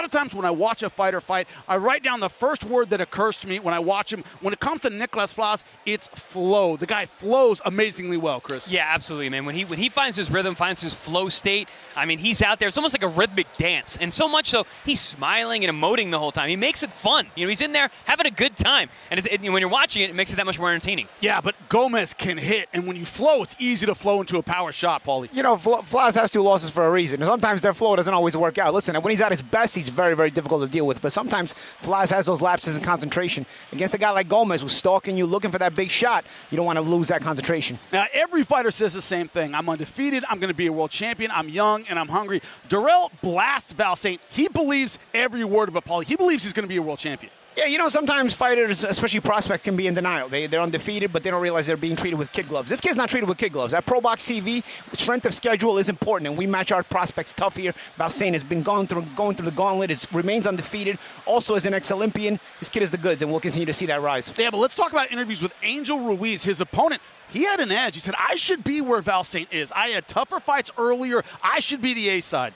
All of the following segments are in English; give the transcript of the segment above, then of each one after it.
A lot of times when I watch a fighter fight, I write down the first word that occurs to me when I watch him. When it comes to Nicklaus Flaz, it's flow. The guy flows amazingly well, Chris. Yeah, absolutely, man. When he finds his rhythm, finds his flow state, I mean, he's out there. It's almost like a rhythmic dance. And so much so, he's smiling and emoting the whole time. He makes it fun. You know, he's in there having a good time. And when you're watching it, it makes it that much more entertaining. Yeah, but Gomez can hit. And when you flow, it's easy to flow into a power shot, Paulie. You know, Flaz has 2 losses for a reason. And sometimes their flow doesn't always work out. Listen, when he's at his best, he's very, very difficult to deal with. But sometimes Flaz has those lapses in concentration. Against a guy like Gomez who's stalking you, looking for that big shot, you don't want to lose that concentration. Now, every fighter says the same thing. I'm undefeated. I'm going to be a world champion. I'm young and I'm hungry. Darrelle blasts Val Saint. He believes every word of it, Paulie. He believes he's going to be a world champion. Yeah, you know, sometimes fighters, especially prospects, can be in denial. They're undefeated, but they don't realize they're being treated with kid gloves. This kid's not treated with kid gloves. At ProBox TV, strength of schedule is important, and we match our prospects tough here. Val Saint has been going through the gauntlet, remains undefeated, also is an ex-Olympian. This kid is the goods, and we'll continue to see that rise. Yeah, but let's talk about interviews with Angel Ruiz, his opponent. He had an edge. He said, I should be where Val Saint is. I had tougher fights earlier. I should be the A side.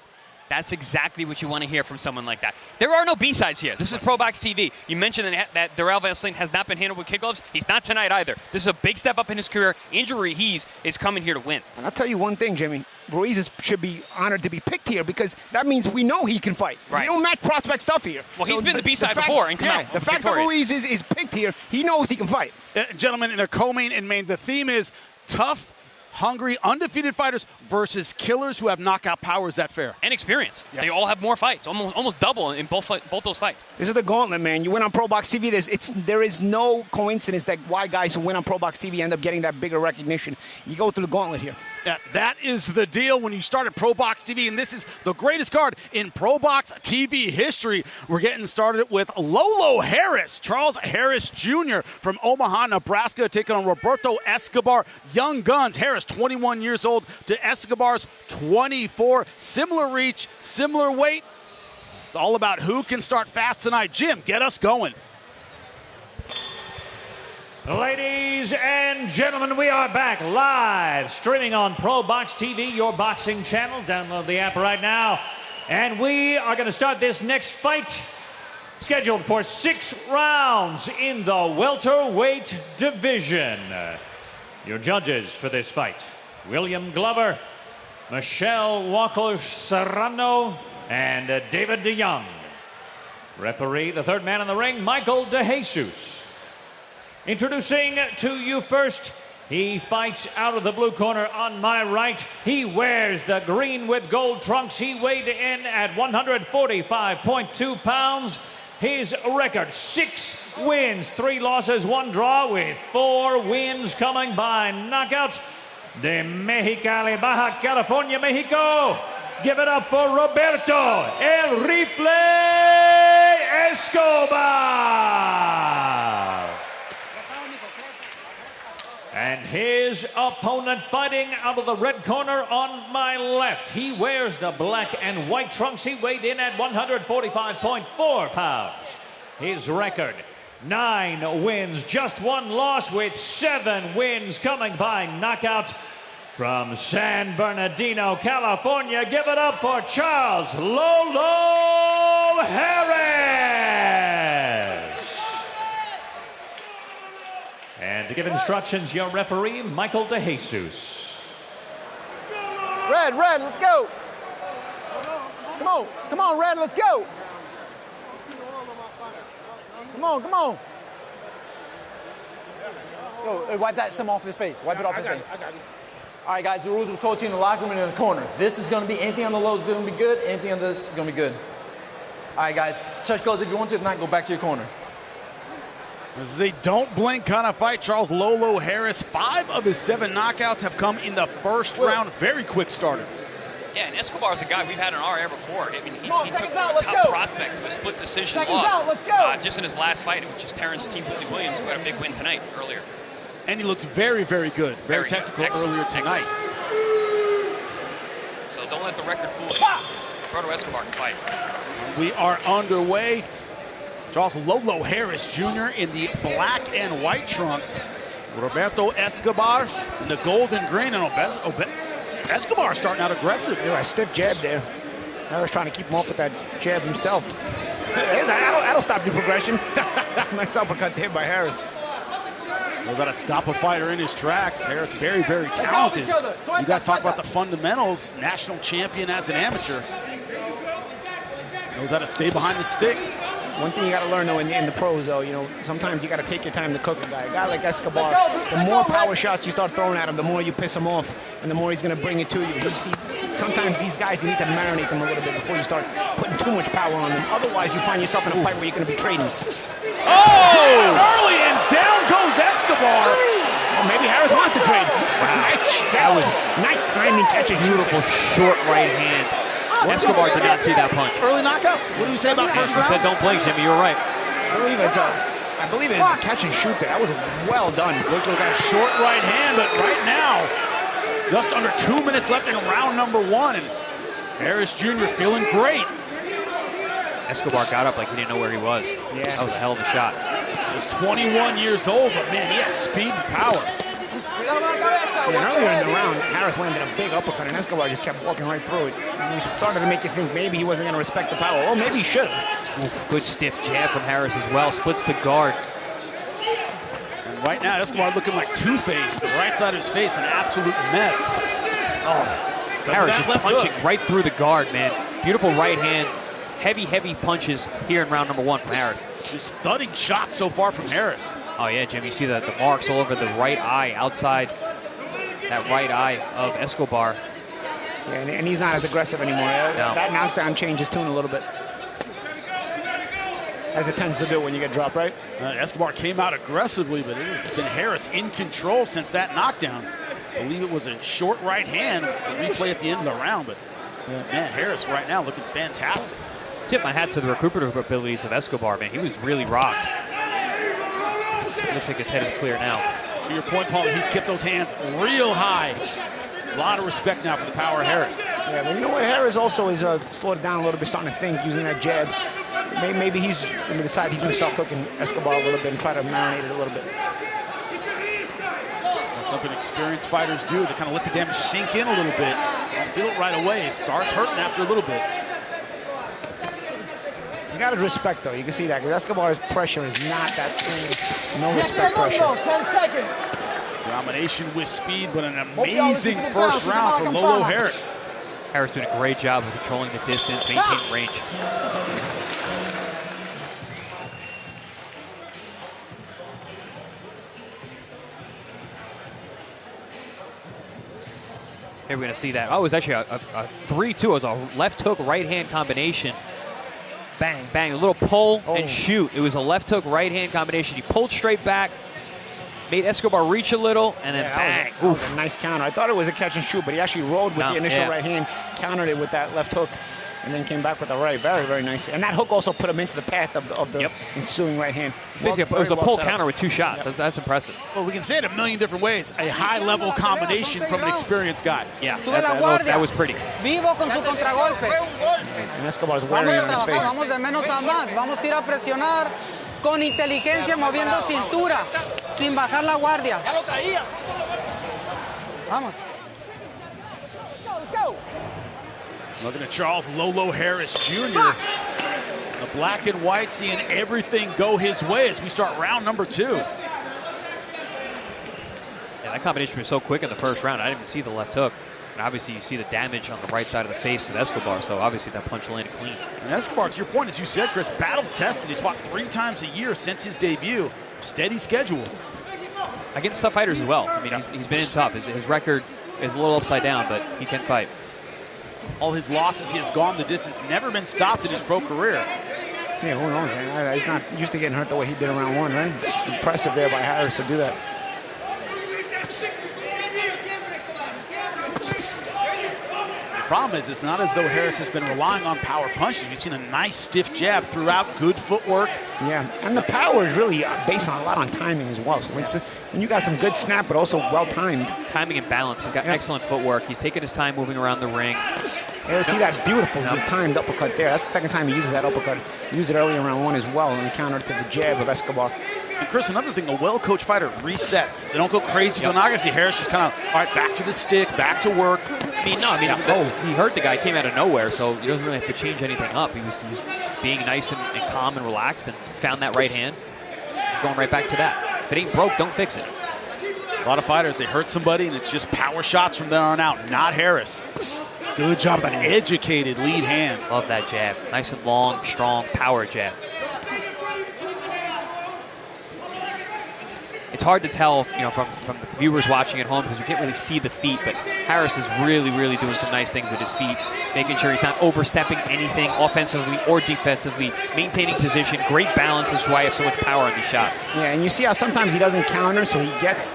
That's exactly what you want to hear from someone like that. There are no B-sides here. This is ProBox TV. You mentioned that Darrelle Valsaint has not been handled with kid gloves. He's not tonight either. This is a big step up in his career. Angel Ruiz is coming here to win. And I'll tell you one thing, Jimmy. Ruiz should be honored to be picked here because that means we know he can fight. Right. We don't match prospect stuff here. Well, he's been the B-side before and come out the fact that Ruiz is picked here, he knows he can fight. Gentlemen, in their co-main and main, the theme is tough, hungry, undefeated fighters versus killers who have knockout power. Is that fair? And experience. Yes. They all have more fights, almost double in both those fights. This is the gauntlet, man. You win on ProBox TV. There is no coincidence that why guys who win on ProBox TV end up getting that bigger recognition. You go through the gauntlet here. Yeah, that is the deal when you start at ProBox TV, and this is the greatest card in ProBox TV history. We're getting started with Lolo Harris, Charles Harris Jr. from Omaha, Nebraska, taking on Roberto Escobar. Young guns. Harris, 21 years old, to Escobar's 24. Similar reach, similar weight. It's all about who can start fast tonight. Jim, get us going. Ladies and gentlemen, we are back live, streaming on ProBox TV, your boxing channel. Download the app right now. And we are going to start this next fight, scheduled for 6 rounds in the welterweight division. Your judges for this fight, William Glover, Michelle Walker-Serrano, and David DeYoung. Referee, the third man in the ring, Michael DeJesus. Introducing to you first, he fights out of the blue corner on my right. He wears the green with gold trunks. He weighed in at 145.2 pounds. His record, 6 wins, 3 losses, 1 draw, with 4 wins coming by knockout. De Mexicali, Baja California, Mexico. Give it up for Roberto El Rifle Escobar. And his opponent fighting out of the red corner on my left. He wears the black and white trunks. He weighed in at 145.4 pounds. His record, 9 wins, just 1 loss, with 7 wins coming by knockout. From San Bernardino, California, give it up for Charles Lolo Harris. And to give instructions, your referee, Michael DeJesus. Red, let's go. Come on, Red, let's go. Come on. Go, wipe that some off his face. Wipe it off his face. I got it. All right, guys, the rules were told to you in the locker room and in the corner. This is going to be, anything on the low is going to be good, anything on this is going to be good. All right, guys, touch gloves if you want to. If not, go back to your corner. This is a don't blink kind of fight. Charles Lolo Harris, 5 of his 7 knockouts have come in the first round. Very quick starter. Yeah, and Escobar's a guy we've had in our air before. I mean, he took a top prospect to a split decision loss. Let's go. Just in his last fight, which is Terrence Team Williams, who had a big win tonight earlier. And he looked very, very good. Very technical earlier tonight. So don't let the record fool you. Roberto Escobar can fight. We are underway. Charles Lolo Harris Jr. in the black and white trunks. Roberto Escobar in the gold and green. And Escobar starting out aggressive. Yeah, a stiff jab there. Harris trying to keep him off with that jab himself. That'll stop your progression. Nice uppercut there by Harris. We've got to stop a fighter in his tracks. Harris, very, very talented. You guys talk about the fundamentals. National champion as an amateur. Knows how to stay behind the stick. One thing you got to learn, though, in the pros, though, you know, sometimes you got to take your time to cook a guy. A guy like Escobar, the more power shots you start throwing at him, the more you piss him off, and the more he's going to bring it to you. Sometimes these guys, you need to marinate them a little bit before you start putting too much power on them. Otherwise, you find yourself in a fight where you're going to be trading. Early, and down goes Escobar. Well, maybe Harris wants to trade. Wow. That was nice timing catching. Beautiful short right hand. Escobar did not see that punch. Early knockouts. What do you say about first round? Said don't blink, Jimmy. You're right. I believe it's a catch and shoot there. That was well done. Looked like a short right hand, but right now, just under 2 minutes left in round number 1, and Harris Jr. feeling great. Escobar got up like he didn't know where he was. Yeah. That was a hell of a shot. He's 21 years old, but man, he has speed and power. Yeah, earlier in the round, Harris landed a big uppercut, and Escobar just kept walking right through it. And he started to make you think maybe he wasn't going to respect the power. Or maybe he should have. Good stiff jab from Harris as well. Splits the guard. And right now, Escobar looking like Two-Face. The right side of his face, an absolute mess. Oh, Harris just punching right through the guard, man. Beautiful right hand. Heavy, heavy punches here in round number 1 from Harris. Just thudding shots so far from Harris. Oh, yeah, Jim, you see the marks all over the right eye, outside that right eye of Escobar. Yeah, and he's not as aggressive anymore. No. That knockdown changes tune a little bit. As it tends to do when you get dropped, right? Escobar came out aggressively, but it has been Harris in control since that knockdown. I believe it was a short right hand, a replay at the end of the round, but man, Harris right now looking fantastic. Tip my hat to the recuperative abilities of Escobar, man. He was really rocked. Looks like his head is clear now. To your point, Paul, he's kept those hands real high. A lot of respect now for the power of Harris. Yeah, but you know what? Harris also is slowed it down a little bit, starting to think, using that jab. Maybe he's going to decide he's going to start cooking Escobar a little bit and try to marinate it a little bit. That's something experienced fighters do. They kind of let the damage sink in a little bit. Don't feel it right away. It starts hurting after a little bit. You got to respect, though. You can see that, because Escobar's pressure is not that same. No respect pressure. 10 seconds. Domination with speed, but an amazing first round for Lolo Harris. Harris doing a great job of controlling the distance, maintaining range. Here we're going to see that. Oh, it was actually a 3-2. It was a left hook, right hand combination. Bang, bang, a little pull and shoot. It was a left hook, right hand combination. He pulled straight back, made Escobar reach a little, and then bang. That was a nice counter. I thought it was a catch and shoot, but he actually rode with the initial right hand, countered it with that left hook, and then came back with the right. Very, very nice. And that hook also put him into the path of the ensuing right hand. Basically, it was a pull counter with 2 shots. That's impressive. Well, we can say it a million different ways. A high-level combination from an experienced guy. Yeah, that was pretty. Vivo con su contragolpe. And Escobar's wearing it on his face. Vamos de menos a más. Vamos a ir a presionar con inteligencia, moviendo cintura, sin bajar la guardia. Vamos. Let's go. Looking at Charles Lolo Harris Jr. The black and white seeing everything go his way as we start round number 2. Yeah, that combination was so quick in the first round. I didn't even see the left hook. And obviously you see the damage on the right side of the face of Escobar, so obviously that punch landed clean. And Escobar, to your point, as you said, Chris, battle-tested. He's fought 3 times a year since his debut. Steady schedule. Against tough fighters as well. I mean, he's been in tough. His record is a little upside down, but he can fight. All his losses, he has gone the distance, never been stopped in his pro career. Yeah, who knows, man? He's not used to getting hurt the way he did in round 1, right? Impressive there by Harris to do that. The problem is, it's not as though Harris has been relying on power punches. You've seen a nice stiff jab throughout, good footwork. Yeah, and the power is really based on a lot on timing as well. So when you got some good snap, but also well-timed. Timing and balance. He's got excellent footwork. He's taking his time moving around the ring. Yeah, see that beautiful timed uppercut there. That's the second time he uses that uppercut. He used it earlier in round 1 as well, and he countered to the jab of Escobar. And Chris, another thing, a well-coached fighter resets. They don't go crazy. You're not going to see Harris just kind of, all right, back to the stick, back to work. He hurt the guy, came out of nowhere, so he doesn't really have to change anything up. He was being nice and calm and relaxed and found that right hand. He's going right back to that. If it ain't broke, don't fix it. A lot of fighters, they hurt somebody, and it's just power shots from there on out. Not Harris. Good job, an educated lead hand. Love that jab. Nice and long, strong, power jab. It's hard to tell, you know, from the viewers watching at home because you can't really see the feet, but Harris is really, really doing some nice things with his feet, making sure he's not overstepping anything offensively or defensively, maintaining position, great balance. That's why he has so much power on these shots. Yeah, and you see how sometimes he doesn't counter, so he gets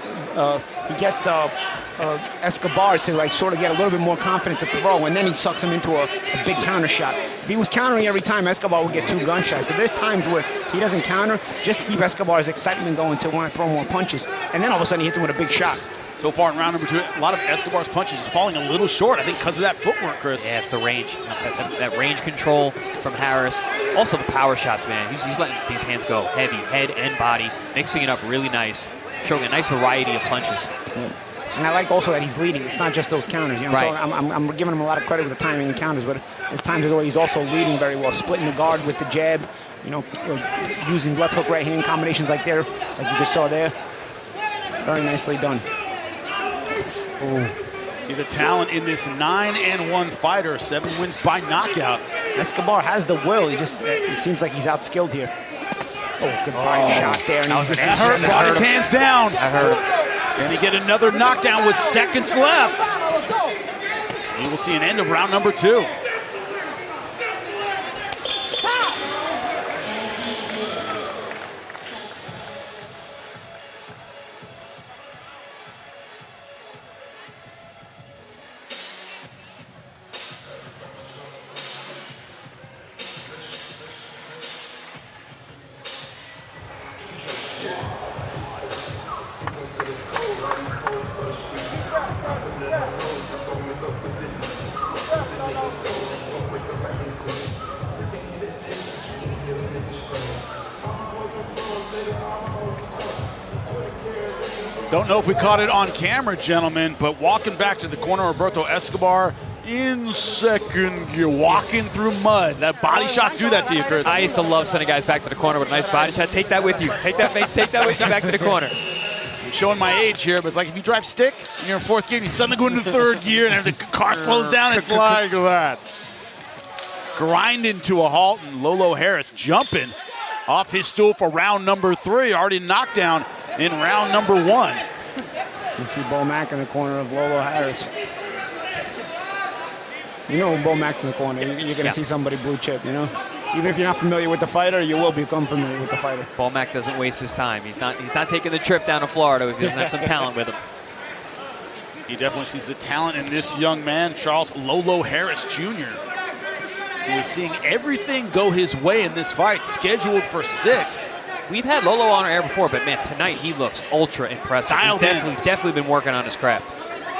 Escobar to like sort of get a little bit more confident to throw, and then he sucks him into a big counter shot. If he was countering every time, Escobar would get 2 gunshots. So there's times where he doesn't counter just to keep Escobar's excitement going to want to throw more punches, and then all of a sudden he hits him with a big shot. So far in round number 2, a lot of Escobar's punches is falling a little short, I think, because of that footwork, Chris. Yeah, it's the range. That range control from Harris. Also the power shots, man. He's letting these hands go heavy, head and body, mixing it up really nice, showing a nice variety of punches. Yeah. And I like also that he's leading. It's not just those counters. You know, right. I'm giving him a lot of credit with the timing and counters, but there's times where he's also leading very well, splitting the guard with the jab, you know, using left hook, right hand combinations like you just saw there. Very nicely done. Ooh. See the talent in this 9-1 fighter, 7 wins by knockout. Escobar has the will. It seems like he's outskilled here. Oh, good body shot there. And that hurt. Brought his hands down. I heard him. And he get another knockdown with seconds left. We will see an end of round number 2. Don't know if we caught it on camera, gentlemen, but walking back to the corner, Roberto Escobar in second gear, walking through mud. That body shot do that to you, Chris. I used to love sending guys back to the corner with a nice body shot. Take that with you. Take that with you back to the corner. I'm showing my age here, but it's like if you drive stick and you're in 4th gear and you suddenly go into 3rd gear and the car slows down, it's like that. Grinding to a halt, and Lolo Harris jumping off his stool for round number 3. Already knocked down in round number 1. You see Bo Mack in the corner of Lolo Harris. You know when Bo Mack's in the corner, you're going to see somebody blue chip, you know? Even if you're not familiar with the fighter, you will become familiar with the fighter. Bo Mack doesn't waste his time. He's not taking the trip down to Florida if he doesn't have some talent with him. He definitely sees the talent in this young man, Charles Lolo Harris Jr., who is seeing everything go his way in this fight, scheduled for 6. We've had Lolo on our air before, but man, tonight he looks ultra impressive. He's definitely been working on his craft.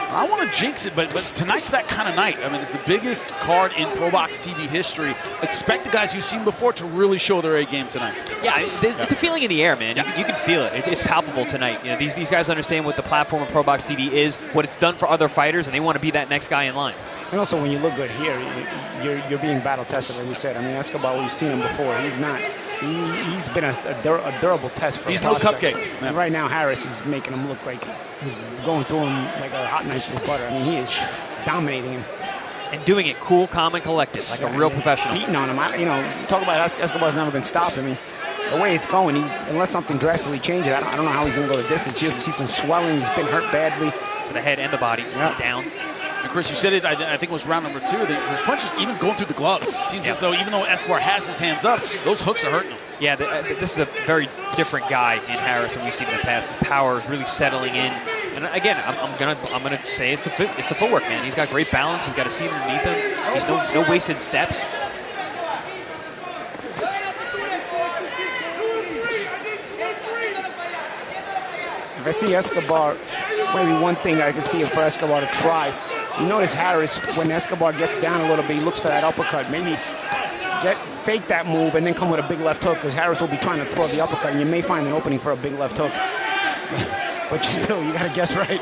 I want to jinx it, but tonight's that kind of night. I mean, it's the biggest card in ProBox TV history. Expect the guys you've seen before to really show their A game tonight. Yeah, it's a feeling in the air, man. You can feel it. It's palpable tonight. You know, these guys understand what the platform of ProBox TV is, what it's done for other fighters, and they want to be that next guy in line. And also, when you look good here, you're being battle tested, like we said. I mean, Escobar, we've seen him before. He's not. He's been a durable test for He's no cupcake. And right now, Harris is making him look like he's going through him like a hot knife through butter. I mean, he is dominating him. And doing it cool, calm, and collected, like a real professional. Beating on him. You know, talk about Escobar's never been stopped. I mean, the way it's going, unless something drastically changes, I don't know how he's going to go the distance. You'll see some swelling. He's been hurt badly. To the head and the body, down. And Chris, you said it, I think it was round number 2. His punches even going through the gloves. It seems as though even though Escobar has his hands up, those hooks are hurting him. Yeah, this is a very different guy in Harris than we've seen in the past. His power is really settling in. And again, I'm gonna say it's the footwork, man. He's got great balance. He's got his feet underneath him. He's no wasted steps. If I see Escobar, maybe one thing I can see for Escobar to try. You notice Harris, when Escobar gets down a little bit, he looks for that uppercut. Maybe fake that move and then come with a big left hook, because Harris will be trying to throw the uppercut, and you may find an opening for a big left hook. But you got to guess right.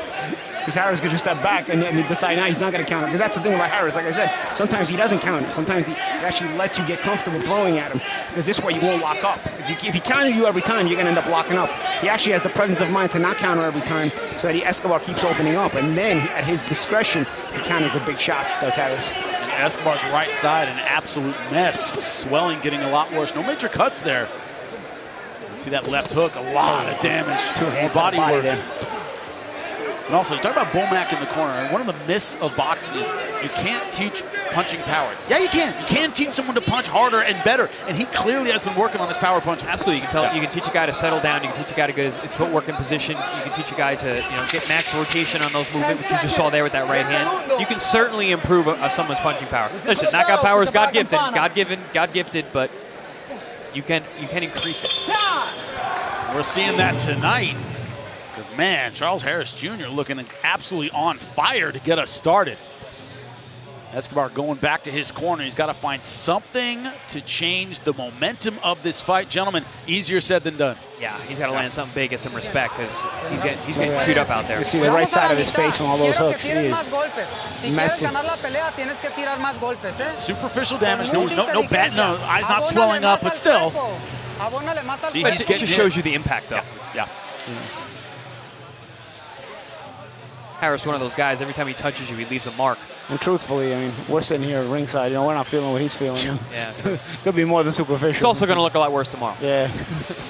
Because Harris could just step back and decide, nah, he's not going to count it. Because that's the thing about Harris. Like I said, sometimes he doesn't count it. Sometimes he actually lets you get comfortable throwing at him. Because this way you won't lock up. If he countered you every time, you're going to end up locking up. He actually has the presence of mind to not counter every time so that Escobar keeps opening up. And then, at his discretion, he counters with big shots, does Harris. And Escobar's right side, an absolute mess. Swelling getting a lot worse. No major cuts there. See that left hook, a lot of damage to his body work there. And also, you talk about Bomac in the corner. And one of the myths of boxing is you can't teach punching power. Yeah, you can. You can teach someone to punch harder and better. And he clearly has been working on his power punch. Absolutely. You can tell. You can teach a guy to settle down. You can teach a guy to get his footwork in position. You can teach a guy to get max rotation on those movements, which you just saw there with that right hand. You can certainly improve someone's punching power. Listen, knockout power is God-gifted, but you can increase it. We're seeing that tonight. Because, man, Charles Harris Jr. looking absolutely on fire to get us started. Escobar going back to his corner. He's got to find something to change the momentum of this fight. Gentlemen, easier said than done. Yeah, he's got to land something big, get some respect, because he's getting chewed up out there. You see the right side of his face from all those hooks. He is messy. Superficial damage. No eyes not swelling up, but still. See, it just shows you the impact, though. Yeah. Harris, one of those guys, every time he touches you, he leaves a mark. And truthfully, I mean, we're sitting here at ringside, we're not feeling what he's feeling. Yeah. Could be more than superficial. It's also going to look a lot worse tomorrow. Yeah.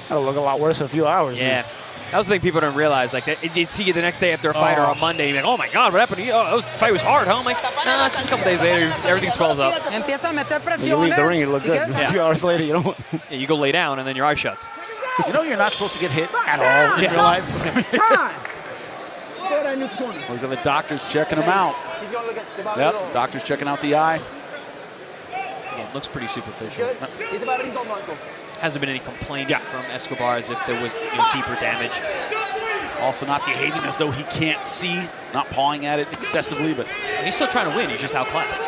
That'll look a lot worse in a few hours. Yeah. Man. That was the thing people don't realize. Like, they'd see you the next day after a fight or on Monday, and you're like, oh my God, what happened to you? Oh, the fight was hard, huh? I'm like, nah, a couple days later, everything swells up. You leave the ring, it look good. A few hours later, you don't. Yeah, you go lay down, and then your eye shuts. You know you're not supposed to get hit at all in your life. Time! Look at the doctors checking him out. Yep, doctors checking out the eye. Again, looks pretty superficial. Hasn't been any complaint from Escobar as if there was deeper damage. Also not behaving as though he can't see, not pawing at it excessively, but he's still trying to win. He's just outclassed.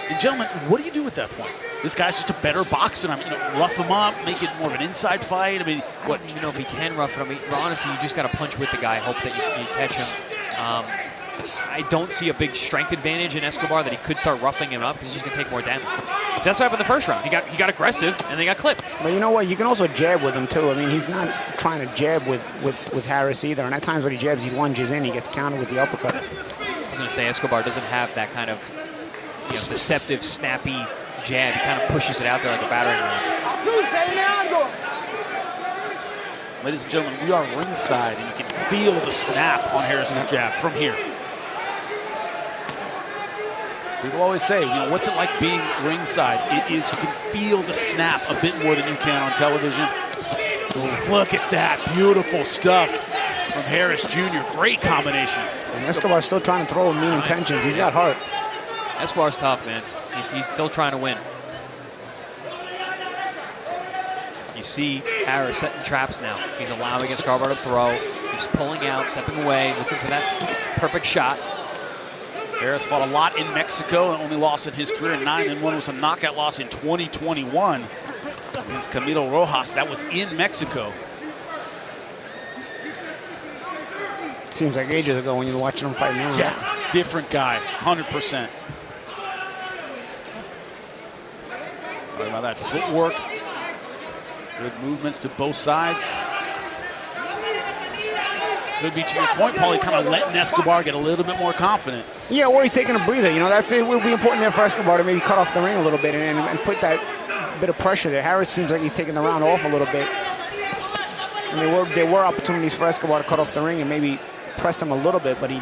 And gentlemen, what do you do at that point? This guy's just a better boxer. I mean, rough him up, make it more of an inside fight. I mean, what? You know, if he can rough it up. I mean, honestly, you just got to punch with the guy, hope that you catch him. I don't see a big strength advantage in Escobar that he could start roughing him up because he's just going to take more damage. That's what happened in the first round. He got aggressive and then he got clipped. But you know what? You can also jab with him too. I mean, he's not trying to jab with Harris either. And at times when he jabs, he lunges in. He gets countered with the uppercut. I was going to say Escobar doesn't have that kind of deceptive, snappy jab. He kind of pushes it out there like a battering ram. Ladies and gentlemen, we are ringside, and you can feel the snap on Harris's jab from here. People always say, what's it like being ringside? It is, you can feel the snap a bit more than you can on television. Look at that beautiful stuff from Harris Jr. Great combinations. And Escobar's still trying to throw with mean intentions. He's got heart. Escobar's tough, man. He's still trying to win. You see Harris setting traps now. He's allowing Escobar to throw. He's pulling out, stepping away, looking for that perfect shot. Harris fought a lot in Mexico and only lost in his career in 9, and one was a knockout loss in 2021 against Camilo Rojas. That was in Mexico. Seems like ages ago when you're watching him fight now. Yeah, different guy, 100%. Talking about that footwork. Good movements to both sides. Could be, to your point, Paulie, kind of letting Escobar get a little bit more confident. Yeah, or he's taking a breather. That's it. Will be important there for Escobar to maybe cut off the ring a little bit and put that bit of pressure there. Harris seems like he's taking the round off a little bit. And there were opportunities for Escobar to cut off the ring and maybe press him a little bit, but he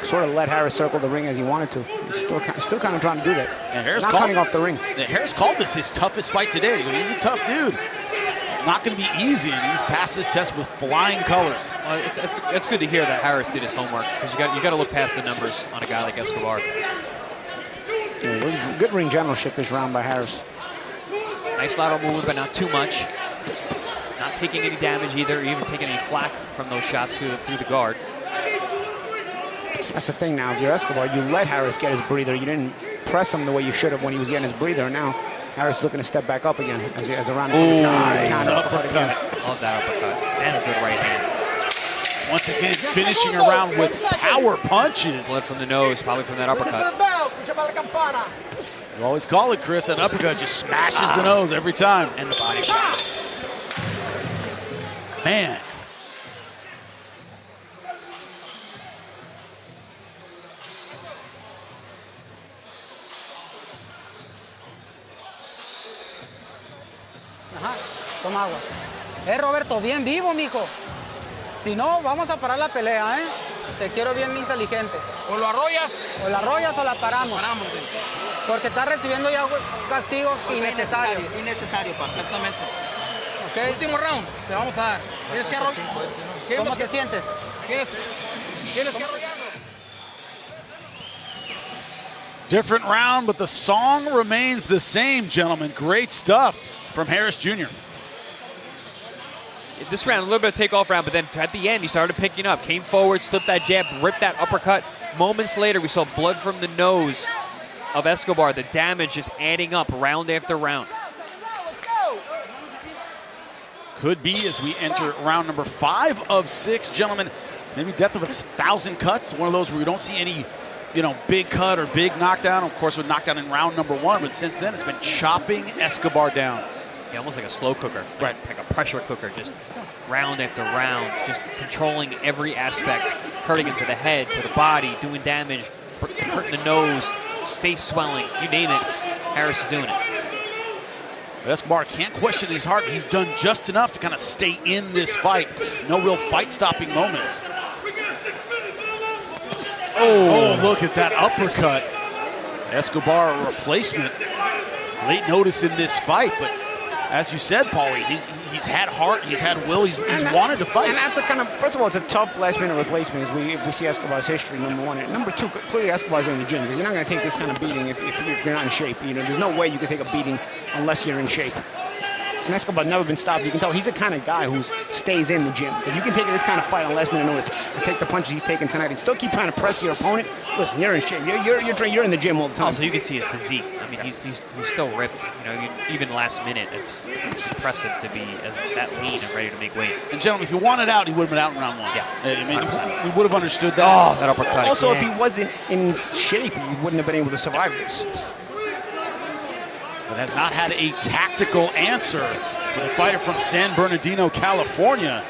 sort of let Harris circle the ring as he wanted to. He's still kind of trying to do that. And Harris not cutting off the ring. Harris called this his toughest fight today. He's a tough dude. Not going to be easy, and he's passed this test with flying colors. Well, it's good to hear that Harris did his homework, because you got to look past the numbers on a guy like Escobar. Yeah, good ring generalship this round by Harris. Nice lateral move, but not too much. Not taking any damage either, even taking any flack from those shots through the guard. That's the thing now. If you're Escobar, you let Harris get his breather. You didn't press him the way you should have when he was getting his breather. Now Harris looking to step back up again as a round. Nice uppercut. Love that uppercut. And a good right hand. Once again, finishing around with power punches. Blood from the nose, probably from that uppercut. You always call it, Chris. That uppercut just smashes the nose every time. And the body shot. Man. Ajá, toma agua. Roberto, bien vivo, mijo. Si no, vamos a parar la pelea, ¿eh? Te quiero bien inteligente. O lo arrollas. O la arrollas o la paramos. Porque estás recibiendo ya castigos innecesarios. Innecesario, exactamente. ¿Ok? Último round, te vamos a dar. Tienes que arrollar. ¿Cómo te sientes? Tienes que arrollarlo. Different round, but the song remains the same, gentlemen. Great stuff from Harris Jr. This round, a little bit of takeoff round, but then at the end, he started picking up. Came forward, slipped that jab, ripped that uppercut. Moments later, we saw blood from the nose of Escobar. The damage just adding up round after round. Could be as we enter round number 5 of 6, gentlemen. Maybe death of 1,000 cuts. One of those where we don't see any, big cut or big knockdown. Of course, with knockdown in round number 1, but since then, it's been chopping Escobar down. Yeah, almost like a slow cooker, right? Like a pressure cooker, just round after round, just controlling every aspect, hurting him to the head, to the body, doing damage, hurting the nose, face swelling, you name it. Harris is doing it. But Escobar can't question his heart. He's done just enough to kind of stay in this fight. No real fight-stopping moments. Oh, look at that uppercut. Escobar, a replacement. Late notice in this fight, but as you said, Paulie, he's had heart, he's had will, he's wanted to fight. And that's a kind of, first of all, it's a tough last-minute replacement if we see Escobar's history, number one. And number two, clearly Escobar's in the gym because you're not going to take this kind of beating if you're not in shape. There's no way you can take a beating unless you're in shape. And Escobar's never been stopped. You can tell he's the kind of guy who stays in the gym. If you can take this kind of fight on last-minute notice and take the punches he's taking tonight and still keep trying to press your opponent, listen, you're in shape. You're in the gym all the time. Also, you can see his physique. I mean, he's still ripped. Even last minute, it's impressive to be that lean and ready to make weight. And gentlemen, if he wanted out, he would have been out in round 1. Yeah, I mean, we would have understood that. Oh, that uppercut. Also, if he wasn't in shape, he wouldn't have been able to survive this. But has not had a tactical answer for the fighter from San Bernardino, California.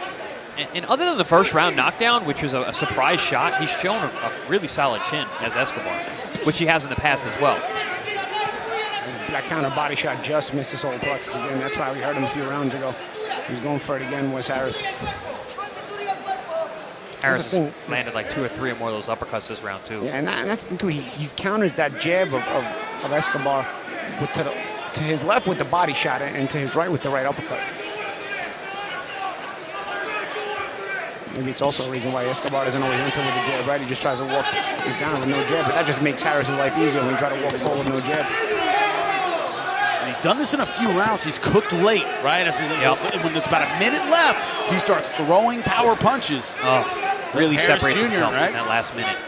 And other than the first round knockdown, which was a surprise shot, he's shown a really solid chin as Escobar, which he has in the past as well. That counter body shot just missed his solar plexus again. That's why we heard him a few rounds ago. He was going for it again, was Harris. Harris has landed like 2 or 3 or more of those uppercuts this round, too. Yeah, and that's the thing, too. He counters that jab of Escobar to his left with the body shot and to his right with the right uppercut. Maybe it's also a reason why Escobar doesn't always enter with the jab, right? He just tries to walk down with no jab, but that just makes Harris's life easier when you try to walk forward with no jab. And he's done this in a few rounds. He's cooked late, right? When there's about a minute left, he starts throwing power punches. Really separates Jr., himself right? in that last minute.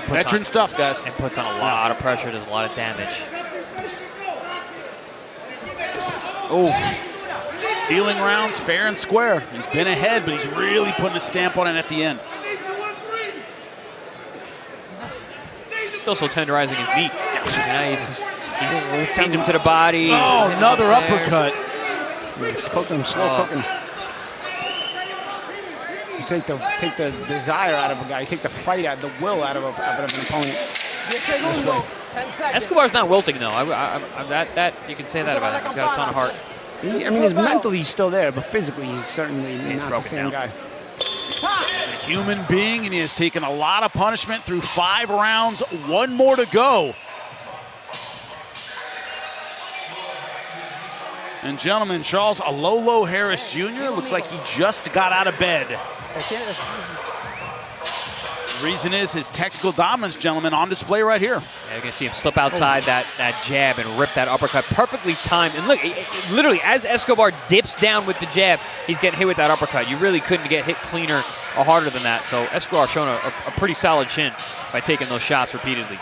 Veteran stuff, guys. And puts on a lot of pressure, does a lot of damage. Oh, stealing rounds fair and square. He's been ahead, but he's really putting a stamp on it at the end. He's also tenderizing his meat. He's taking him to the body. Oh, another uppercut. He's cooking, slow cooking. You take the desire out of a guy. You take the fight out, the will out of an opponent. Escobar's not wilting, though. That you can say that about him. He's got a ton of heart. His mentally he's still there, but physically he's certainly not the same guy. A human being, and he has taken a lot of punishment through 5 rounds. 1 more to go. And gentlemen, Charles Alolo Harris Jr. looks like he just got out of bed. The reason is his technical dominance, gentlemen, on display right here. Yeah, you're going to see him slip outside that jab and rip that uppercut. Perfectly timed. And look, literally, as Escobar dips down with the jab, he's getting hit with that uppercut. You really couldn't get hit cleaner or harder than that. So Escobar showing a pretty solid chin by taking those shots repeatedly.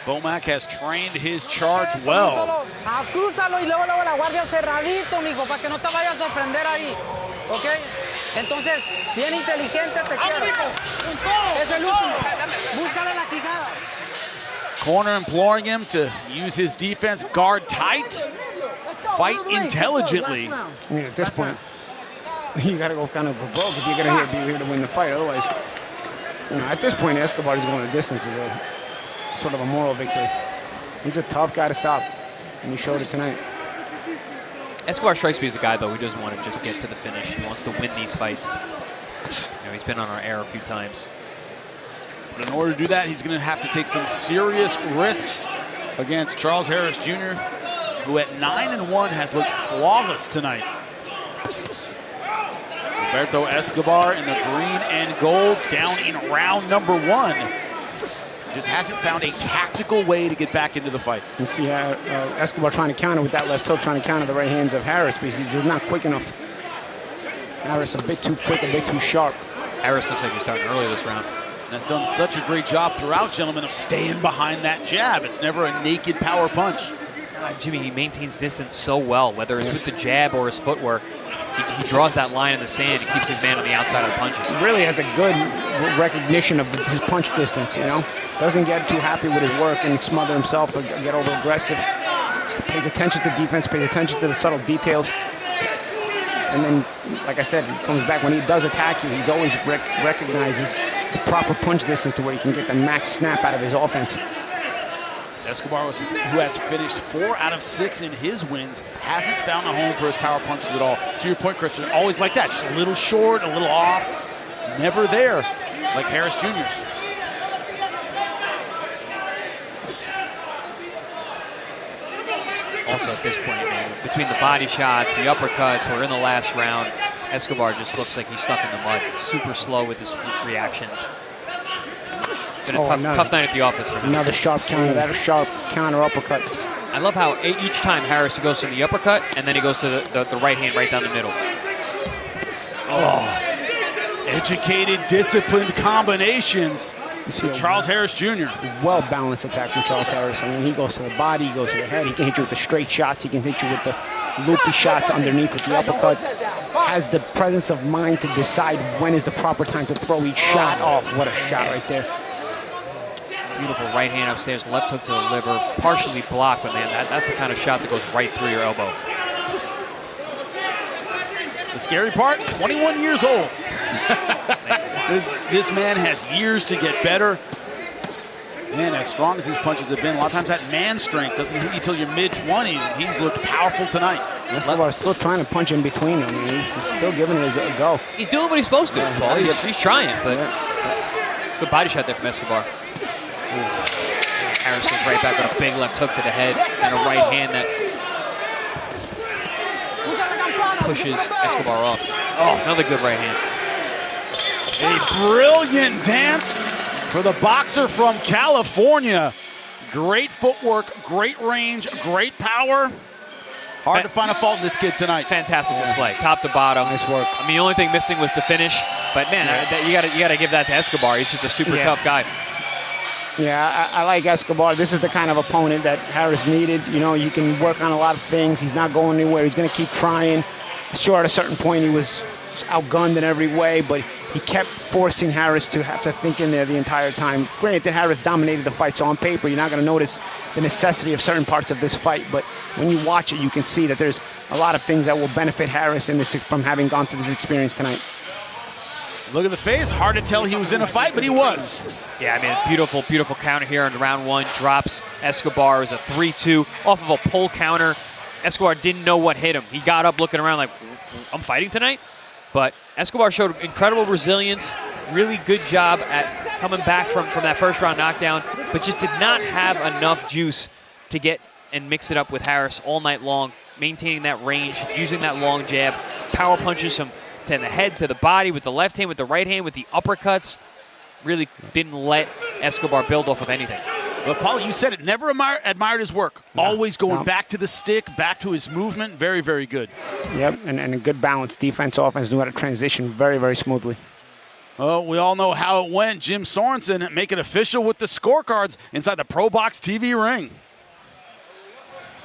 Bomac has trained his charge well. Crúzalo y luego la guardia cerradito, mijo, para que no te vaya a sorprender ahí. ¿Ok? Entonces, bien inteligente, te quiero. Es el último. Búscale la quijada. Corner imploring him to use his defense, guard tight, fight intelligently. I mean, at this point, you got to go kind of for broke if you're going to be here to win the fight. Otherwise, you know, at this point, Escobar is going the distance is a sort of a moral victory. He's a tough guy to stop, and he showed it tonight. Escobar strikes me as a guy, though, who doesn't want to just get to the finish. He wants to win these fights. You know, he's been on our air a few times. But in order to do that, he's going to have to take some serious risks against Charles Harris Jr., who at 9-1 has looked flawless tonight. Roberto Escobar in the green and gold down in round number 1. Just hasn't found a tactical way to get back into the fight. You see Escobar trying to counter with that left hook, trying to counter the right hands of Harris, because he's just not quick enough. Harris a bit too quick, a bit too sharp. Harris looks like he's starting early this round. And has done such a great job throughout, gentlemen, of staying behind that jab. It's never a naked power punch. Jimmy, he maintains distance so well, whether it's with the jab or his footwork. He draws that line in the sand and keeps his man on the outside of the punches. He really has a good recognition of his punch distance, you know? Doesn't get too happy with his work and smother himself or get over aggressive. Just pays attention to defense, pays attention to the subtle details. And then, like I said, he comes back. When he does attack you, he's always recognizes the proper punch distance to where he can get the max snap out of his offense. Escobar, who has finished 4 out of 6 in his wins, hasn't found a home for his power punches at all. To your point, Chris, they're always like that. Just a little short, a little off. Never there, like Harris Jr.'s. Also at this point, man, between the body shots, the uppercuts, we're in the last round. Escobar just looks like he's stuck in the mud. Super slow with his reactions. It's been a tough night at the office for him. Another sharp counter, that sharp counter uppercut. I love how each time Harris goes to the uppercut, and then he goes to the right hand right down the middle. Oh, educated, disciplined combinations. You see Charles Harris Jr. Well-balanced attack from Charles Harris. I mean, he goes to the body, he goes to the head. He can hit you with the straight shots. He can hit you with the loopy shots underneath with the uppercuts. Has the presence of mind to decide when is the proper time to throw each shot. Oh, what a shot right there. Beautiful right hand upstairs, left hook to the liver, partially blocked, but man, that's the kind of shot that goes right through your elbow. The scary part, 21 years old. this man has years to get better. Man, as strong as his punches have been, a lot of times that man strength doesn't hit you until your mid-20s. He's looked powerful tonight. Escobar's still trying to punch in between them. I mean, he's still giving it a go. He's doing what he's supposed to, Paul. He's trying, but good body shot there from Escobar. Harris goes right back with a big left hook to the head and a right hand that pushes Escobar off. Oh, another good right hand. A brilliant dance for the boxer from California. Great footwork, great range, great power. Hard to find a fault in this kid tonight. Fantastic display, top to bottom. Nice work. I mean, the only thing missing was the finish, but man, you gotta give that to Escobar. He's just a super tough guy. Yeah, I like Escobar. This is the kind of opponent that Harris needed. You know, you can work on a lot of things. He's not going anywhere. He's going to keep trying. Sure, at a certain point, he was outgunned in every way, but he kept forcing Harris to have to think in there the entire time. Granted, Harris dominated the fight, so on paper, you're not going to notice the necessity of certain parts of this fight, but when you watch it, you can see that there's a lot of things that will benefit Harris in this from having gone through this experience tonight. Look at the face. Hard to tell he was in a fight, but he was. Yeah, I mean, beautiful, beautiful counter here in round 1. Drops Escobar as a 3-2 off of a pull counter. Escobar didn't know what hit him. He got up looking around like, I'm fighting tonight? But Escobar showed incredible resilience, really good job at coming back from that first round knockdown, but just did not have enough juice to get and mix it up with Harris all night long, maintaining that range, using that long jab, power punches from to the head, to the body, with the left hand, with the right hand, with the uppercuts. Really didn't let Escobar build off of anything. But Paul, you said it, never admired his work. No, always going back to the stick, back to his movement. Very, very good. Yep, and a good balance. Defense, offense, knew how to transition very, very smoothly. Oh, we all know how it went. Jim Sorensen make it official with the scorecards inside the ProBox TV ring.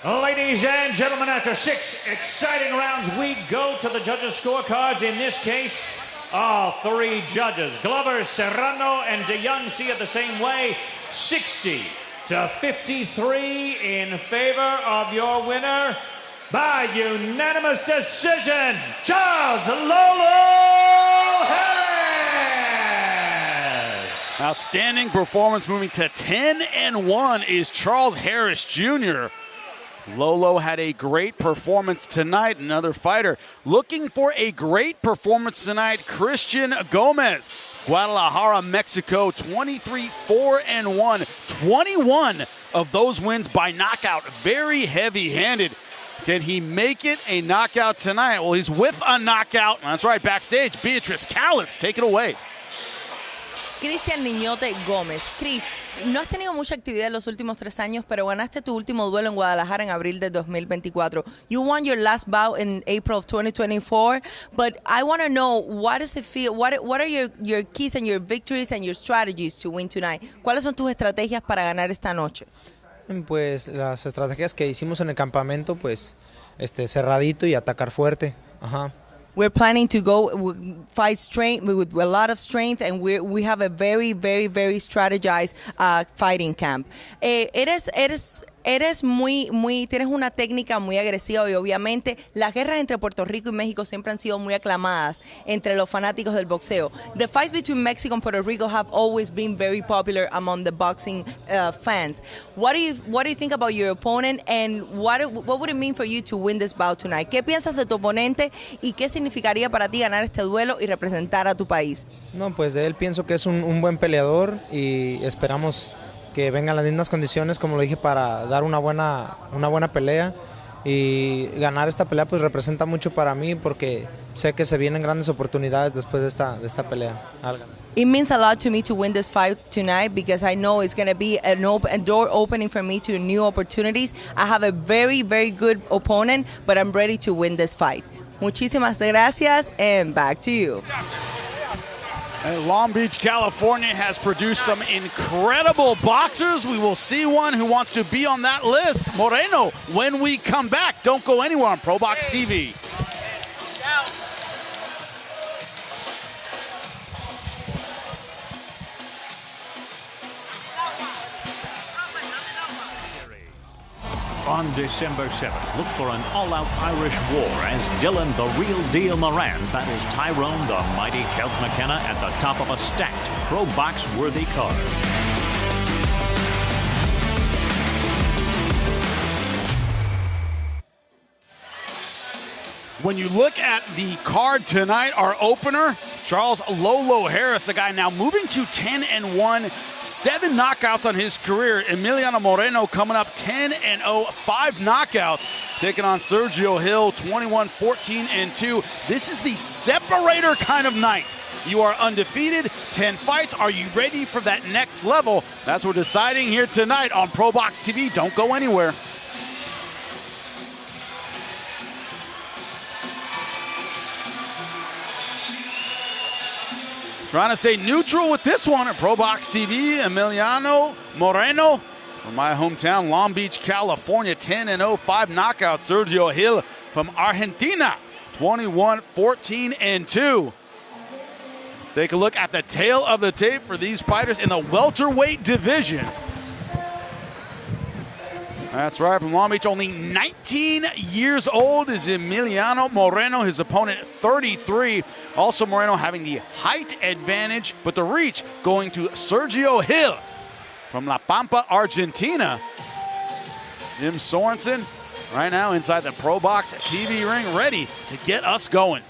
Ladies and gentlemen, after 6 exciting rounds, we go to the judges' scorecards. In this case, all 3 judges, Glover, Serrano, and DeYoung, see it the same way. 60 to 53 in favor of your winner by unanimous decision, Charles Lolo Harris. Outstanding performance, moving to 10-1 is Charles Harris Jr. Lolo had a great performance tonight. Another fighter looking for a great performance tonight, Christian Gomez. Guadalajara, Mexico, 23-4-1. 21 of those wins by knockout. Very heavy-handed. Can he make it a knockout tonight? Well, he's with a knockout. That's right, backstage, Beatrice Callis, take it away. Cristian Ninote Gómez. Cris, no has tenido mucha actividad en los últimos 3 años, pero ganaste tu último duelo en Guadalajara en abril de 2024. You won your last bout in April of 2024, but I want to know, what does it feel? What are your keys and your victories and your strategies to win tonight? ¿Cuáles son tus estrategias para ganar esta noche? Pues las estrategias que hicimos en el campamento, pues cerradito y atacar fuerte. Ajá. We're planning to go fight strength with a lot of strength, and we have a very, very, very strategized fighting camp. Tienes una técnica muy agresiva y obviamente las guerras entre Puerto Rico y México siempre han sido muy aclamadas entre los fanáticos del boxeo. The fights between Mexico and Puerto Rico have always been very popular among the boxing fans. What do you think about your opponent, and what would it mean for you to win this bout tonight? ¿Qué piensas de tu oponente y qué significaría para ti ganar este duelo y representar a tu país? No, pues de él pienso que es un buen peleador y esperamos que vengan las mismas condiciones, como lo dije, para dar una buena pelea, y ganar esta pelea pues representa mucho para mí porque sé que se vienen grandes oportunidades después de esta pelea. It means a lot to me to win this fight tonight because I know it's going to be a door opening for me to new opportunities. I have a very, very good opponent, but I'm ready to win this fight. Muchísimas gracias, and back to you. Long Beach, California has produced some incredible boxers. We will see one who wants to be on that list, Moreno, when we come back. Don't go anywhere on ProBox TV. On December 7th, look for an all-out Irish war as Dylan the Real Deal Moran battles Tyrone the Mighty Kelp McKenna at the top of a stacked ProBox-worthy card. When you look at the card tonight, our opener, Charles Lolo Harris, a guy now moving to 10-1, 7 knockouts on his career. Emiliano Moreno coming up 10-0, 5 knockouts, taking on Sergio Hill, 21-14-2. This is the separator kind of night. You are undefeated, 10 fights. Are you ready for that next level? That's what we're deciding here tonight on ProBox TV. Don't go anywhere. Trying to stay neutral with this one at ProBox TV. Emiliano Moreno from my hometown, Long Beach, California, 10-0, 5 knockouts. Sergio Hill from Argentina, 21-14-2. Let's take a look at the tail of the tape for these fighters in the welterweight division. That's right, from Long Beach, only 19 years old is Emiliano Moreno, his opponent 33. Also Moreno having the height advantage, but the reach going to Sergio Hill from La Pampa, Argentina. Jim Sorensen right now inside the ProBox TV ring, ready to get us going.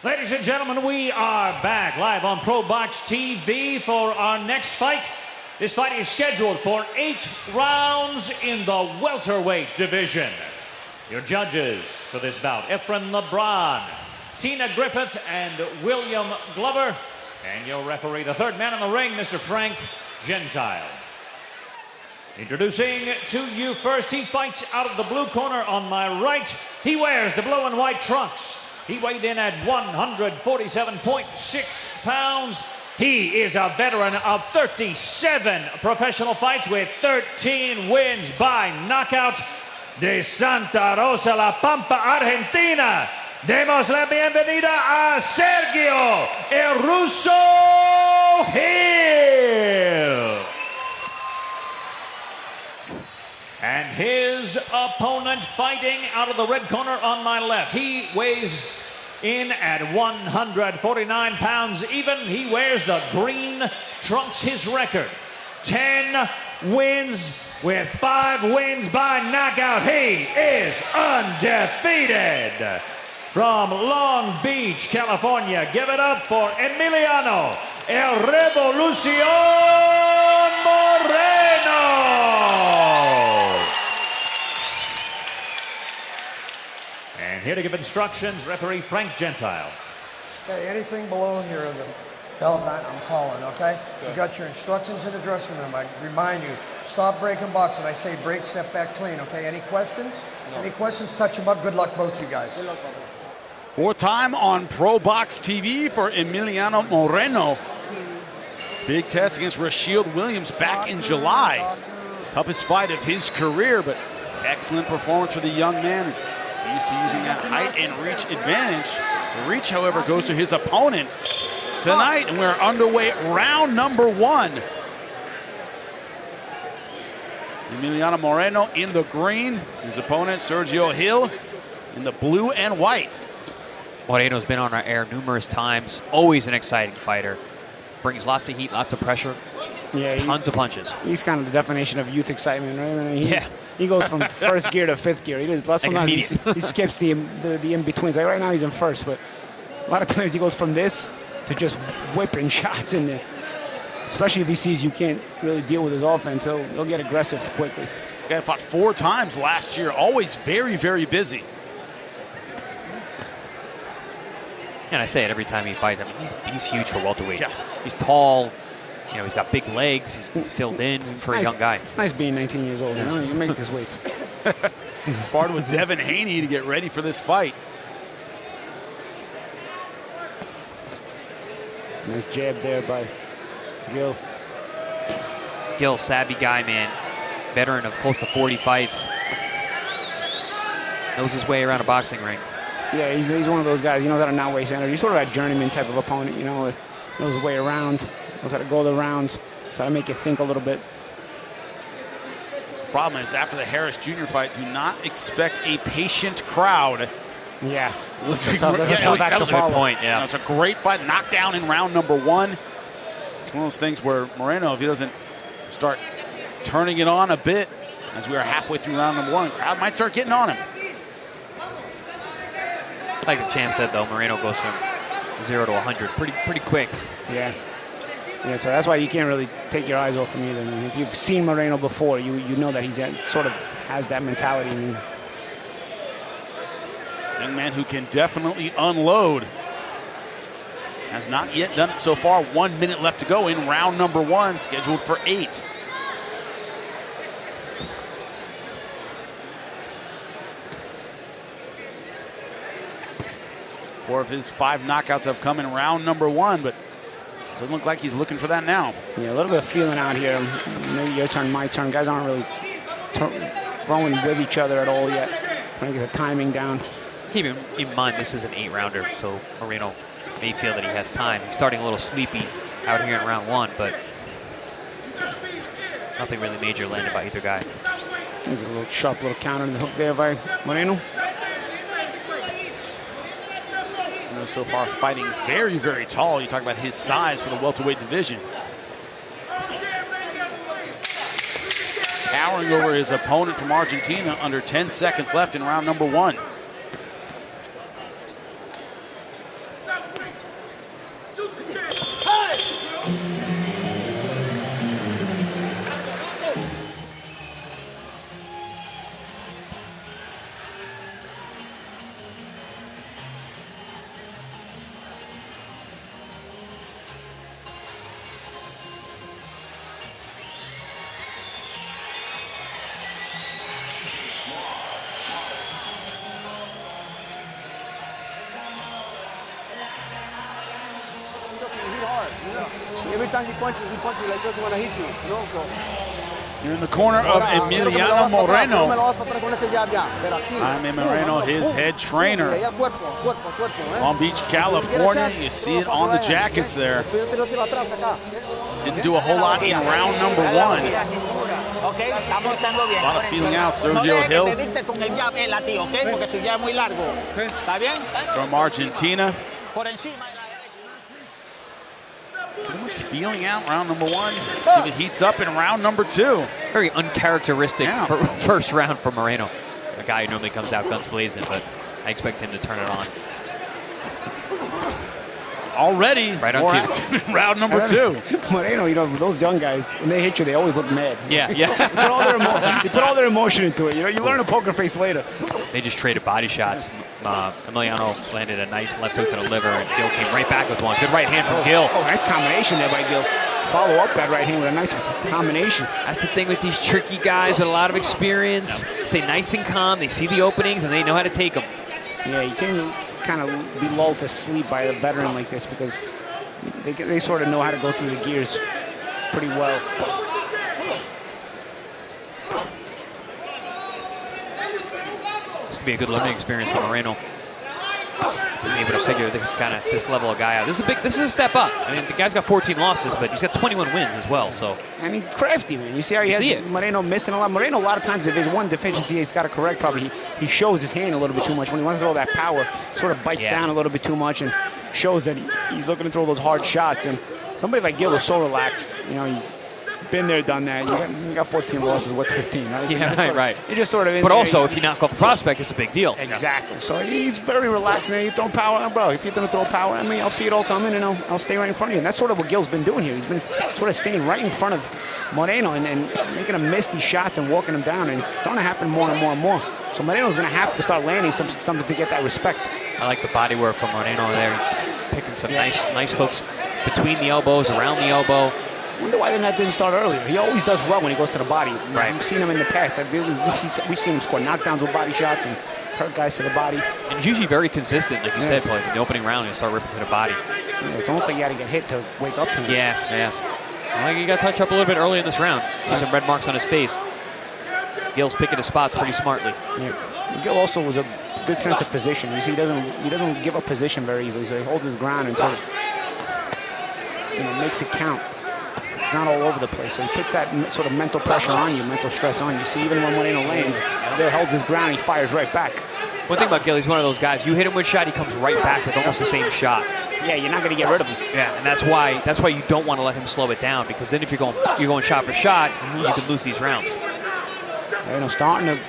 Ladies and gentlemen, we are back live on ProBox TV for our next fight. This fight is scheduled for 8 rounds in the welterweight division. Your judges for this bout, Efren LeBron, Tina Griffith, and William Glover. And your referee, the third man in the ring, Mr. Frank Gentile. Introducing to you first, he fights out of the blue corner on my right. He wears the blue and white trunks. He weighed in at 147.6 pounds. He is a veteran of 37 professional fights with 13 wins by knockout. De Santa Rosa, La Pampa, Argentina. Demos la bienvenida a Sergio El Ruso Hill. And his opponent fighting out of the red corner on my left. He weighs in at 149 pounds even. He wears the green trunks. His record, 10 wins with 5 wins by knockout. He is undefeated. From Long Beach, California, give it up for Emiliano El Revolucion Moreno. And here to give instructions, referee Frank Gentile. Okay, anything below here in the belt line, I'm calling, okay? Good. You got your instructions in the dressing room. I remind you, stop breaking box. When I say break, step back clean, okay? Any questions? No. Any questions, touch them up. Good luck, both you guys. Good luck, Pablo. 4th time on ProBox TV for Emiliano Moreno. Big test against Rashield Williams back in July. Toughest fight of his career, but excellent performance for the young man. He's used to using that height and reach advantage. The reach, however, goes to his opponent tonight, and we're underway round number 1. Emiliano Moreno in the green. His opponent, Sergio Hill, in the blue and white. Moreno's been on our air numerous times. Always an exciting fighter. Brings lots of heat, lots of pressure. Yeah, tons of punches. He's kind of the definition of youth excitement, right? I mean, he goes from first gear to 5th gear. He does, sometimes he skips the in-betweens. Like right now he's in first, but a lot of times he goes from this to just whipping shots in there. Especially if he sees you can't really deal with his offense, he'll get aggressive quickly. The guy fought 4 times last year. Always very, very busy. And I say it every time he fights. I mean, he's huge for welterweight. Yeah. He's tall. You know, he's got big legs. He's filled in for a young guy. It's nice being 19 years old. You know, you make this weight. Sparred with Devin Haney to get ready for this fight. Nice jab there by Gil. Gil, savvy guy, man. Veteran of close to 40 fights. Knows his way around a boxing ring. Yeah, he's one of those guys, you know, that are not waste energy. He's sort of a journeyman type of opponent, you know, knows his way around, knows how to go the rounds, knows how to make you think a little bit. Problem is, after the Harris Jr. fight, do not expect a patient crowd. Yeah, Looks that's like a tough act to follow. Point, yeah. It's a great fight, knockdown in round number 1. It's one of those things where Moreno, if he doesn't start turning it on a bit, as we are halfway through round number 1, the crowd might start getting on him. Like the champ said, though, Moreno goes from 0 to 100 pretty quick. Yeah. Yeah, so that's why you can't really take your eyes off him either. I mean, if you've seen Moreno before, you know that he's sort of has that mentality in him. It's a young man who can definitely unload. Has not yet done it so far. 1 minute left to go in round number 1, scheduled for 8. Four of his 5 knockouts have come in round number 1, but doesn't look like he's looking for that now. Yeah, a little bit of feeling out here. Maybe your turn, my turn. Guys aren't really throwing with each other at all yet. Trying to get the timing down. Keep in mind, this is an 8-rounder, so Moreno may feel that he has time. He's starting a little sleepy out here in round 1, but nothing really major landed by either guy. There's a little sharp little counter in the hook there by Moreno. So far fighting very, very tall. You talk about his size for the welterweight division. Towering over his opponent from Argentina, under 10 seconds left in round number 1. Every time he punches like this when I hit you. You know, so. You're in the corner of Emiliano Moreno. Jaime Moreno, his head trainer. Palm Beach, California. You see it on the jackets there. Didn't do a whole lot in round number 1. A lot of feeling out. Sergio Hill from Argentina. Pretty much feeling out round number 1. See if it heats up in round number 2. Very uncharacteristic first round for Moreno. A guy who normally comes out guns blazing, but I expect him to turn it on. Already, right on cue. Round number 2. Moreno, you know, those young guys, when they hit you, they always look mad. Yeah. They put all their emotion into it. You know, you learn a poker face later. They just traded body shots. Emiliano landed a nice left hook to the liver, and Gil came right back with one. Good right hand from Gil. Oh, nice combination there by Gil. Follow up that right hand with a nice combination. That's the thing with these tricky guys with a lot of experience. Stay nice and calm. They see the openings, and they know how to take them. Yeah, you can't kind of be lulled to sleep by a veteran like this because they sort of know how to go through the gears pretty well. This could be a good learning experience for Moreno. Being able to figure this level of guy out. This is a step up. I mean, the guy's got 14 losses, but he's got 21 wins as well. So. And he's crafty, man. You see how he has Moreno missing a lot. Moreno, a lot of times, if there's one deficiency he's got to correct, probably he shows his hand a little bit too much. When he wants to throw that power, sort of bites down a little bit too much and shows that he's looking to throw those hard shots. And somebody like Gil is so relaxed. You know, been there, done that. You got 14 losses. What's 15? Right? Right. You're just sort of in But there. also, if you knock off the prospect, it's a big deal. Exactly. So he's very relaxed. And you throw power, bro. If you're going to throw power at me, I'll see it all coming, and I'll stay right in front of you. And that's sort of what Gil's been doing here. He's been sort of staying right in front of Moreno and making him miss these shots and walking him down. And it's starting to happen more and more and more. So Moreno's going to have to start landing something to get that respect. I like the body work from Moreno there. Picking some nice hooks between the elbows, around the elbow. I wonder why that didn't start earlier. He always does well when he goes to the body. Right. We've seen him in the past. We've seen him score knockdowns with body shots and hurt guys to the body. And he's usually very consistent, like you said, Flaz. In the opening round, he'll start ripping to the body. Yeah, it's almost like you got to get hit to wake up to him. Yeah. I think he got touched up a little bit early in this round. See some red marks on his face. Gil's picking his spots pretty smartly. Yeah. Gil also was a good sense of position. You see, he doesn't give up position very easily, so he holds his ground and sort of makes it count. Not all over the place. So he puts that sort of mental pressure on you, mental stress on you. See, even when Moreno lands, Gil holds his ground and he fires right back. One thing about Gil, he's one of those guys. You hit him with a shot, he comes right back with almost the same shot. Yeah, you're not going to get rid of him. Yeah, and that's why you don't want to let him slow it down, because then if you're going shot for shot, you can lose these rounds. Starting to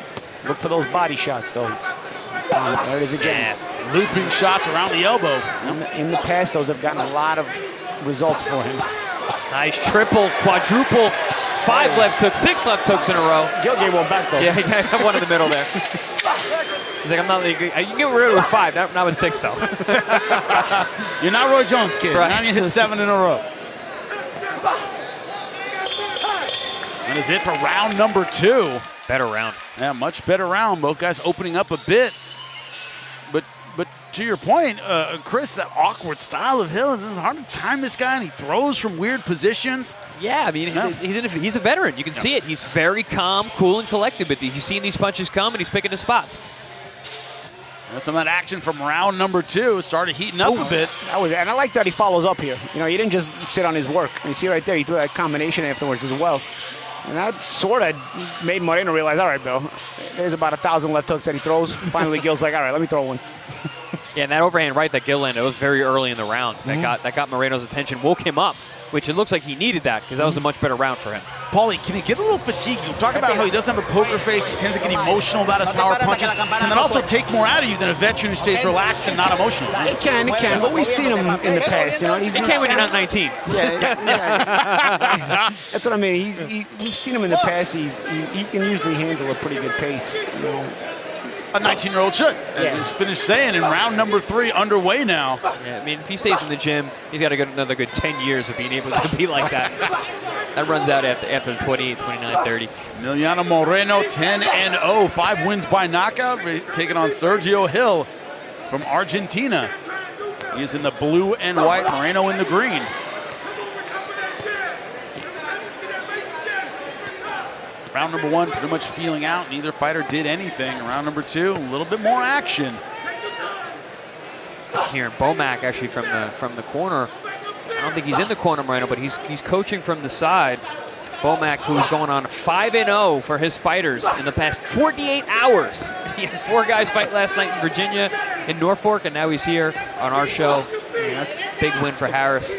look for those body shots, though. There it is again. Yeah. Looping shots around the elbow. In the past, those have gotten a lot of results for him. Nice triple, quadruple, 5 left hooks, 6 left hooks in a row. Gil gave one back, though. Yeah, he got one in the middle there. He's like, I'm not. You can get rid of 5, not with 6 though. You're not Roy Jones, kid. Right. Now you hit 7 in a row. That is it for round number 2. Better round. Yeah, much better round. Both guys opening up a bit. But to your point, Chris, that awkward style of Hill, it's hard to time this guy, and he throws from weird positions. Yeah, I mean, he's a veteran. You can see it. He's very calm, cool, and collected, but he's seen these punches come, and he's picking his spots. That's some of that action from round number 2. Started heating up a bit. And I like that he follows up here. You know, he didn't just sit on his work. And you see right there, he threw that combination afterwards as well. And that sort of made Moreno realize, all right, Bill, there's about 1,000 left hooks that he throws. Finally, Gil's like, all right, let me throw one. Yeah, and that overhand right that Gil landed, it was very early in the round. That got Moreno's attention, woke him up, which it looks like he needed that, because that was a much better round for him. Paulie, can he get a little fatigued? You talk about how he doesn't have a poker face. He tends to get emotional about his power punches. Can that also take more out of you than a veteran who stays relaxed and not emotional? It can, but we've seen him in the past. You know, It can when you're not 19. Yeah. That's what I mean. We've seen him in the past. He can usually handle a pretty good pace. You know. A 19-year-old should. As he's finished saying in round number 3 underway now. Yeah, I mean, if he stays in the gym, he's got another good 10 years of being able to be like that. That runs out after 28, 29, 30. Emiliano Moreno, 10-0, 5 wins by knockout, taking on Sergio Hill from Argentina. He's in the blue and white, Moreno in the green. Round number 1, pretty much feeling out. Neither fighter did anything. Round number 2, a little bit more action. Here, Bomac actually from the corner. I don't think he's in the corner, Moreno, but he's coaching from the side. Bomac, who's going on 5-0 for his fighters in the past 48 hours. He had 4 guys fight last night in Virginia, in Norfolk, and now he's here on our show. That's a big win for Harris.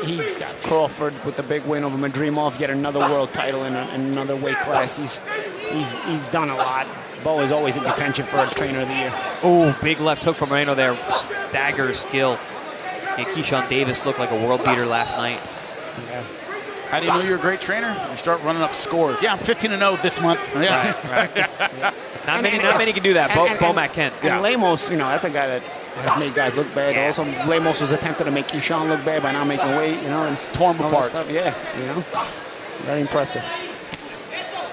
He's got Crawford with the big win over Madrimov, get another world title in another weight class. He's done a lot. Bo is always in contention for a trainer of the year. Oh, big left hook from Moreno there. Daggers skill. Yeah, Keyshawn Davis looked like a world beater last night. Yeah. How do you know you're a great trainer? You start running up scores. Yeah, I'm 15-0 this month. Yeah. Right. Yeah. Not many can do that. Bomac can. And Lemos, that's a guy that has made guys look bad. Also, Lemos was attempting to make Keyshawn look bad by not making weight, and torn him apart. Yeah, very impressive.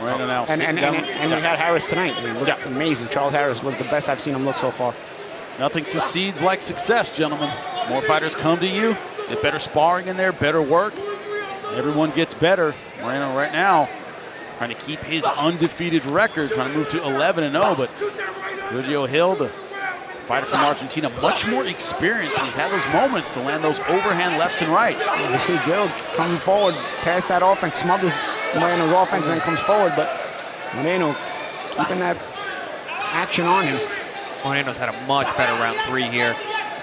Moreno now and we had Harris tonight. He looked amazing. Charles Harris looked the best I've seen him look so far. Nothing succeeds like success, gentlemen. More fighters come to you. Get better sparring in there, better work. Everyone gets better. Moreno right now trying to keep his undefeated record, trying to move to 11-0, but Sergio Hill, the fighter from Argentina, much more experienced. He's had those moments to land those overhand lefts and rights. You see Gil coming forward, past that offense, smothers Moreno's offense, and then comes forward, but Moreno keeping that action on him. Moreno's had a much better round 3 here.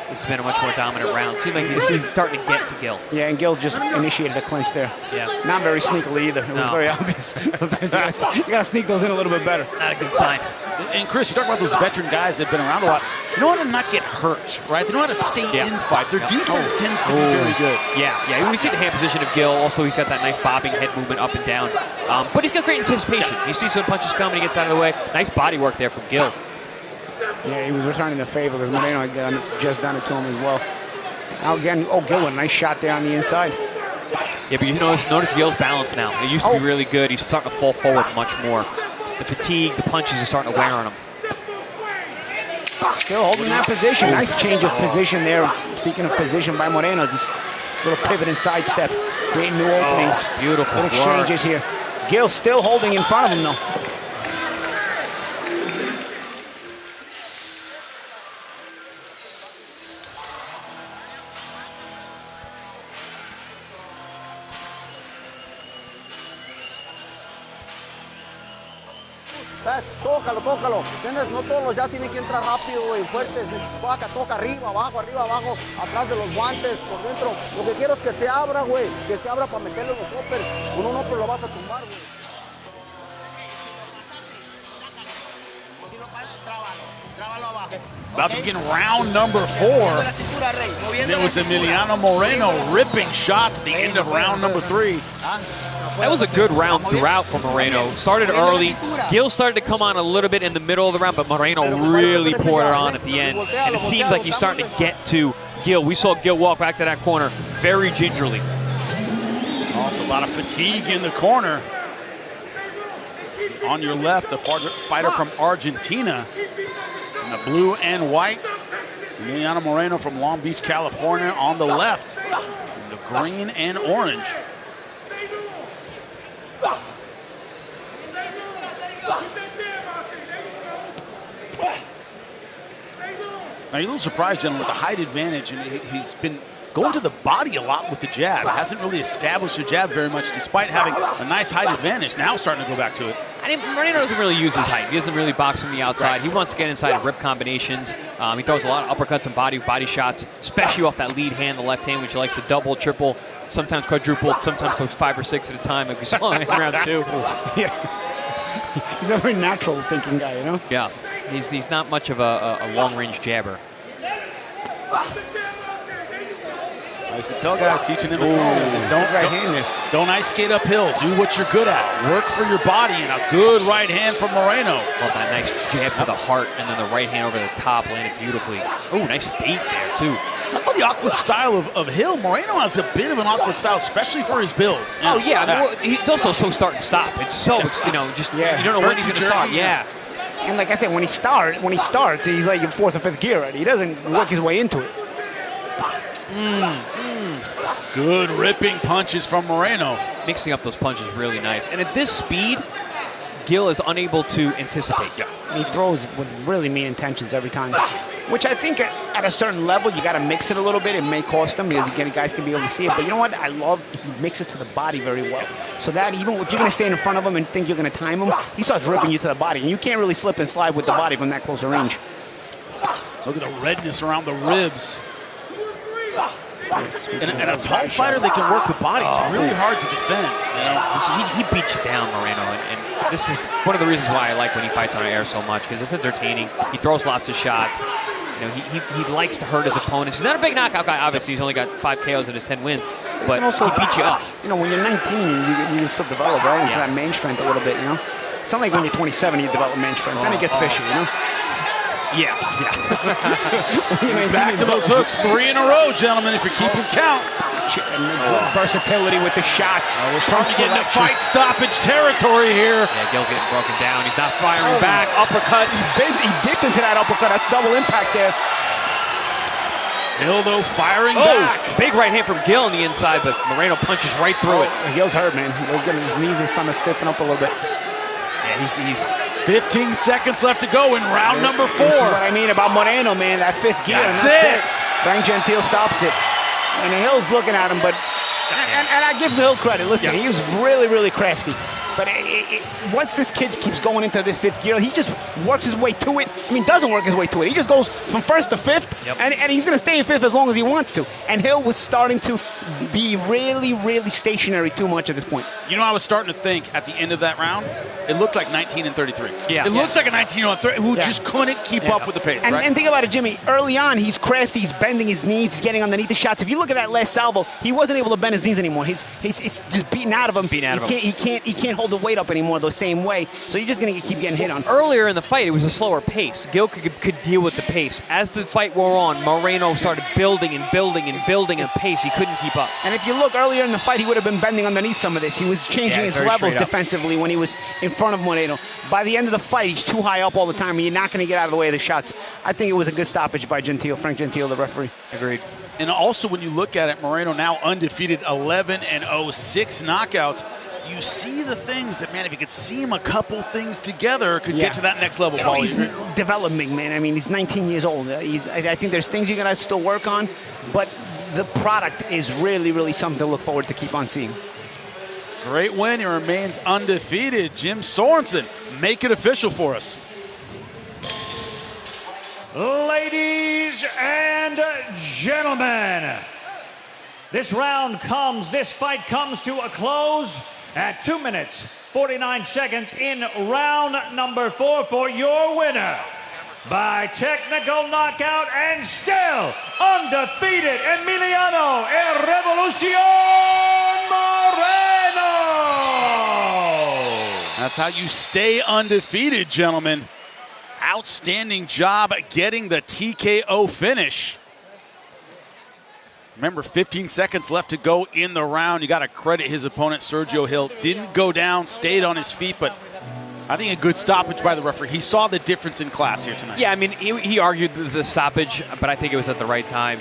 This has been a much more dominant round. Seems like he's starting to get to Gil. Yeah, and Gil just initiated the clinch there. Yeah. Not very sneakily either. It was very obvious. Sometimes you gotta sneak those in a little bit better. Not a good sign. And Chris, you talk about those veteran guys that have been around a lot. They know how to not get hurt, right? They know how to stay in fights. Their defense tends to be very good. Yeah. We see the hand position of Gil. Also, he's got that nice bobbing head movement up and down. But he's got great anticipation. He sees when punches come and he gets out of the way. Nice body work there from Gil. Yeah, he was returning the favor because Moreno had just done it to him as well. Now again, Gil, a nice shot there on the inside. Yeah, but you notice Gil's balance now. It used to be really good. He's starting to fall forward much more. The fatigue, the punches are starting to wear on him. Still holding that position. Nice change of position there. Speaking of position by Moreno, this little pivot and sidestep, creating new openings. Beautiful good exchanges here. Gil still holding in front of him though. Tócalo. ¿Entiendes? No todos los ya tienen que entrar rápido, güey, fuertes. Toca arriba, abajo, atrás de los guantes, por dentro. Lo que quiero es que se abra, güey. Que se abra para meterle los hoppers. Con un hopper lo vas a tumbar, güey. About to begin round number 4. And it was Emiliano Moreno ripping shots at the end of round number 3. That was a good round throughout for Moreno. Started early. Gil started to come on a little bit in the middle of the round, but Moreno really poured it on at the end. And it seems like he's starting to get to Gil. We saw Gil walk back to that corner very gingerly. Also a lot of fatigue in the corner. On your left, the fighter from Argentina. In the blue and white, Emiliano Moreno from Long Beach, California. On the left, in the green and orange. Now, you're a little surprised, gentlemen, with the height advantage, and he's been going to the body a lot with the jab. Hasn't really established the jab very much, despite having a nice height advantage. Now starting to go back to it. Moreno doesn't really use his height. He doesn't really box from the outside. Right. He wants to get inside and rip combinations. He throws a lot of uppercuts and body shots, especially off that lead hand, the left hand, which he likes to double, triple, sometimes quadruple, sometimes those 5 or 6 at a time, like we saw in round 2. Yeah. He's a very natural thinking guy, you know? Yeah. He's not much of a long-range jabber. I used to tell guys teaching them don't ice skate uphill. Do what you're good at. Work for your body, and a good right hand from Moreno. Love that nice jab to the heart, and then the right hand over the top landed beautifully. Oh, nice bait there too. Talk about the awkward style of Hill. Moreno has a bit of an awkward style, especially for his build. Oh yeah, I mean, he's also so start and stop. It's so you don't know when he's going to start. Yeah. And like I said, when he starts, he's like in 4th or 5th gear already. He doesn't work his way into it. Good ripping punches from Moreno. Mixing up those punches really nice. And at this speed, Gil is unable to anticipate. He throws with really mean intentions every time, which I think at a certain level, you got to mix it a little bit. It may cost him because, again, guys can be able to see it. But you know what? I love he mixes to the body very well. So that even if you're going to stand in front of him and think you're going to time him, he starts ripping you to the body. And you can't really slip and slide with the body from that close a range. Look at the redness around the ribs. And a tall fighter that can work the body, it's really hard to defend. You know, he beats you down, Moreno, and this is one of the reasons why I like when he fights on air so much, because it's entertaining. He throws lots of shots. You know, he likes to hurt his opponents. He's not a big knockout guy, obviously. He's only got 5 KOs in his 10 wins, but also he beats you up. You know, when you're 19, you can still develop, right? Into that main strength a little bit, you know? It's not like when you're 27, you develop main strength. Then it gets fishy, you know? Yeah. Back to those hooks, 3 in a row, gentlemen, if you're keeping count. Versatility with the shots. We're starting to get into fight stoppage territory here. Yeah, Gil's getting broken down. He's not firing back. Uppercuts. He dipped into that uppercut. That's double impact there. Gil, though, firing back. Big right hand from Gil on the inside, but Moreno punches right through it. Gil's hurt, man. Gil's getting his knees and starting to stiffen up a little bit. Yeah, he's 15 seconds left to go in round number 4. This is what I mean about Moreno, man. That 5th gear, That's and that's it. Frank Gentile stops it. And Hill's looking at him, but... And I give Hill credit. Listen, he was really, really crafty. But once this kid keeps going into this 5th gear, he just works his way to it. I mean, doesn't work his way to it. He just goes from 1st to 5th, and he's going to stay in 5th as long as he wants to. And Hill was starting to be really, really stationary too much at this point. You know, I was starting to think at the end of that round, it looks like 19 and 33. Yeah. It looks like a 19-30 who just couldn't keep up with the pace, right? And think about it, Jimmy. Early on, he's crafty. He's bending his knees. He's getting underneath the shots. If you look at that last salvo, he wasn't able to bend his knees anymore. It's just beating out of him. He can't hold the weight up anymore the same way. So you're just going to keep getting hit on. Earlier in the fight, it was a slower pace. Gil could deal with the pace. As the fight wore on, Moreno started building and building and building a pace. He couldn't keep up. And if you look earlier in the fight, he would have been bending underneath some of this. He was changing his levels defensively when he was in front of Moreno. By the end of the fight, he's too high up all the time, and you're not going to get out of the way of the shots. I think it was a good stoppage by Gentile, Frank Gentile, the referee. Agreed. And also, when you look at it, Moreno now undefeated, 11-0, 6 knockouts. You see the things that, man, if you could seam a couple things together, could get to that next level. You know, he's developing, man. I mean, he's 19 years old. I think there's things you're going to still work on, but the product is really, really something to look forward to keep on seeing. Great win. He remains undefeated. Jim Sorensen, make it official for us. Ladies and gentlemen, this fight comes to a close at 2 minutes, 49 seconds in round number 4 for your winner by technical knockout and still undefeated Emiliano El Revolucion Moreno. That's how you stay undefeated, gentlemen. Outstanding job getting the TKO finish. Remember, 15 seconds left to go in the round. You got to credit his opponent, Sergio Hill. Didn't go down, stayed on his feet, but I think a good stoppage by the referee. He saw the difference in class here tonight. Yeah, I mean, he argued the stoppage, but I think it was at the right time.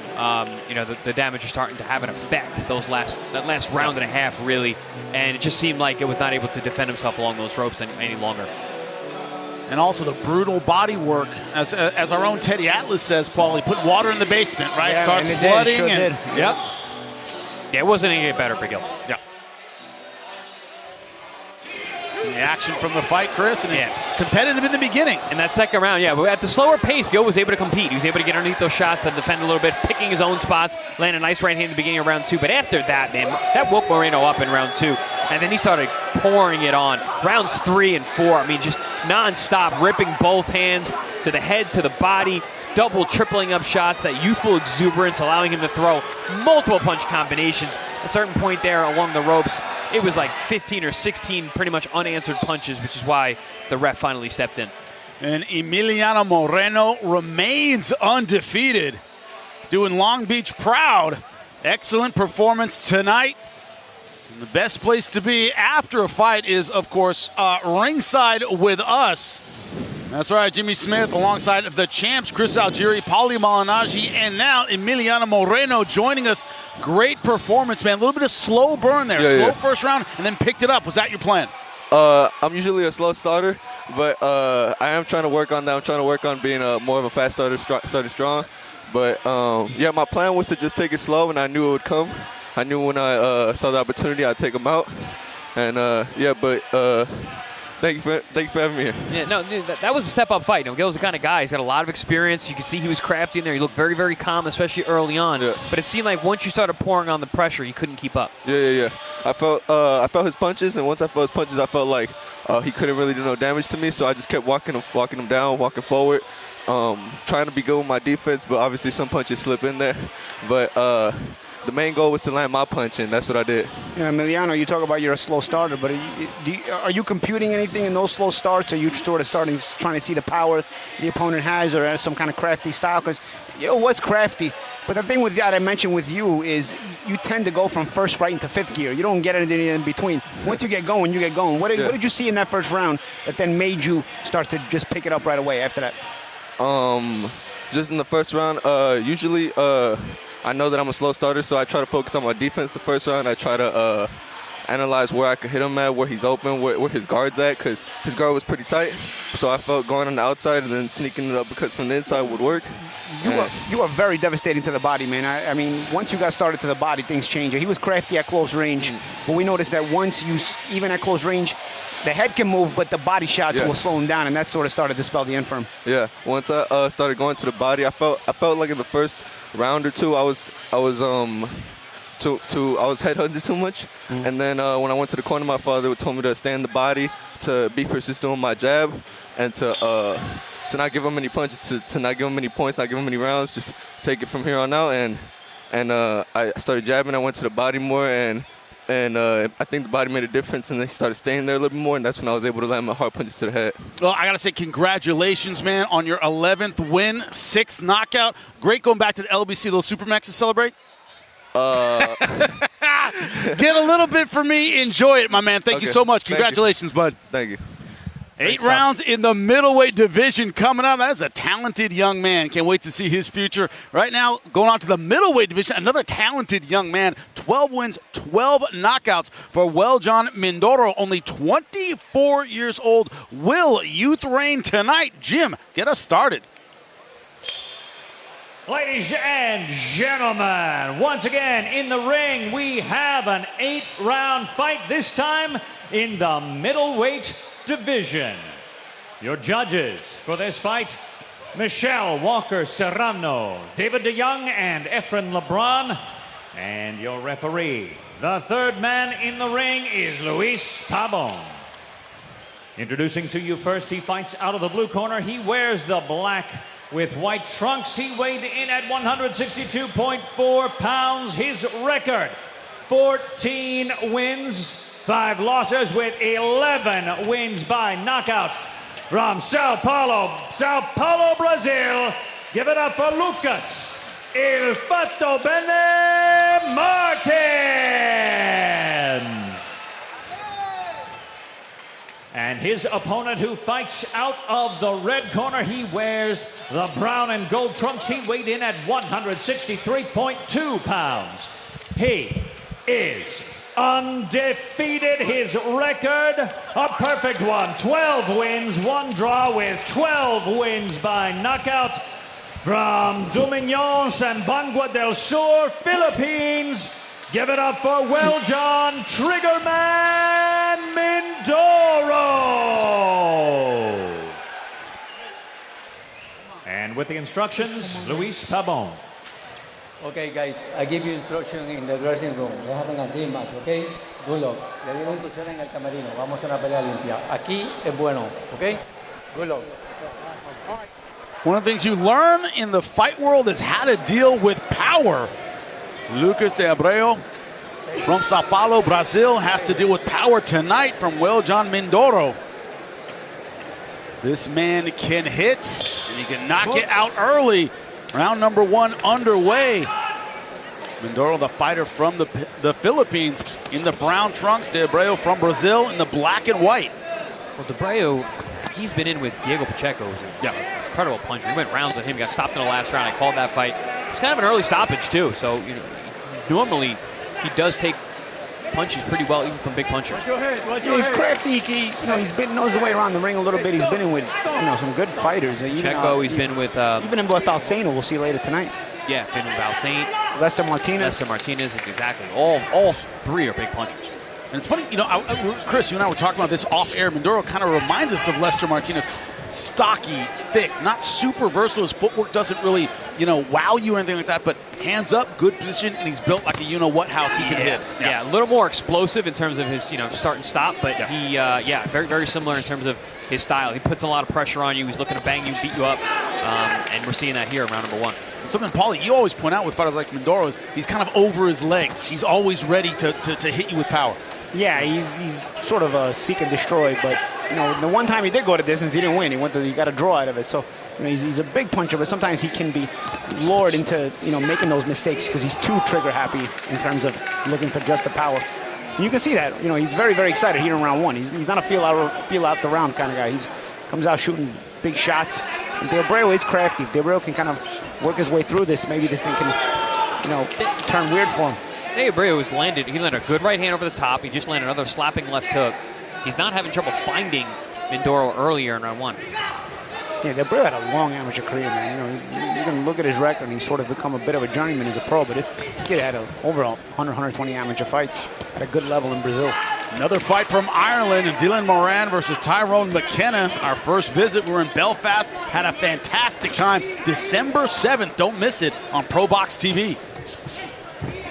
You know, the damage is starting to have an effect, that last round and a half, really, and it just seemed like it was not able to defend himself along those ropes any longer. And also the brutal body work, as our own Teddy Atlas says, Paul, he put water in the basement, right? Yeah, Starts and flooding. Sure did. Yep. Yeah, it wasn't any better for Gil. Yeah. The action from the fight, Chris, and competitive in the beginning. In that second round, but at the slower pace, Gil was able to compete. He was able to get underneath those shots and defend a little bit, picking his own spots, land a nice right hand in the beginning of round 2. But after that, man, that woke Moreno up in round 2. And then he started pouring it on. Rounds 3 and 4, I mean, just nonstop, ripping both hands to the head, to the body, double, tripling up shots, that youthful exuberance, allowing him to throw multiple punch combinations. At a certain point there along the ropes, it was like 15 or 16 pretty much unanswered punches, which is why the ref finally stepped in. And Emiliano Moreno remains undefeated, doing Long Beach proud. Excellent performance tonight. And the best place to be after a fight is, of course, ringside with us. That's right, Jimmy Smith alongside the champs, Chris Algieri, Paulie Malignaggi, and now Emiliano Moreno joining us. Great performance, man. A little bit of slow burn there. Slow first round, and then picked it up. Was that your plan? I'm usually a slow starter, but I am trying to work on that. I'm trying to work on being more of a fast starter, starting strong. But yeah, my plan was to just take it slow, and I knew it would come. I knew when I saw the opportunity, I'd take him out. And yeah, but thank you for having me here. Yeah, no, that was a step-up fight. You know, Gil's the kind of guy. He's got a lot of experience. You can see he was crafty in there. He looked very, very calm, especially early on. Yeah. But it seemed like once you started pouring on the pressure, you couldn't keep up. Yeah. I felt his punches, and once I felt his punches, I felt like he couldn't really do no damage to me. So I just kept walking him down, walking forward, trying to be good with my defense. But obviously, some punches slip in there. But the main goal was to land my punch, and that's what I did. Yeah, Emiliano, you talk about you're a slow starter, but are you computing anything in those slow starts? Are you sort of trying to see the power the opponent has, or some kind of crafty style? Because it was crafty, but the thing with that I mentioned with you is you tend to go from first right into fifth gear. You don't get anything in between. Once you get going, you get going. What did you see in that first round that then made you start to just pick it up right away after that? Just in the first round, usually I know that I'm a slow starter, so I try to focus on my defense the first round. I try to analyze where I could hit him at, where he's open, where his guard's at, because his guard was pretty tight. So I felt going on the outside and then sneaking it up because from the inside would work. You are very devastating to the body, man. I mean, once you got started to the body, things change. He was crafty at close range, but we noticed that once even at close range, the head can move, but the body shots will slow him down, and that sort of started to spell the end for him. Yeah, once I started going to the body, I felt like in the first round or two, I was headhunted too much, and then when I went to the corner, my father told me to stay in the body, to be persistent with my jab, and to not give him any punches, to not give him any points, not give him any rounds, just take it from here on out, and I started jabbing. I went to the body more, and I think the body made a difference, and they started staying there a little bit more, and that's when I was able to land my hard punches to the head. Well, I got to say congratulations, man, on your 11th win, 6th knockout. Great going back to the LBC, little Supermax to celebrate. Get a little bit for me. Enjoy it, my man. Thank you so much. Congratulations, bud. Thank you. 8 rounds in the middleweight division coming up. That is a talented young man. Can't wait to see his future. Right now, going on to the middleweight division, another talented young man. 12 wins, 12 knockouts for Weljon Mindoro, only 24 years old. Will youth reign tonight? Jim, get us started. Ladies and gentlemen, once again in the ring, we have an 8-round fight, this time in the middleweight division. Your judges for this fight, Michelle Walker Serrano, David DeYoung, and Efren LeBron. And your referee, the third man in the ring, is Luis Pabon. Introducing to you first, he fights out of the blue corner. He wears the black with white trunks. He weighed in at 162.4 pounds. His record, 14 wins, 5 losses, with 11 wins by knockout. From Sao Paulo, Brazil, give it up for Lucas El Fato Bene Martins. And his opponent, who fights out of the red corner, he wears the brown and gold trunks. He weighed in at 163.2 pounds. He is undefeated. His record, a perfect one. 12 wins, 1 draw, with 12 wins by knockout. From Dumignon, Zamboanga del Sur, Philippines, give it up for Weljon Triggerman Mindoro. And with the instructions, Luis Pabon. Okay, guys, I give you instruction in the dressing room. We're having a team match, okay? Good luck. Le digo instrucciones en el camerino. Vamos a una pelea limpia. Aquí es bueno, okay? Good luck. One of the things you learn in the fight world is how to deal with power. Lucas de Abreu from Sao Paulo, Brazil, has to deal with power tonight from Weljon Mindoro. This man can hit, and he can knock it out early. Round number 1 underway. Mindoro, the fighter from the Philippines, in the brown trunks. De Abreu from Brazil in the black and white. Well, De Abreu, he's been in with Diego Pacheco. Incredible puncher. He went rounds on him, got stopped in the last round. I called that fight. It's kind of an early stoppage, too. So, normally he does take punches pretty well, even from big punchers. He's crafty. He's knows the way around the ring a little bit. He's been in with some good fighters. Checo, he's been with even in with Val Saint, we'll see later tonight. Yeah, been with Val Saint. Lester Martinez, exactly. All three are big punchers. And it's funny, Chris, you and I were talking about this off-air. Mindoro kind of reminds us of Lester Martinez. Stocky, thick, not super versatile. His footwork doesn't really, wow you or anything like that, but hands up, good position, and he's built like a you-know-what house he can hit. Yeah, a little more explosive in terms of his, start and stop, but he, very, very similar in terms of his style. He puts a lot of pressure on you. He's looking to bang you, beat you up, and we're seeing that here in round number 1. Something, Paulie, you always point out with fighters like Mindoro is he's kind of over his legs. He's always ready to hit you with power. Yeah, he's sort of a seek and destroy, but the one time he did go to distance, he didn't win. He got a draw out of it. So he's a big puncher, but sometimes he can be lured into making those mistakes because he's too trigger happy in terms of looking for just the power. And you can see that. He's very, very excited here in round 1. He's not a feel out the round kind of guy. He comes out shooting big shots. And Abreu is crafty. Abreu can kind of work his way through this. Maybe this thing can turn weird for him. Abreu has landed. He landed a good right hand over the top. He just landed another slapping left hook. He's not having trouble finding Mindoro earlier in round 1. Yeah, Abreu had a long amateur career, man. You can look at his record and he's sort of become a bit of a journeyman as a pro, but this kid had overall 100, 120 amateur fights at a good level in Brazil. Another fight from Ireland, and Dylan Moran versus Tyrone McKenna. Our first visit, we were in Belfast, had a fantastic time. December 7th, don't miss it on ProBox TV.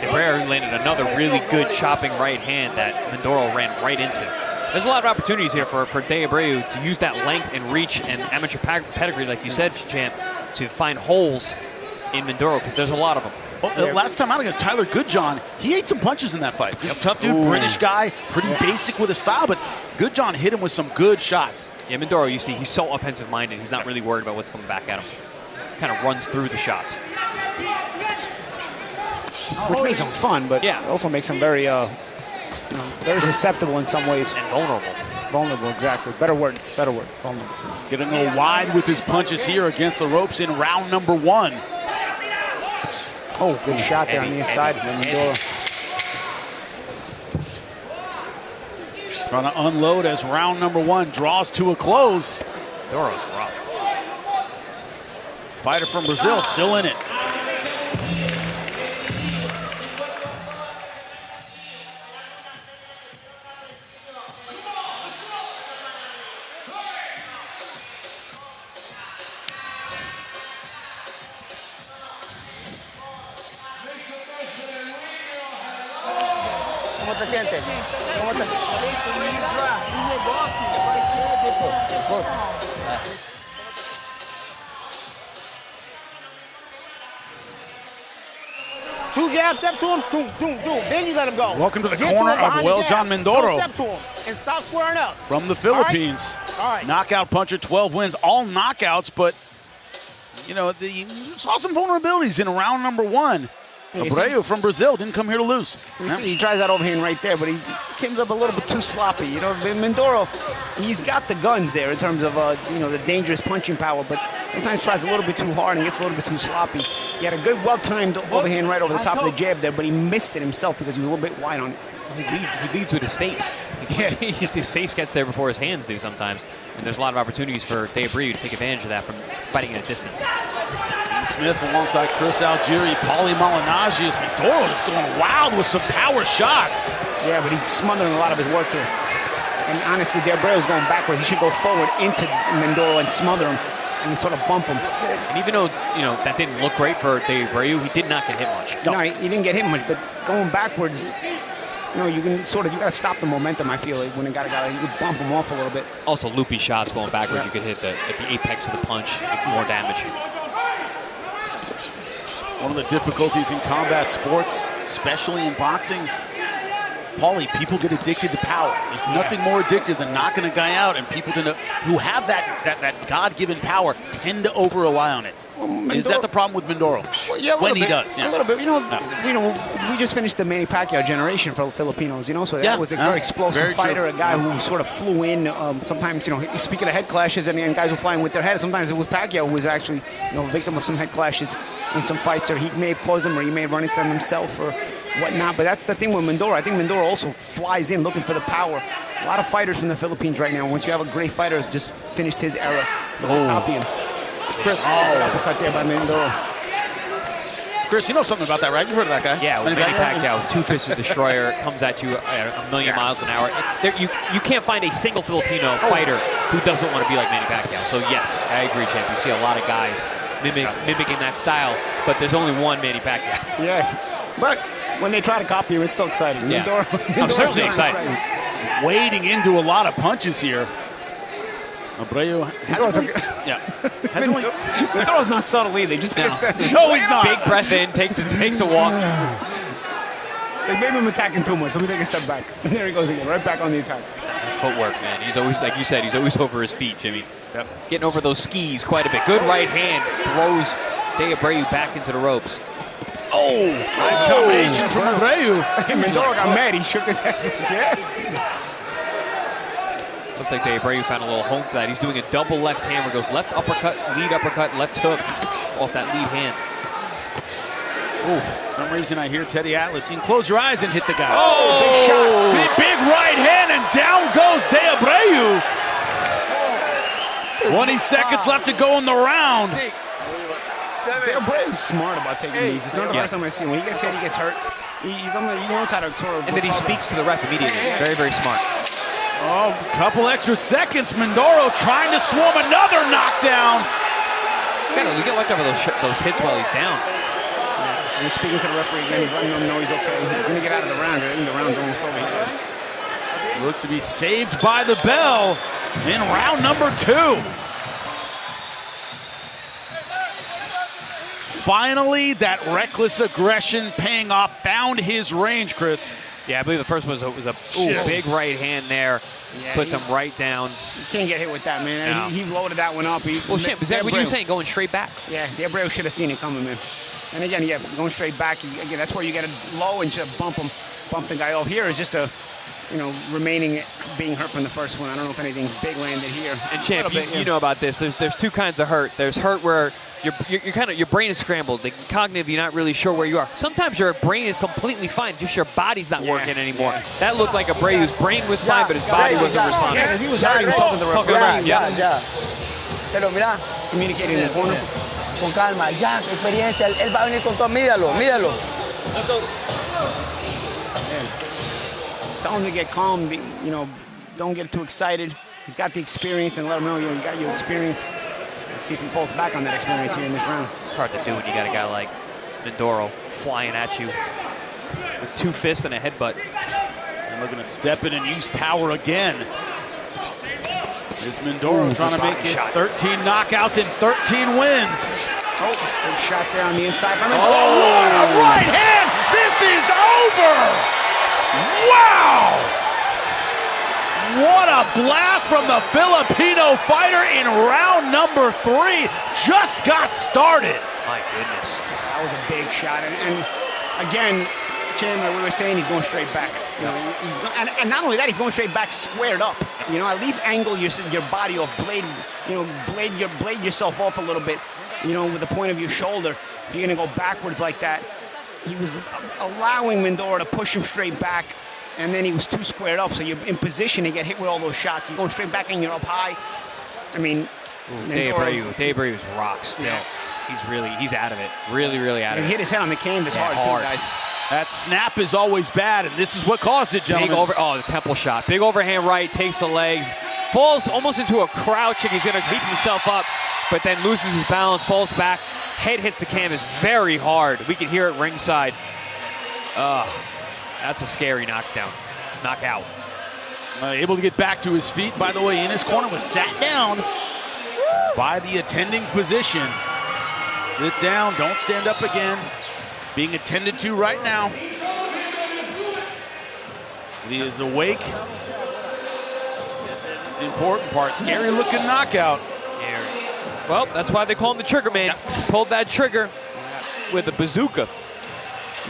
Abreu landed another really good chopping right hand that Mindoro ran right into. There's a lot of opportunities here for Abreu to use that length and reach and amateur pedigree, like you said, Champ, to find holes in Mindoro, because there's a lot of them. Well, last time out against Tyler Goodjohn, he ate some punches in that fight. He's a tough dude, British guy, pretty basic with his style, but Goodjohn hit him with some good shots. Yeah, Mindoro, you see, he's so offensive-minded. He's not really worried about what's coming back at him. Kind of runs through the shots. Which makes him fun, but also makes him very, very susceptible in some ways. And vulnerable. Vulnerable, exactly. Better word, vulnerable. Gonna go wide with his punches here against the ropes in round number 1. Oh, good shot there on the inside. Trying to unload as round number 1 draws to a close. Mindoro's rough. Fighter from Brazil still in it. ¿Cómo te sientes? ¿Cómo te sientes? Un negocio vai ser depois. Two jabs, step to him, then you let him go. Welcome to the corner of Weljon Mindoro. Step to him and stop squaring up. From the Philippines. All right. Knockout puncher, 12 wins, all knockouts, but you saw some vulnerabilities in round number 1. Abreu from Brazil didn't come here to lose. He tries that overhand right there, but he comes up a little bit too sloppy. Mindoro, he's got the guns there in terms of the dangerous punching power, but sometimes tries a little bit too hard and gets a little bit too sloppy. He had a good, well-timed overhand right over the top of the jab there, but he missed it himself because he was a little bit wide on it. He leads with his face. His face gets there before his hands do sometimes, and there's a lot of opportunities for Abreu to take advantage of that from fighting at a distance. Smith alongside Chris Algieri, Paulie Malignaggi, as Mindoro is going wild with some power shots. Yeah, but he's smothering a lot of his work here. And honestly, Abreu is going backwards. He should go forward into Mindoro and smother him and sort of bump him. And even though, that didn't look great for Abreu, he did not get hit much. No, he didn't get hit much, but going backwards, you can you got to stop the momentum, I feel like, when you got you can bump him off a little bit. Also, loopy shots going backwards, you could hit at the apex of the punch, more damage. One of the difficulties in combat sports, especially in boxing, Paulie, people get addicted to power. There's nothing more addictive than knocking a guy out, and people who have that God-given power tend to over-rely on it. Is that the problem with Mindoro? Well, yeah, when he does. A little bit. We just finished the Manny Pacquiao generation for the Filipinos, so that was a very explosive fighter, a guy who sort of flew in. Sometimes, speaking of head clashes, and guys were flying with their head. Sometimes it was Pacquiao who was actually, victim of some head clashes in some fights, or he may have caused them, or he may have run into them himself, or whatnot. But that's the thing with Mindoro. I think Mindoro also flies in looking for the power. A lot of fighters from the Philippines right now. Once you have a great fighter, just finished his era. Copy him. Chris, uppercut there by Mindoro. Chris, you know something about that, right? You've heard of that guy. Yeah, with Manny Pacquiao, two-fisted destroyer, comes at you at a million miles an hour. You can't find a single Filipino fighter who doesn't want to be like Manny Pacquiao. So yes, I agree, champ. You see a lot of guys mimicking that style, but there's only one Manny Pacquiao. Yeah, but when they try to copy him, it's still exciting. Yeah. Mindoro, I'm certainly excited. Wading into a lot of punches here. Abreu Mindoro's not subtle either. Just no. No, he's not. Big breath in, takes a walk. They made him attacking too much. Let me take a step back. And there he goes again, right back on the attack. Footwork, man. He's always, like you said, he's always over his feet, Jimmy. Yep. Getting over those skis quite a bit. Good right hand throws Abreu back into the ropes. Oh, nice combination from Abreu. Mindoro got mad. He shook his head. Yeah. Looks like Abreu found a little home for that. He's doing a double left hand where it goes left uppercut, left hook off that lead hand. Ooh, for some reason I hear Teddy Atlas. You can close your eyes and hit the guy. Oh, big shot. Big right hand, and down goes Abreu. 20 seconds left to go in the round. Abreu's smart about taking these. It's not the first time I've seen him. When he gets hit, he gets hurt. He knows how to sort of... And then he speaks to the ref immediately. Very, very smart. Oh, couple extra seconds. Mindoro trying to swarm another knockdown. You get lucky over those hits while he's down. And he's speaking to the referee again. He's letting him know he's okay. He's going to get out of the round. I think the round's almost over. He looks to be saved by the bell in round number 2. Finally, that reckless aggression paying off, found his range, Chris. Yeah, I believe the first one was a big right hand there. Yeah, puts him right down. You can't get hit with that, man. No. He loaded that one up. Is that what you were saying, going straight back? Yeah, Abreu should have seen it coming, man. And again, going straight back. Again, that's where you get a low and just bump the guy off. Here is just remaining being hurt from the first one. I don't know if anything big landed here. And champ, you know about this. There's two kinds of hurt. There's hurt where your brain is scrambled. The cognitive, you're not really sure where you are. Sometimes your brain is completely fine, just your body's not working anymore. Yeah. That looked like Abreu's brain was fine, but his body wasn't responding. Yeah, because he was hurt. He was talking to the referee. Pero mira, he's communicating in the corner. Con calma, ya, experiencia. Él va a venir con todo. Mídalo. Let's go. Tell him to get calm. Don't get too excited. He's got the experience, and let him know you got your experience. Let's see if he falls back on that experience here in this round. It's hard to do when you got a guy like Mindoro flying at you with 2 fists and a headbutt. And looking to step in and use power again. Is Mindoro trying to make it 13 knockouts and 13 wins. Oh, big shot there on the inside. Oh, what a right hand! This is over! Wow! What a blast from the Filipino fighter in round number 3. Just got started. My goodness. That was a big shot. And again, Chan, like we were saying, he's going straight back. And not only that, he's going straight back squared up. At least angle your body off, blade yourself off a little bit, with the point of your shoulder. If you're going to go backwards like that, he was allowing Mindoro to push him straight back. And then he was too squared up, so you're in position to get hit with all those shots. You're going straight back and you're up high. I mean, Abreu's rock still. Yeah. He's out of it. Really out of it. He hit his head on the canvas hard too, guys. That snap is always bad, and this is what caused it, gentlemen. The temple shot. Big overhand right, takes the legs, falls almost into a crouch, and he's going to keep himself up, but then loses his balance, falls back, head hits the canvas very hard. We can hear it ringside. That's a scary knockout. Able to get back to his feet, by the way, in his corner, was sat down by the attending physician. Sit down, don't stand up again. Being attended to right now. He is awake. The important part, scary looking knockout. Well, that's why they call him the trigger man. Yep. Pulled that trigger with a bazooka.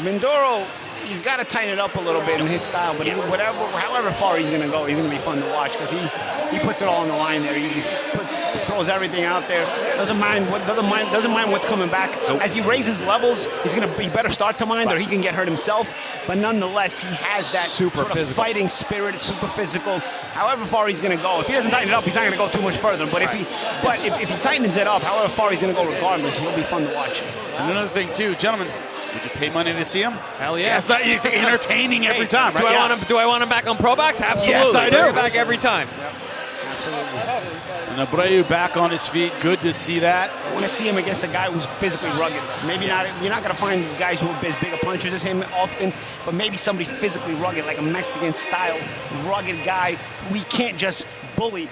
Mindoro, He's got to tighten it up a little bit in his style, but however far he's going to go, he's going to be fun to watch because he puts it all on the line there. He throws everything out there. Doesn't mind what's coming back. As he raises levels, he better start to mind, or he can get hurt himself. But nonetheless, he has that sort of fighting spirit. It's super physical. However far he's going to go, if he doesn't tighten it up, he's not going to go too much further. But if he tightens it up, however far he's going to go, regardless, he'll be fun to watch. And another thing too, gentlemen. Would you pay money to see him? Hell yeah. Yes, he's entertaining every time, right? Do I want him back on ProBox? Absolutely. Yes, I do. Bring him back every time. Yep. Absolutely. And Abreu back on his feet. Good to see that. I want to see him against a guy who's physically rugged. Maybe not. You're not going to find guys who are as big a punchers as him often, but maybe somebody physically rugged, like a Mexican-style rugged guy who he can't just bully.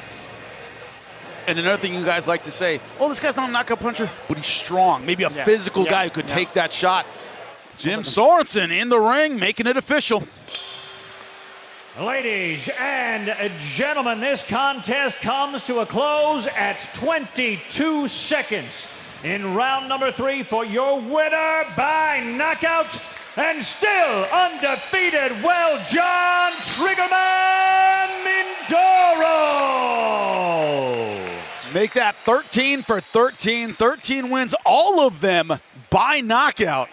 And another thing you guys like to say, oh, this guy's not a knockout puncher, but he's strong. Maybe a physical guy who could take that shot. Jim Sorensen in the ring, making it official. Ladies and gentlemen, this contest comes to a close at 22 seconds in round number 3 for your winner by knockout and still undefeated Weljon Triggerman Mindoro. Make that 13 for 13. 13 wins, all of them by knockout.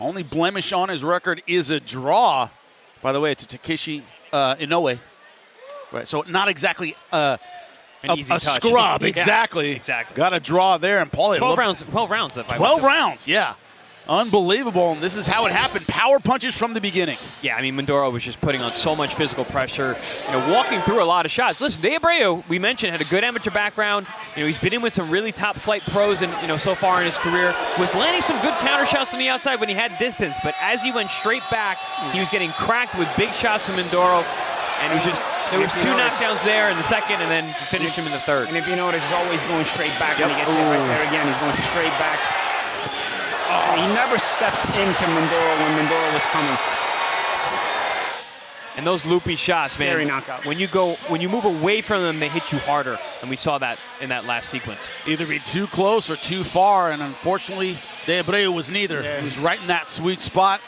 Only blemish on his record is a draw. By the way, it's a Takeshi Inoue. Right, so not exactly a scrub. Exactly. Exactly. Got a draw there. And Paulie, 12 rounds. 12 rounds. That fight 12 rounds, yeah. Unbelievable, and this is how it happened. Power punches from the beginning. Yeah, I mean, Mindoro was just putting on so much physical pressure, walking through a lot of shots. Listen, Abreu, we mentioned, had a good amateur background. He's been in with some really top flight pros and, so far in his career. Was landing some good counter shots on the outside when he had distance, but as he went straight back, he was getting cracked with big shots from Mindoro, and it was just, there was 2 knockdowns there in the second, and then finished him in the third. And if you notice, he's always going straight back when he gets hit right there again. He's going straight back. He never stepped into Mindoro when Mindoro was coming. And those loopy shots, scary man. knockout. When you move away from them, they hit you harder, and we saw that in that last sequence. Either be too close or too far, and unfortunately, Abreu was neither. He was right in that sweet spot.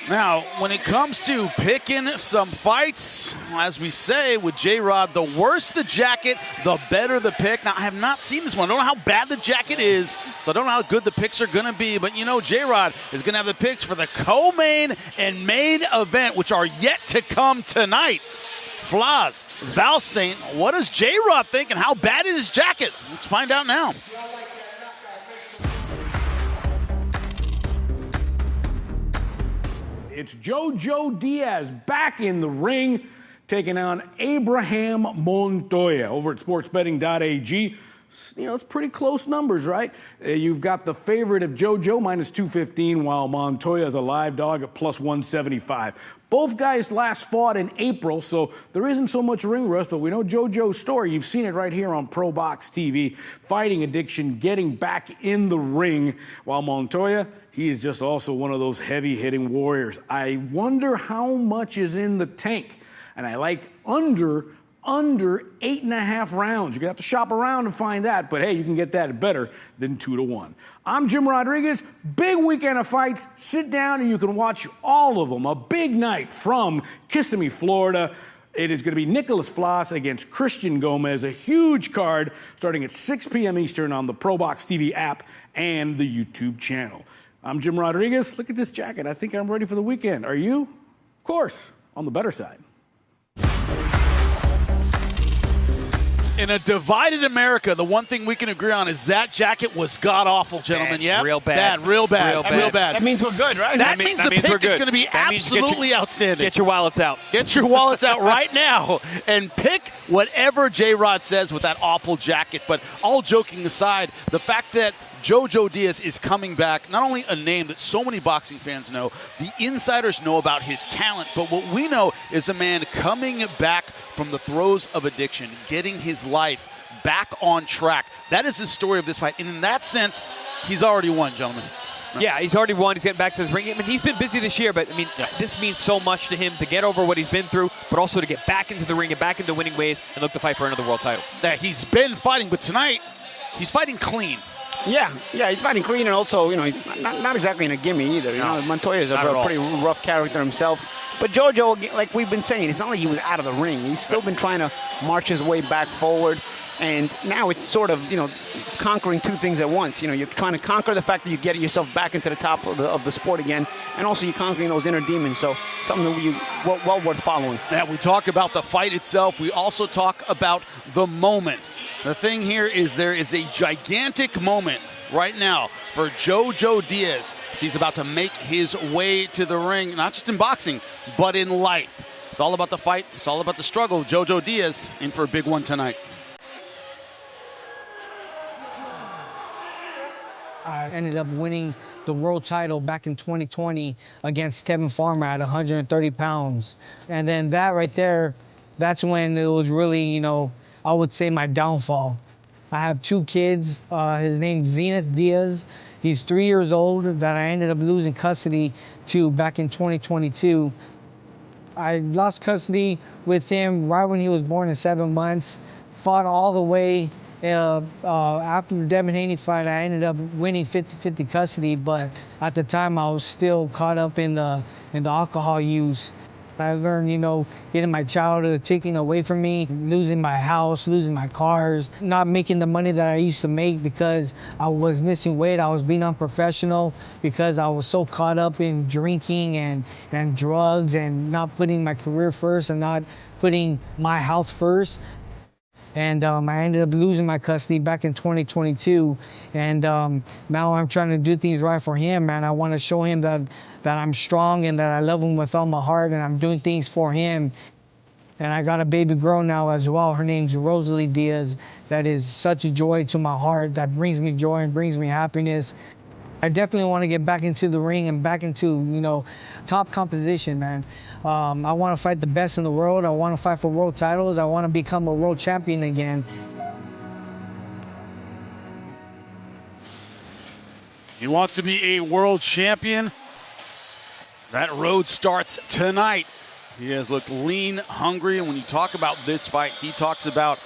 Now, when it comes to picking some fights, as we say with J-Rod, the worse the jacket, the better the pick. Now, I have not seen this one. I don't know how bad the jacket is, so I don't know how good the picks are going to be. But, J-Rod is going to have the picks for the co-main and main event, which are yet to come tonight. Flaz, Val Saint, what does J-Rod think, and how bad is his jacket? Let's find out now. It's JoJo Diaz back in the ring, taking on Abraham Montoya over at sportsbetting.ag. It's pretty close numbers, right? You've got the favorite of JoJo, -215, while Montoya is a live dog at +175. Both guys last fought in April, so there isn't so much ring rust, but we know JoJo's story. You've seen it right here on ProBox TV. Fighting addiction, getting back in the ring, while Montoya, he is just also one of those heavy-hitting warriors. I wonder how much is in the tank, and I like under 8.5 rounds. You're going to have to shop around and find that, but hey, you can get that better than 2-1. I'm Jim Rodriguez. Big weekend of fights. Sit down and you can watch all of them. A big night from Kissimmee, Florida. It is going to be Nicklaus Flaz against Christian Gomez, a huge card starting at 6 p.m. Eastern on the ProBox TV app and the YouTube channel. I'm Jim Rodriguez. Look at this jacket. I think I'm ready for the weekend. Are you? Of course, on the better side. In a divided America, the one thing we can agree on is that jacket was god-awful, gentlemen. Yeah, real bad. Real bad. That means we're good, right? That means the pick is going to be absolutely outstanding. Get your wallets out. Get your wallets out right now and pick whatever J-Rod says with that awful jacket. But all joking aside, the fact that JoJo Diaz is coming back, not only a name that so many boxing fans know, the insiders know about his talent, but what we know is a man coming back from the throes of addiction, getting his life back on track. That is the story of this fight, and in that sense, he's already won, gentlemen. Yeah, he's already won. He's getting back to his ring. I mean, he's been busy this year, but this means so much to him to get over what he's been through, but also to get back into the ring and back into winning ways and look to fight for another world title. That he's been fighting, but tonight, he's fighting clean. Yeah, he's fighting clean, and also, he's not exactly in a gimme either. Montoya is a pretty rough character himself. But JoJo, like we've been saying, it's not like he was out of the ring. He's still been trying to march his way back forward. And now it's sort of, conquering two things at once. You're trying to conquer the fact that you get yourself back into the top of the sport again, and also you're conquering those inner demons. So something that well worth following. Yeah, we talk about the fight itself. We also talk about the moment. The thing here is there is a gigantic moment right now for JoJo Diaz. He's about to make his way to the ring, not just in boxing, but in life. It's all about the fight. It's all about the struggle. JoJo Diaz in for a big one tonight. I ended up winning the world title back in 2020 against Tevin Farmer at 130 pounds. And then that right there, that's when it was really, I would say my downfall. I have 2 kids. His name's Zenith Diaz. He's 3 years old that I ended up losing custody to back in 2022. I lost custody with him right when he was born in 7 months. Fought all the way. After the Devin Haney fight, I ended up winning 50-50 custody, but at the time I was still caught up in the alcohol use. I learned, getting my childhood taken away from me, losing my house, losing my cars, not making the money that I used to make because I was missing weight. I was being unprofessional because I was so caught up in drinking and drugs and not putting my career first and not putting my health first. And I ended up losing my custody back in 2022. And now I'm trying to do things right for him, man. I want to show him that I'm strong and that I love him with all my heart and I'm doing things for him. And I got a baby girl now as well. Her name's Rosalie Diaz. That is such a joy to my heart. That brings me joy and brings me happiness. I definitely want to get back into the ring and back into, top competition, man. I want to fight the best in the world. I want to fight for world titles. I want to become a world champion again. He wants to be a world champion. That road starts tonight. He has looked lean, hungry, and when you talk about this fight, he talks about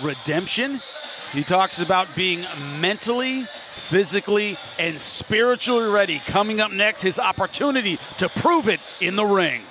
redemption. He talks about being mentally, physically, and spiritually ready. Coming up next, his opportunity to prove it in the ring.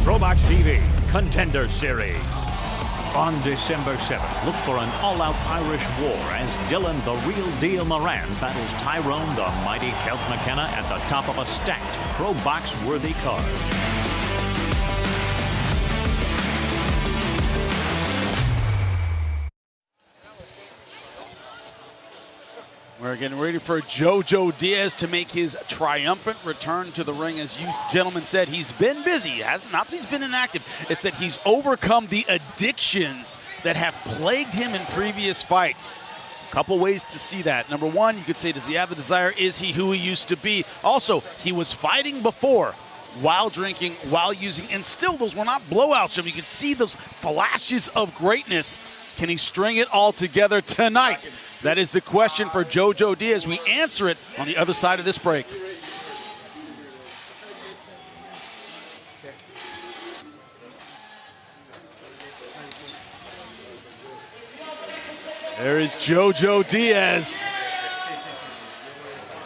ProBox TV Contender Series. On December 7th, look for an all-out Irish war as Dylan the Real Deal Moran battles Tyrone the Mighty Kelt McKenna at the top of a stacked ProBox-worthy card. We're getting ready for JoJo Diaz to make his triumphant return to the ring. As you gentlemen said, he's been busy. Not that he's been inactive. It's that he's overcome the addictions that have plagued him in previous fights. A couple ways to see that. Number one, you could say, does he have the desire? Is he who he used to be? Also, he was fighting before, while drinking, while using, and still those were not blowouts. So you could see those flashes of greatness. Can he string it all together tonight? That is the question for JoJo Diaz. We answer it on the other side of this break. There is JoJo Diaz.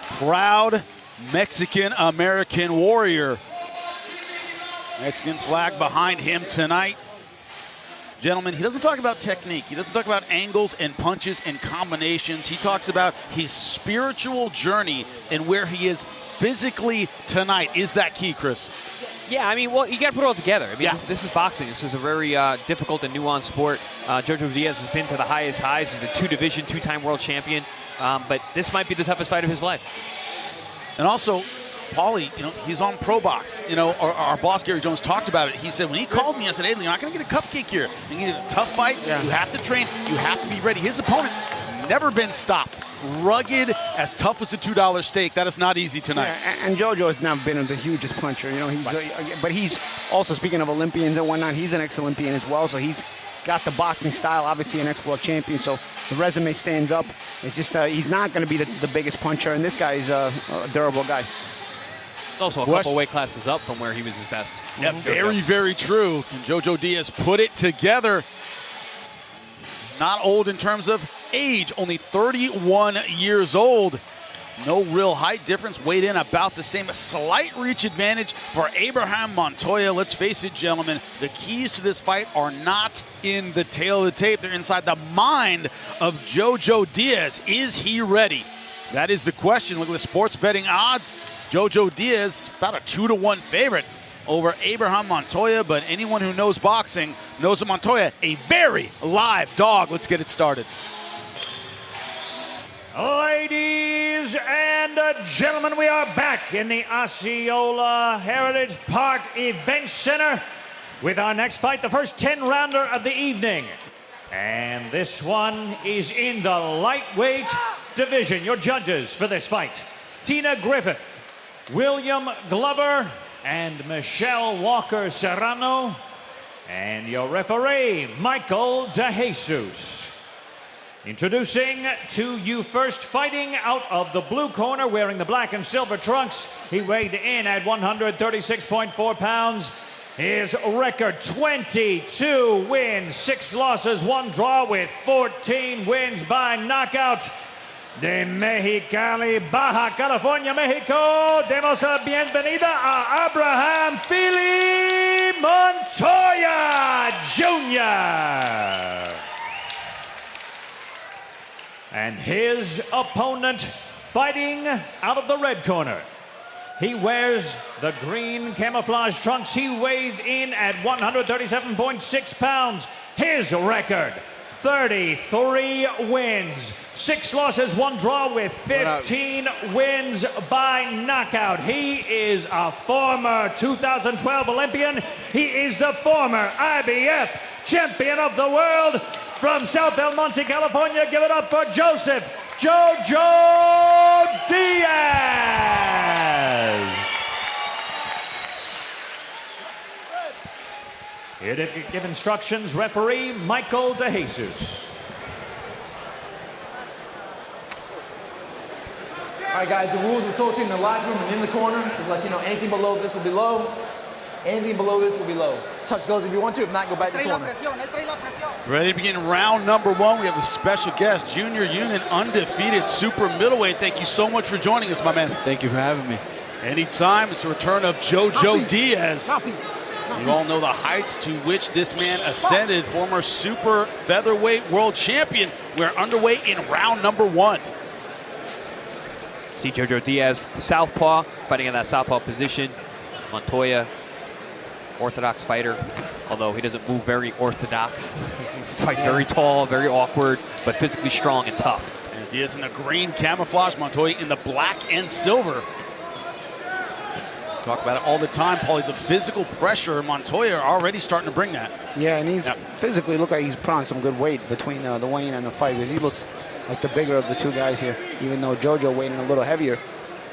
Proud Mexican-American warrior. Mexican flag behind him tonight. Gentlemen, he doesn't talk about technique. He doesn't talk about angles and punches and combinations. He talks about his spiritual journey and where he is physically tonight. Is that key, Chris? Yeah, I mean, well, you got to put it all together. I mean, this is boxing. This is a very difficult and nuanced sport. JoJo Diaz has been to the highest highs. He's a two-division, two-time world champion. But this might be the toughest fight of his life. And also, Paulie, he's on ProBox. Our boss Gary Jones talked about it. He said when he called me, I said, "Hey, you're not going to get a cupcake here. You get a tough fight. Yeah. You have to train. You have to be ready." His opponent never been stopped. Rugged, as tough as a $2 steak. That is not easy tonight. Yeah, and JoJo has not been the hugest puncher. But he's also, speaking of Olympians and whatnot, he's an ex-Olympian as well. So he's got the boxing style. Obviously, an ex-world champion. So the resume stands up. It's just he's not going to be the biggest puncher, and this guy is a durable guy. Also a couple weight classes up from where he was his best. Yeah, very, very true. Can JoJo Diaz put it together? Not old in terms of age, only 31 years old. No real height difference, weighed in about the same. A slight reach advantage for Abraham Montoya. Let's face it, gentlemen, the keys to this fight are not in the tail of the tape. They're inside the mind of JoJo Diaz. Is he ready? That is the question. Look at the sports betting odds. JoJo Diaz, about a 2-1 favorite over Abraham Montoya, but anyone who knows boxing knows that Montoya, a very live dog. Let's get it started. Ladies and gentlemen, we are back in the Osceola Heritage Park Event Center with our next fight, the first 10-rounder of the evening. And this one is in the lightweight division. Your judges for this fight: Tina Griffith, William Glover, and Michelle Walker Serrano. And your referee, Michael DeJesus. Introducing to you first, fighting out of the blue corner, wearing the black and silver trunks. He weighed in at 136.4 pounds. His record, 22 wins, 6 losses, 1 draw, with 14 wins by knockout. De Mexicali, Baja California, Mexico, demos la bienvenida a Abraham Philly Montoya Jr. And his opponent, fighting out of the red corner. He wears the green camouflage trunks. He weighed in at 137.6 pounds. His record, 33 wins, 6 losses, 1 draw, with 15 wins by knockout. He is a former 2012 Olympian. He is the former IBF champion of the world. From South El Monte, California, give it up for Joseph JoJo Diaz. Here to give instructions, referee Michael DeJesus. All right, guys, the rules were told to you in the locker room and in the corner. Just let you know, anything below this will be low. Anything below this will be low. Touch gloves if you want to. If not, go back to the corner. Ready to begin round number 1. We have a special guest, Junior Union undefeated super middleweight. Thank you so much for joining us, my man. Thank you for having me. Anytime. It's the return of JoJo Diaz. You all know the heights to which this man ascended. Former super featherweight world champion. We're underway in round number 1. See JoJo Diaz, the southpaw, fighting in that southpaw position. Montoya, orthodox fighter, although he doesn't move very orthodox. He fights very tall, very awkward, but physically strong and tough. And Diaz in the green camouflage, Montoya in the black and silver. Talk about it all the time, Paulie. The physical pressure, Montoya already starting to bring that. Yeah, and he's physically, look like he's put on some good weight between the weigh-in and the fight, because he looks like the bigger of the two guys here, even though JoJo weighed in a little heavier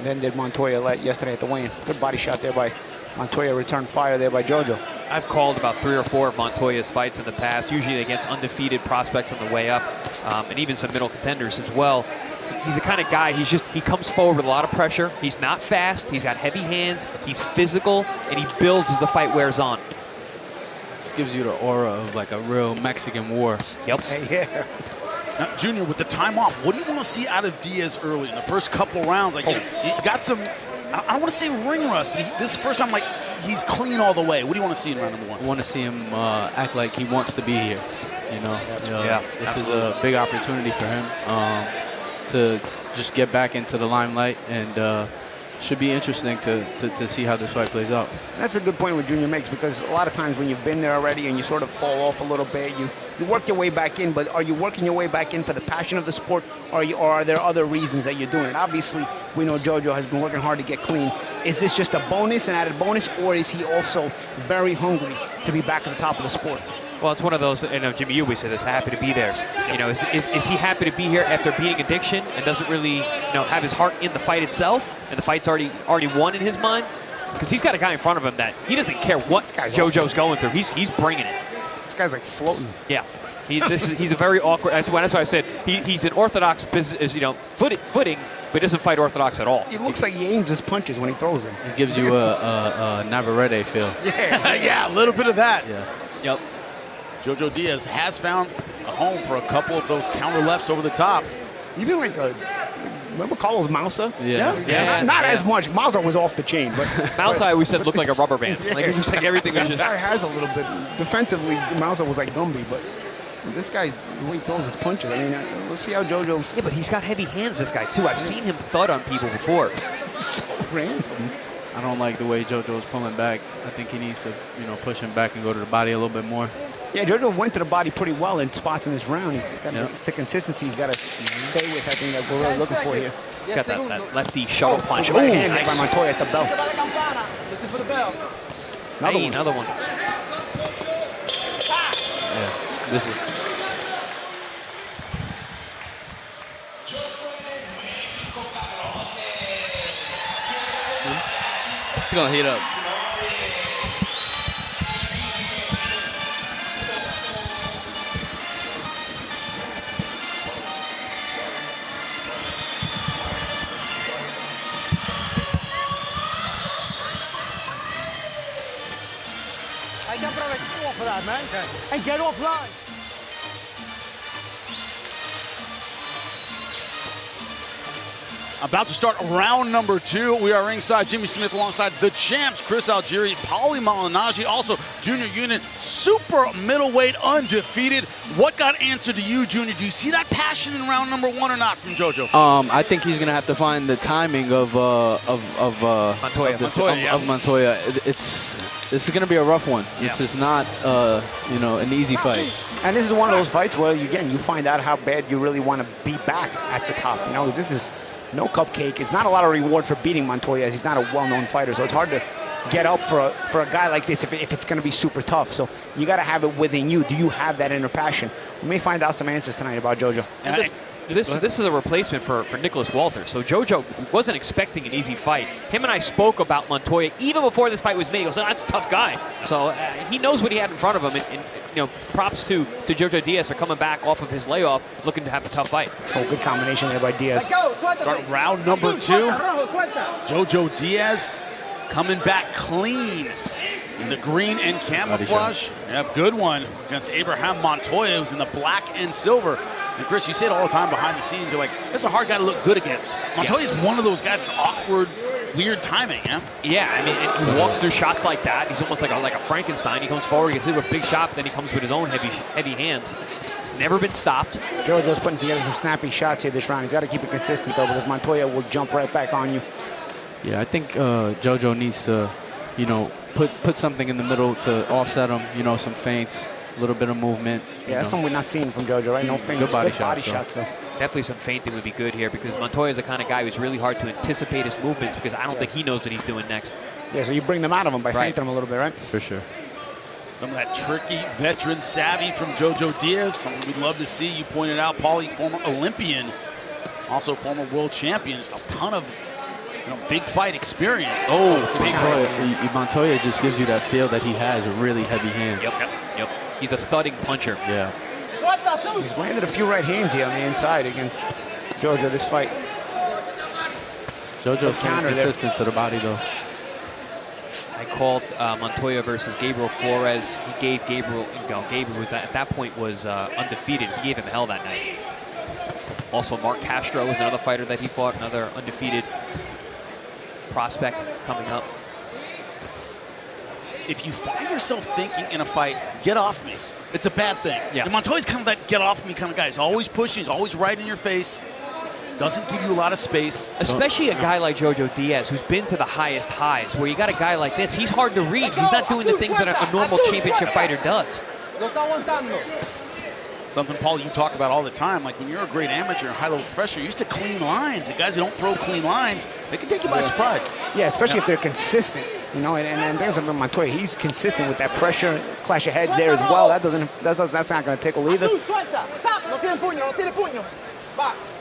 than did Montoya yesterday at the weigh-in. Good body shot there by Montoya, returned fire there by JoJo. I've called about 3 or 4 of Montoya's fights in the past, usually against undefeated prospects on the way up, and even some middle contenders as well. He's the kind of guy, he comes forward with a lot of pressure. He's not fast, he's got heavy hands, he's physical, and he builds as the fight wears on. This gives you the aura of like a real Mexican war. Yep. Yeah. Now, Junior, with the time off, what do you want to see out of Diaz early in the first couple rounds? Like, he got some, I don't want to say ring rust, but this is the first time like he's clean all the way. What do you want to see in round number 1? I want to see him act like he wants to be here. This is a big opportunity for him to just get back into the limelight, and should be interesting to see how this fight plays out. That's a good point what Junior makes, because a lot of times when you've been there already and you sort of fall off a little bit, you work your way back in, but are you working your way back in for the passion of the sport, or are there other reasons that you're doing it? Obviously, we know JoJo has been working hard to get clean, is this just a bonus, an added bonus, or is he also very hungry to be back at the top of the sport? Well, it's one of those, Jimmy, you always say this, happy to be there. Is he happy to be here after beating addiction and doesn't really, have his heart in the fight itself, and the fight's already won in his mind? Because he's got a guy in front of him that he doesn't care what JoJo's going through. He's bringing it. This guy's like floating. Yeah, he's a very awkward. That's why I said he's an orthodox footing, but he doesn't fight orthodox at all. It looks like he aims his punches when he throws them. It gives you a Navarrete feel. Yeah, a little bit of that. Yeah. Yep. JoJo Diaz has found a home for a couple of those counter lefts over the top. Even like remember Carlos Mausa? Yeah. Not as much. Mausa was off the chain, but Mausa, I always said, looked like a rubber band. Like it was like everything was this just. guy has a little bit defensively. Mausa was like Gumby, but this guy, the way he throws his punches. I mean, we'll see how JoJo's. Yeah, but he's got heavy hands. This guy too. I've seen him thud on people before. So random. I don't like the way JoJo's pulling back. I think he needs to, push him back and go to the body a little bit more. Yeah, JoJo went to the body pretty well in spots in this round. He's got the consistency he's got to stay with, I think, that we're really looking for here. Got that lefty shuttle punch. Right hand nice. By Montoya at the belt. This is for the bell. Another one. Yeah, this is. It's going to heat up. Hay que aprovechar for that, man. And get offline. About to start round number 2. We are ringside. Jimmy Smith alongside the champs, Chris Algieri, Paulie Malignaggi, also Junior Unit, super middleweight, undefeated. What got answered to you, Junior? Do you see that passion in round number 1 or not from JoJo? I think he's gonna have to find the timing of Montoya. Montoya. This is gonna be a rough one. This is not an easy fight. And this is one of those fights where you find out how bad you really want to be back at the top. This is no cupcake. It's not a lot of reward for beating Montoya, as he's not a well-known fighter. So it's hard to get up for a guy like this if it's going to be super tough. So you got to have it within you. Do you have that inner passion? We may find out some answers tonight about JoJo. This is a replacement for Nicklaus Walter. So JoJo wasn't expecting an easy fight. Him and I spoke about Montoya even before this fight was made. He goes, that's a tough guy. So he knows what he had in front of him. And props to JoJo Diaz for coming back off of his layoff, looking to have a tough fight. Oh, good combination there by Diaz. Start round number 2. JoJo Diaz coming back clean in the green and camouflage. Yep, good one against Abraham Montoya, who's in the black and silver. And Chris, you say it all the time behind the scenes. You're like, that's a hard guy to look good against. Montoya's one of those guys that's awkward, weird timing, Yeah, I mean, he walks through shots like that. He's almost like a Frankenstein. He comes forward, gets hit with a big shot, but then he comes with his own heavy hands. Never been stopped. JoJo's putting together some snappy shots here this round. He's got to keep it consistent, though, because Montoya will jump right back on you. Yeah, I think JoJo needs to, put something in the middle to offset him, some feints. A little bit of movement. Yeah, that's something we're not seeing from JoJo, right? No feints. Good body shots, though. Definitely some feinting would be good here because Montoya's the kind of guy who's really hard to anticipate his movements because I don't think he knows what he's doing next. Yeah, so you bring them out of him by feinting him a little bit, right? For sure. Some of that tricky veteran savvy from JoJo Diaz. Something we'd love to see. You pointed out, Paulie, former Olympian, also former world champion. Just a ton of big fight experience. Montoya just gives you that feel that he has really heavy hands. Yep. He's a thudding puncher. Yeah. He's landed a few right hands here on the inside against JoJo this fight. JoJo's consistent to the body, though. I called Montoya versus Gabriel Flores. He gave Gabriel was at that point was undefeated. He gave him hell that night. Also, Mark Castro was another fighter that he fought, another undefeated prospect coming up. If you find yourself thinking in a fight, get off me, it's a bad thing. Yeah. And Montoya's kind of that get off me kind of guy. He's always pushing, he's always right in your face. Doesn't give you a lot of space. Especially a guy like JoJo Diaz, who's been to the highest highs, where you got a guy like this, he's hard to read. He's not doing the things that a normal championship fighter does. Something, Paul, you talk about all the time. Like when you're a great amateur, high-level professional, you're used to clean lines. And guys who don't throw clean lines, they can take you by surprise. Yeah, especially if they're consistent. You know, and there's something Montoya. He's consistent with that pressure, clash of heads there as well. That's not going to tickle either. Stop. No tiene puño. No tiene puño. Box.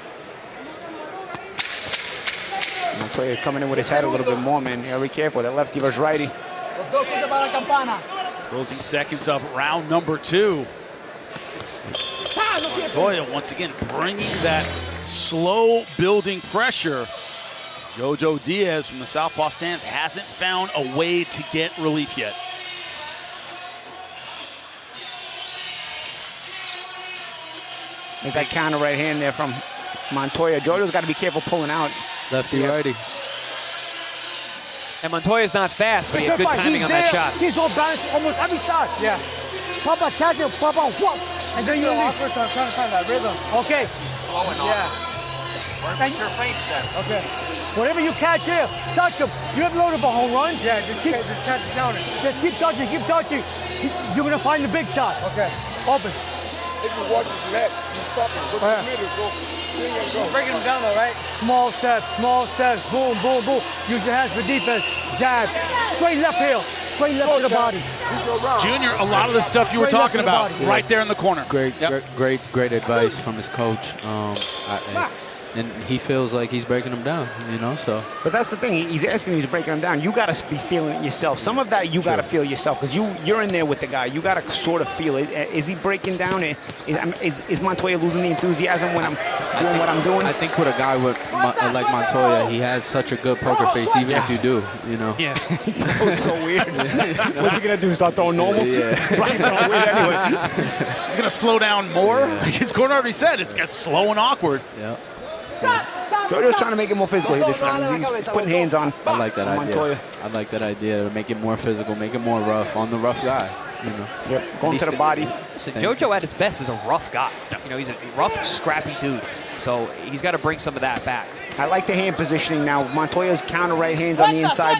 Montoya coming in with his head a little bit more, man. You gotta be careful. That lefty versus righty. Closing seconds of round number 2. Montoya once again bringing that slow building pressure. JoJo Diaz from the southpaw stance hasn't found a way to get relief yet. There's that counter right hand there from Montoya. JoJo's got to be careful pulling out. Lefty, righty. And Montoya's not fast, but he had good timing on that shot. He's all balanced almost every shot. Yeah. Papa catch him, Papa whoop. And then you awkward, so I'm trying to find that rhythm. Okay. He's slowing on. Yeah. Work your feints then. Okay. Whatever you catch here, touch him. You have notable home runs. Yeah, just catch it down. Just keep touching, keep touching. You're gonna find the big shot. Okay. Open. If you watch his left, you stop him. Go to the middle, go. Swing and go. Breaking him down though, right? Small steps, boom, boom, boom. Use your hands for defense. Jab. Straight left heel. Straight left to the body. Junior, a lot of the stuff you were talking about right there in the corner. Great advice from his coach. And he feels like he's breaking him down, you know, so. But that's the thing. He's asking you to break him down. You got to be feeling it yourself. Some of that you got to feel yourself because you're in there with the guy. You got to sort of feel it. Is he breaking down? Is Montoya losing the enthusiasm when I'm doing what I'm doing? I think with a guy like Montoya, he has such a good poker face, even if you do, you know. Yeah. That was so weird. What's he going to do? Start throwing normal? Yeah. He's throwing weird anyway. He's going to slow down more? Yeah. Like his corner already said, it's slow and awkward. Yeah. JoJo's trying to make it more physical here this round. He's putting hands on Montoya. I like that idea to make it more physical, make it more rough on the rough guy. You know. Yep, going to the body. So JoJo at his best is a rough guy. You know, he's a rough, scrappy dude. So he's got to bring some of that back. I like the hand positioning now. Montoya's counter right hands on the inside.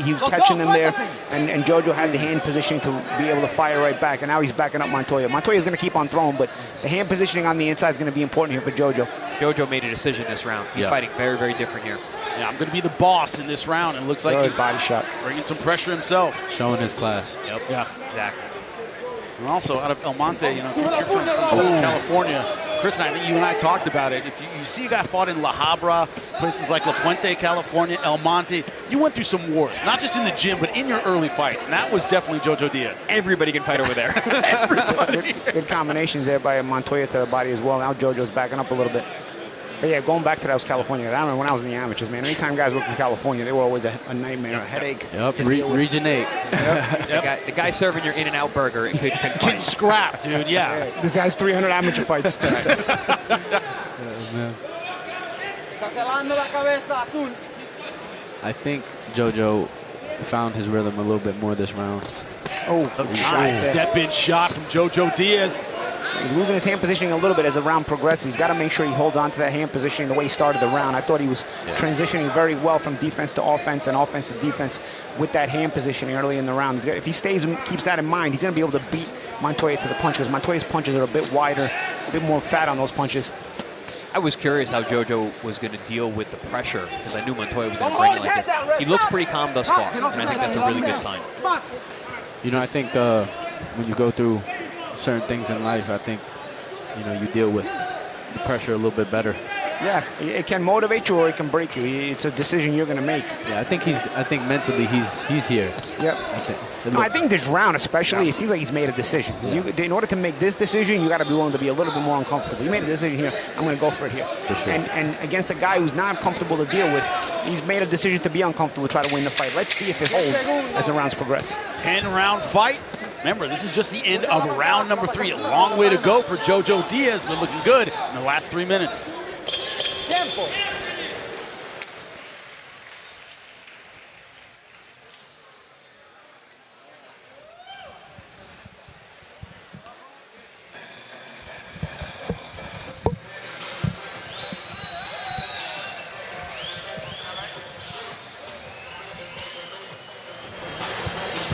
He was catching them there, and JoJo had the hand positioning to be able to fire right back, and now he's backing up Montoya. Montoya's going to keep on throwing, but the hand positioning on the inside is going to be important here for JoJo. JoJo made a decision this round. He's fighting very, very different here. Yeah, I'm going to be the boss in this round. It looks like he's body shot, bringing some pressure himself. Showing his class. Yep. Yeah, exactly. And also out of El Monte, you know, if you're from Southern California, Chris and I think you and I talked about it. If you see a guy fought in La Habra, places like La Puente, California, El Monte, you went through some wars, not just in the gym, but in your early fights. And that was definitely JoJo Diaz. Everybody can fight over there. Everybody. Good combinations there by Montoya to the body as well. Now JoJo's backing up a little bit. But yeah, going back to those California, I remember when I was in the amateurs, man, anytime guys were from California, they were always a nightmare, a headache. Yep, Region 8. Yep. The guy serving your In-N-Out burger can scrap, dude, yeah. This has 300 amateur fights. I think JoJo found his rhythm a little bit more this round. Oh, nice step-in shot from JoJo Diaz. He's losing his hand positioning a little bit as the round progresses. He's got to make sure he holds on to that hand positioning the way he started the round. I thought he was transitioning very well from defense to offense and offense to defense with that hand positioning early in the round. If he stays and keeps that in mind, he's going to be able to beat Montoya to the punch because Montoya's punches are a bit wider, a bit more fat on those punches. I was curious how JoJo was going to deal with the pressure because I knew Montoya was going to bring it like this. He looks pretty calm thus far, and I think that's a really good sign. You know, I think when you go through certain things in life, I think, you know, you deal with the pressure a little bit better. Yeah, it can motivate you or it can break you. It's a decision you're going to make. Yeah, I think mentally he's here. Yep. I think this round especially, it seems like he's made a decision. In order to make this decision, you got to be willing to be a little bit more uncomfortable. He made a decision here. I'm going to go for it here. For sure. And against a guy who's not comfortable to deal with, he's made a decision to be uncomfortable to try to win the fight. Let's see if it holds as the rounds progress. 10-round fight. Remember, this is just the end of round number 3. A long way to go for JoJo Diaz, but looking good in the last 3 minutes. Tiempo.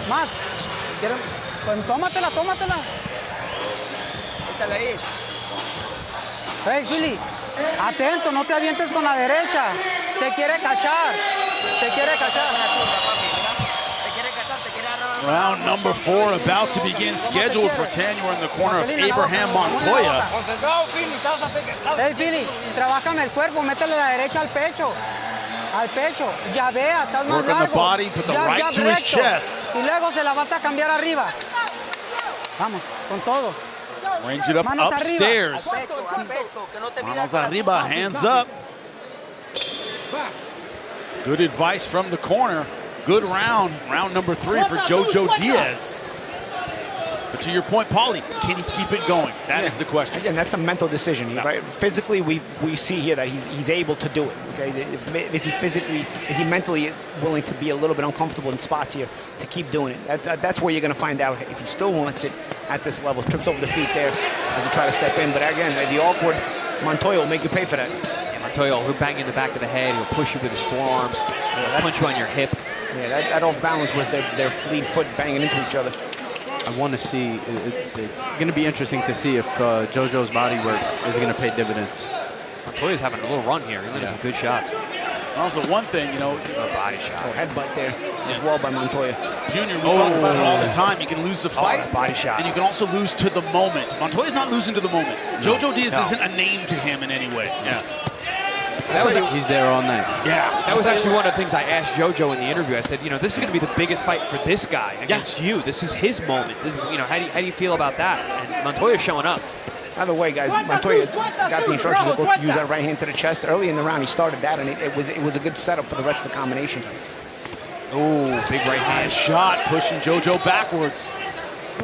Más. Pues tómatela. Hey, Philly, atento, no te avientes con la derecha. Te quiere cachar. Te quiere cachar. Round number 4 about to begin, scheduled for 10. You're in the corner of Abraham Montoya. Hey, Philly, trabájame el cuerpo, métele la derecha al pecho. Al pecho, llavea, estás más Work on the largo. body, put the right to his chest. Y luego se la vas a cambiar arriba. Vamos, con todo. Range it up upstairs. Manos arriba, hands up. Good advice from the corner. Good round number 3 for JoJo Diaz. But to your point, Paulie, can he keep it going? That is the question. Again, that's a mental decision, right? Physically, we see here that he's able to do it. Okay, is he mentally willing to be a little bit uncomfortable in spots here to keep doing it? That's where you're going to find out if he still wants it at this level. Trips over the feet there as he tries to step in, but again, the awkward Montoya will make you pay for that. Yeah, Montoya will bang in the back of the head. He'll push you with his forearms. He'll punch you on your hip. Yeah, that off balance was their lead foot banging into each other. I want to see, it's going to be interesting to see if JoJo's body work is going to pay dividends. Montoya's having a little run here. He's landing some good shots. Also, one thing, you know, a body shot. Headbutt there as well by Montoya. Junior, we talk about it all the time. You can lose the fight, body shot, and you can also lose to the moment. Montoya's not losing to the moment. JoJo Diaz isn't a name to him in any way. Yeah. He's there all night. Yeah, that was actually one of the things I asked JoJo in the interview. I said, you know, this is going to be the biggest fight for this guy against you. This is his moment. You know, how do you feel about that? And Montoya's showing up. By the way, guys, Montoya got the instructions to go use that right hand to the chest. Early in the round, he started that, and it was a good setup for the rest of the combination. Oh, big right hand shot, pushing JoJo backwards.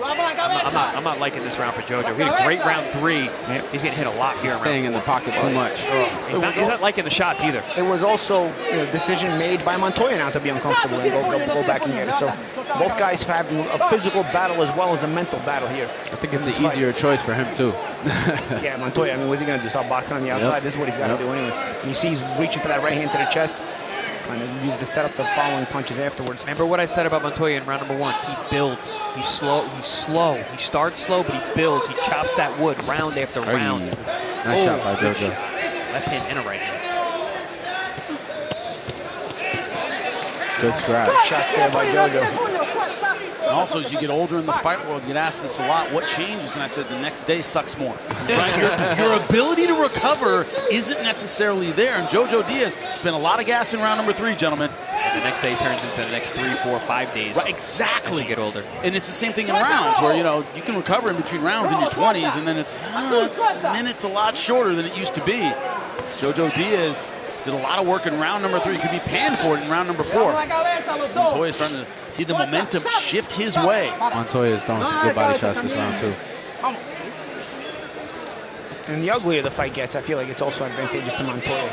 I'm not liking this round for JoJo. He had a great round 3. He's getting hit a lot here. Staying in the pocket too much. He's not liking the shots either. It was also a decision made by Montoya not to be uncomfortable and go back and get it. So both guys have a physical battle as well as a mental battle here. I think it's an easier choice for him too. Yeah, Montoya, I mean, what's he going to do? Start boxing on the outside? Yep. This is what he's got to do anyway. And you see he's reaching for that right hand to the chest. Trying to use to set up the following punches afterwards. Remember what I said about Montoya in round number 1? He builds. He's slow. He starts slow, but he builds. He chops that wood round after round. Nice shot by JoJo. Left hand and a right hand. Good scratch. Good shots there by JoJo. And also, as you get older in the fight world, you get asked this a lot, what changes? And I said, the next day sucks more. Right? Your ability to recover isn't necessarily there. And JoJo Diaz spent a lot of gas in round number 3, gentlemen. And the next day turns into the next 3, 4, 5 days. Right, exactly. As you get older. And it's the same thing in rounds, where, you know, you can recover in between rounds in your 20s, and then it's minutes a lot shorter than it used to be. JoJo Diaz did a lot of work in round number 3. Could be panned for it in round number 4. Montoya's starting to see the momentum shift his way. Montoya's throwing some good body shots this round too. And the uglier the fight gets, I feel like it's also advantageous to Montoya.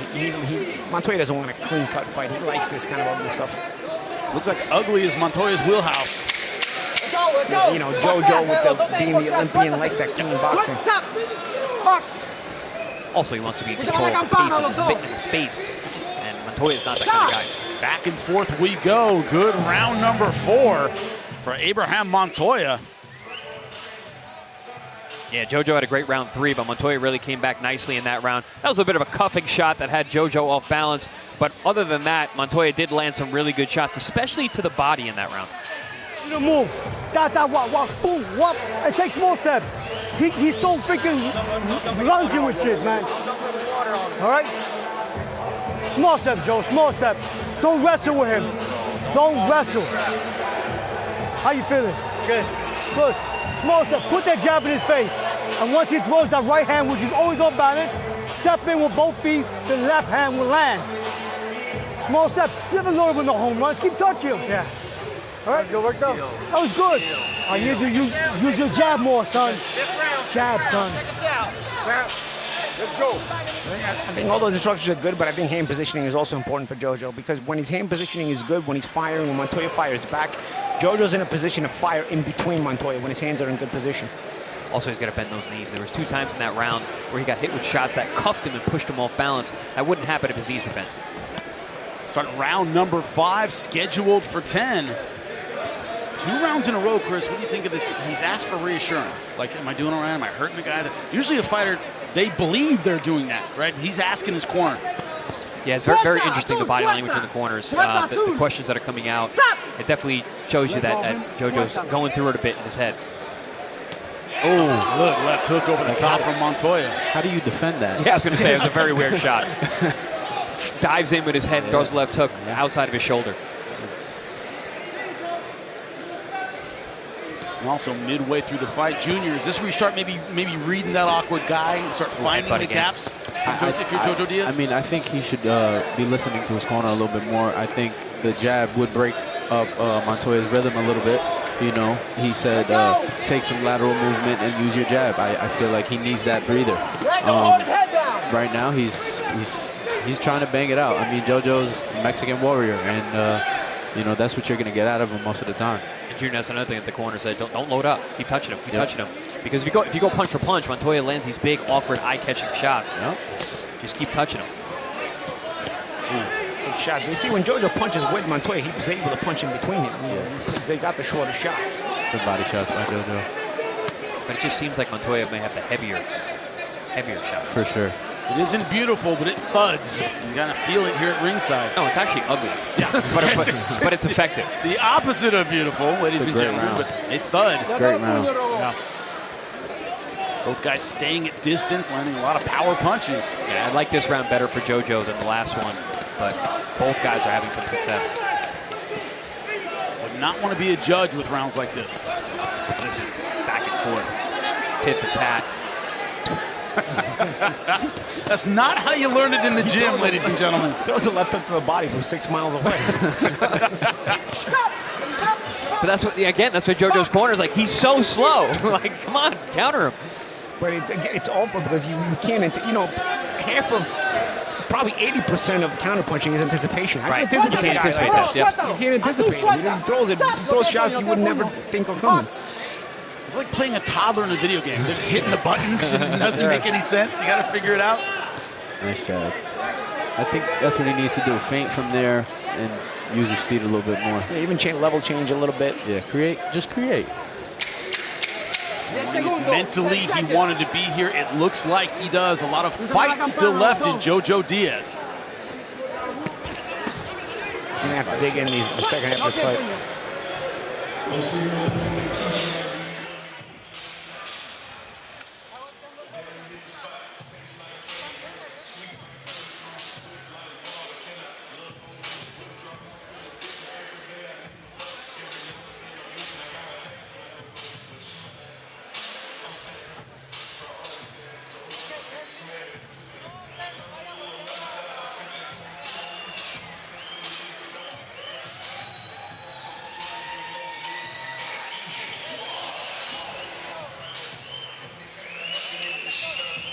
Montoya doesn't want a clean-cut fight. He likes this kind of ugly stuff. Looks like ugly is Montoya's wheelhouse. Yeah, you know, JoJo with being the Olympian likes that clean boxing. Also, he wants to be in control of the pace and the space. And Montoya's not that kind of guy. Back and forth we go. Good round number 4 for Abraham Montoya. Yeah, JoJo had a great round 3, but Montoya really came back nicely in that round. That was a bit of a cuffing shot that had JoJo off balance. But other than that, Montoya did land some really good shots, especially to the body in that round. Move. Wop, boom, wop, and take small steps. He's so freaking lunging with shit, man. All right? Small step, Joe, small step. Don't wrestle with him. Don't wrestle. How you feeling? Good. Good. Small step, put that jab in his face. And once he throws that right hand, which is always off balance, step in with both feet, the left hand will land. Small step, you have a little bit of home runs, keep touching him. Yeah. All right, good work though. That was good. I need you to use your jab more, son. Jab, son. Let's go. I think all those instructions are good, but I think hand positioning is also important for JoJo, because when his hand positioning is good, when he's firing, when Montoya fires back, JoJo's in a position to fire in between Montoya when his hands are in good position. Also, he's got to bend those knees. There was 2 times in that round where he got hit with shots that cuffed him and pushed him off balance. That wouldn't happen if his knees were bent. Starting round number 5, scheduled for 10. 2 rounds in a row, Chris, what do you think of this? He's asked for reassurance. Like, am I doing all right? Am I hurting the guy? Usually a fighter, they believe they're doing that, right? He's asking his corner. Yeah, it's very, very interesting, the body language in the corners. The questions that are coming out, it definitely shows you that JoJo's going through it a bit in his head. Oh, look, left hook over the top from Montoya. How do you defend that? Yeah, I was going to say, it was a very weird shot. Dives in with his head, throws the left hook outside of his shoulder. And also midway through the fight, Junior, is this where you start maybe reading that awkward guy and start finding the gaps? If you're JoJo Diaz? I mean, I think he should be listening to his corner a little bit more. I think the jab would break up Montoya's rhythm a little bit. You know, he said take some lateral movement and use your jab. I feel like he needs that breather. Right now, he's trying to bang it out. I mean, JoJo's a Mexican warrior, and you know, that's what you're going to get out of him most of the time. And Junior, that's another thing that the corner said, don't load up. Keep touching him. Keep touching him. Because if you go punch for punch, Montoya lands these big, awkward, eye-catching shots. Just keep touching him. Good shot. You see, when JoJo punches with Montoya, he was able to punch in between him. Because they got the shorter shots. Good body shots by JoJo. But it just seems like Montoya may have the heavier shots. For sure. It isn't beautiful, but it thuds. You gotta feel it here at ringside. No, it's actually ugly. Yeah, but it's effective. The opposite of beautiful, ladies and gentlemen, but it thud. Great round. Yeah. Both guys staying at distance, landing a lot of power punches. Yeah, I like this round better for JoJo than the last one, but both guys are having some success. Would not want to be a judge with rounds like this. This is back and forth. Tit for tat. That's not how you learn it in the gym, ladies and gentlemen. Throws a left hook to the body from 6 miles away. But that's what, again, that's what JoJo's corner is like. He's so slow. Like, come on, counter him. But it's awkward because you can't, you know, half of, probably 80% of counterpunching is anticipation. I Right. can't anticipate You can't guys anticipate like this, yep. that. You can't anticipate him. He throws shots you would never think of coming. It's like playing a toddler in a video game. They're just hitting the buttons and it doesn't make any sense. You got to figure it out. Nice job. I think that's what he needs to do. Feint from there and use his feet a little bit more. Yeah, even level change a little bit. Yeah, just create. Mentally, he wanted to be here. It looks like he does. A lot of fight still left in JoJo Diaz. He's going to have to dig in the second half of this fight.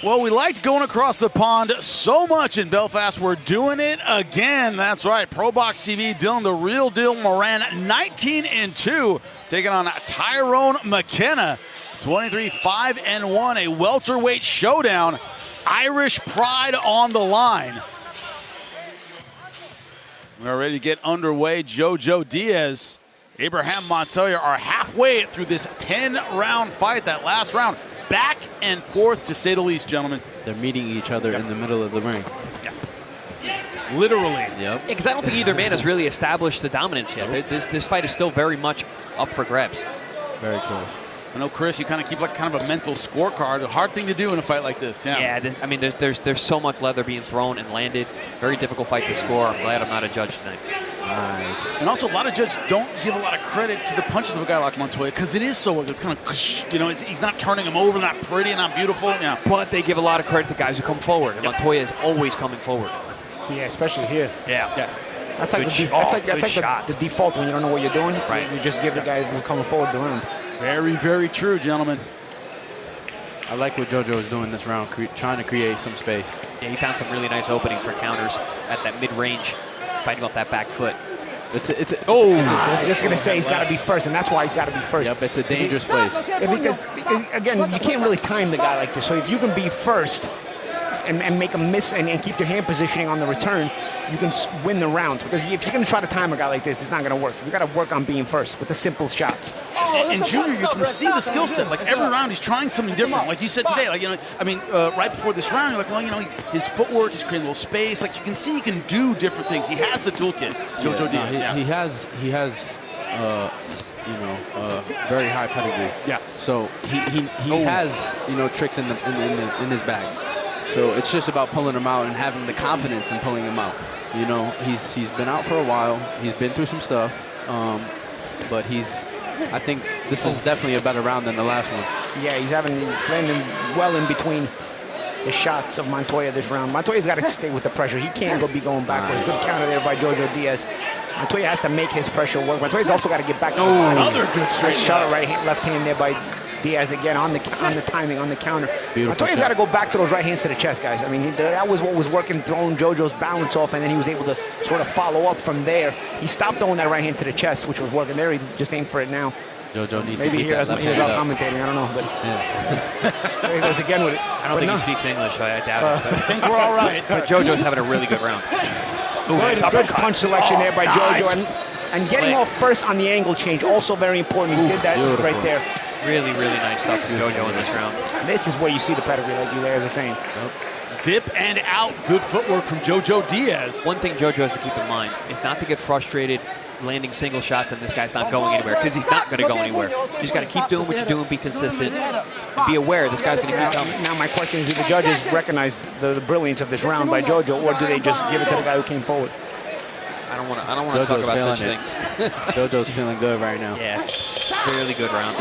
Well, we liked going across the pond so much in Belfast. We're doing it again. That's right. ProBox TV, Dylan, the real deal Moran, 19-2, taking on Tyrone McKenna, 23-5-1, a welterweight showdown. Irish pride on the line. We're ready to get underway. JoJo Diaz, Abraham Montoya are halfway through this 10-round fight. That last round, back and forth, to say the least, gentlemen. They're meeting each other in the middle of the ring. Literally. Yep. Because I don't think either man has really established the dominance yet. This fight is still very much up for grabs. Very close. I know, Chris, you kind of keep like kind of a mental scorecard. A hard thing to do in a fight like this. Yeah, I mean, there's so much leather being thrown and landed. Very difficult fight to score. I'm glad I'm not a judge tonight. Nice. And also, a lot of judges don't give a lot of credit to the punches of a guy like Montoya because it is so, it's kind of, you know, he's not turning him over, not pretty, not beautiful. Yeah. But they give a lot of credit to guys who come forward. And Montoya is always coming forward. Yeah, especially here. Yeah. That's like, the default when you don't know what you're doing. Right. You just give the guys who are coming forward the round. Very, very true, gentlemen. I like what JoJo is doing this round, trying to create some space. Yeah, he found some really nice openings for counters at that mid-range, fighting off that back foot. I was just going to say he's got to be first, and that's why he's got to be first. Yep, it's a dangerous place. Because, again, you can't really time the guy like this. So if you can be first, and make them miss and keep their hand positioning on the return, you can win the rounds. Because if you're going to try to time a guy like this, it's not going to work. You got to work on being first with the simple shots. And Junior, you can see the skill set. Like every round, he's trying something different. Like you said today, like right before this round, you're like, well, his footwork, he's creating a little space. Like you can see, he can do different things. He has the toolkit. JoJo Diaz. He has. Very high pedigree. Yeah. So he has tricks in his bag. So it's just about pulling him out and having the confidence in pulling him out. He's been out for a while. He's been through some stuff, but I think this is definitely a better round than the last one. Yeah, he's landing well in between the shots of Montoya this round. Montoya's got to stay with the pressure. He can't be going backwards. Good counter there by JoJo Diaz. Montoya has to make his pressure work. Montoya's also got to get back to the body. Another good straight shot, left hand there by Diaz again on the timing, on the counter. Beautiful. Montoya's got to go back to those right hands to the chest, guys. I mean, that was what was working, throwing JoJo's balance off, and then he was able to sort of follow up from there. He stopped throwing that right hand to the chest, which was working there. He just aimed for it now. JoJo needs maybe to here, that he was out commentating. I don't know, but there he goes again with it. I don't think he speaks English, so I doubt it. I think we're all right. But JoJo's having a really good round. Good punch selection there by JoJo. And getting off first on the angle change, also very important. He did that right there. Really, really nice stuff from JoJo in this round. This is where you see the pedigree, like you guys are saying. Dip and out. Good footwork from JoJo Diaz. One thing JoJo has to keep in mind is not to get frustrated landing single shots and this guy's not going anywhere, because he's not going to go anywhere. You just got to keep doing what you're doing, be consistent, and be aware this guy's going to keep coming. Now my question is, do the judges recognize the brilliance of this round by JoJo, or do they just give it to the guy who came forward? I don't want to talk about such things. JoJo's feeling good right now. Yeah, really good round.